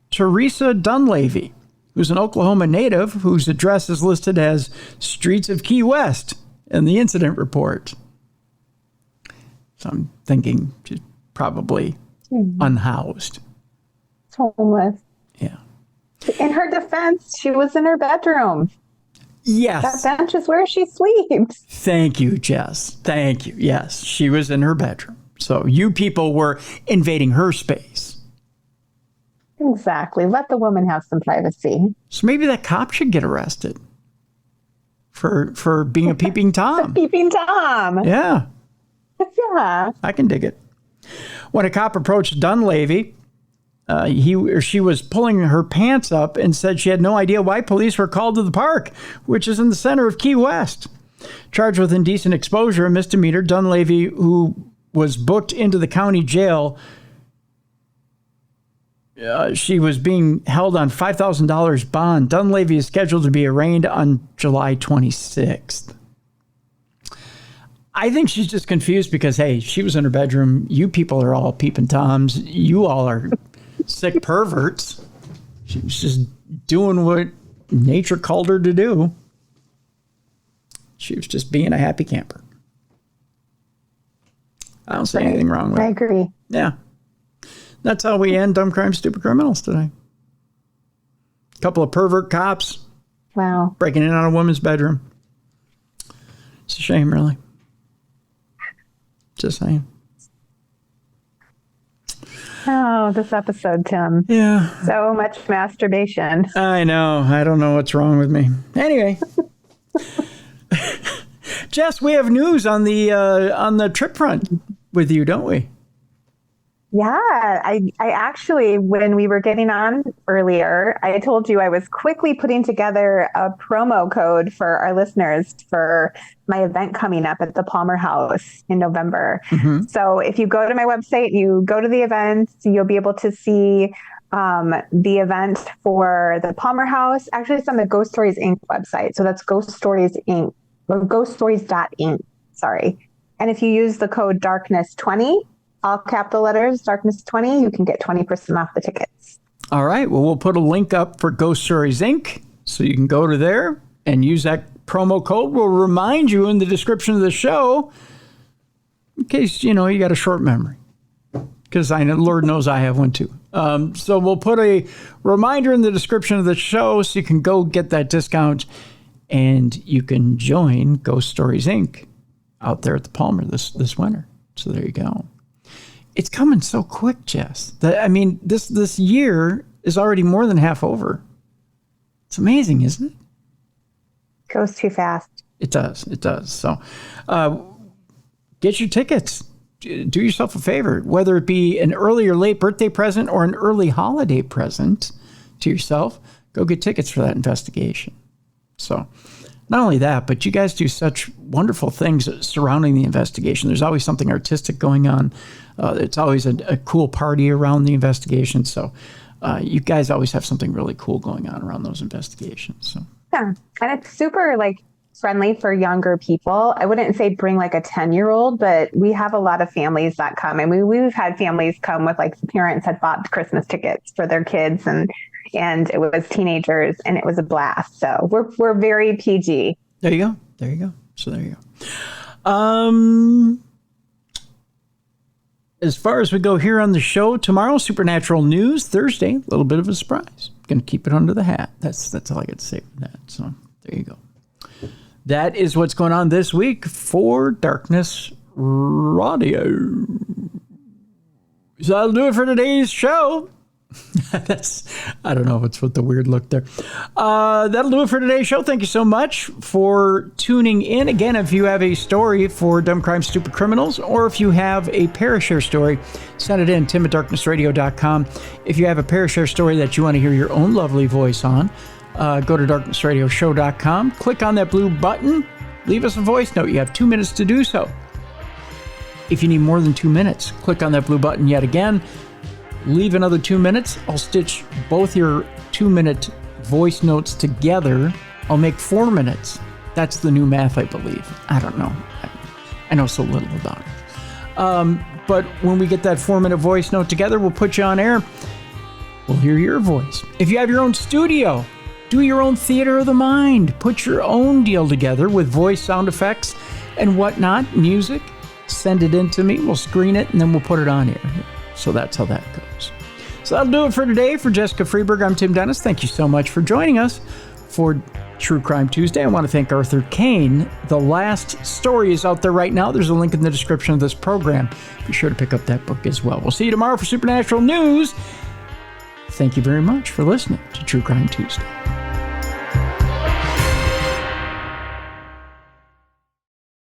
Teresa Dunleavy, who's an Oklahoma native whose address is listed as Streets of Key West in the incident report. So I'm thinking she's probably unhoused. Homeless. Yeah. In her defense, she was in her bedroom. Yes. That bench is where she sleeps. Thank you, Jess. Thank you. Yes, she was in her bedroom. So you people were invading her space. Exactly. Let the woman have some privacy. So maybe that cop should get arrested for being a peeping Tom. Peeping Tom. Yeah. Yeah. I can dig it. When a cop approached Dunleavy, she was pulling her pants up and said she had no idea why police were called to the park, which is in the center of Key West. Charged with indecent exposure, a misdemeanor, Dunleavy, who was booked into the county jail, she was being held on $5,000 bond. Dunleavy is scheduled to be arraigned on July 26th. I think she's just confused because, hey, she was in her bedroom. You people are all peeping Toms. You all are sick perverts. She was just doing what nature called her to do. She was just being a happy camper. I don't see anything wrong with it. I agree. Yeah. That's how we end Dumb Crime, Stupid Criminals today. A couple of pervert cops. Wow. Breaking in on a woman's bedroom. It's a shame, really. Just saying. Oh, this episode, Tim. Yeah. So much masturbation. I know. I don't know what's wrong with me. Anyway. Jess, we have news on the trip front with you, don't we? Yeah, I actually, when we were getting on earlier, I told you I was quickly putting together a promo code for our listeners for my event coming up at the Palmer House in November. Mm-hmm. So if you go to my website, you go to the events, you'll be able to see the event for the Palmer House. Actually, it's on the Ghost Stories Inc. website. So that's Ghost Stories Inc. or ghoststories.inc. Sorry. And if you use the code darkness20, all capital letters, darkness20, you can get 20% off the tickets. All right. Well, we'll put a link up for Ghost Stories Inc. So you can go to there and use that promo code. We'll remind you in the description of the show in case, you got a short memory. Because I know, Lord knows I have one too. So we'll put a reminder in the description of the show so you can go get that discount and you can join Ghost Stories Inc. out there at the Palmer this winter. So there you go. It's coming so quick, Jess. This year is already more than half over. It's amazing, isn't it? Goes too fast. It does. So get your tickets. Do yourself a favor, whether it be an early or late birthday present or an early holiday present to yourself, go get tickets for that investigation. So not only that, but you guys do such wonderful things surrounding the investigation. There's always something artistic going on. It's always a cool party around the investigation. So you guys always have something really cool going on around those investigations. So yeah, and it's super friendly for younger people. I wouldn't say bring a 10-year-old, but we have a lot of families that come, and we've had families come with the parents had bought Christmas tickets for their kids, and it was teenagers, and it was a blast. So we're very PG. There you go. So there you go. As far as we go here on the show, tomorrow, Supernatural News. Thursday, a little bit of a surprise. Going to keep it under the hat. That's all I got to say for that. So there you go. That is what's going on this week for Darkness Radio. So that'll do it for today's show. I don't know what's with the weird look there. That'll do it for today's show. Thank you so much for tuning in. Again, if you have a story for Dumb Crime, Stupid Criminals, or if you have a Parashare story, send it in, tim@darknessradio.com. If you have a Parashare story that you want to hear your own lovely voice on, go to darknessradioshow.com, click on that blue button, leave us a voice note. You have 2 minutes to do so. If you need more than 2 minutes, click on that blue button yet again. Leave another 2 minutes. I'll stitch both your 2-minute voice notes together. I'll make 4 minutes. That's the new math, I believe. I don't know. I know so little about it. But when we get that 4-minute voice note together, we'll put you on air. We'll hear your voice. If you have your own studio, do your own theater of the mind. Put your own deal together with voice, sound effects, and whatnot, music. Send it in to me. We'll screen it, and then we'll put it on air. So that's how that goes. So that'll do it for today. For Jessica Freeberg, I'm Tim Dennis. Thank you so much for joining us for True Crime Tuesday. I want to thank Arthur Kane. The last story is out there right now. There's a link in the description of this program. Be sure to pick up that book as well. We'll see you tomorrow for Supernatural News. Thank you very much for listening to True Crime Tuesday.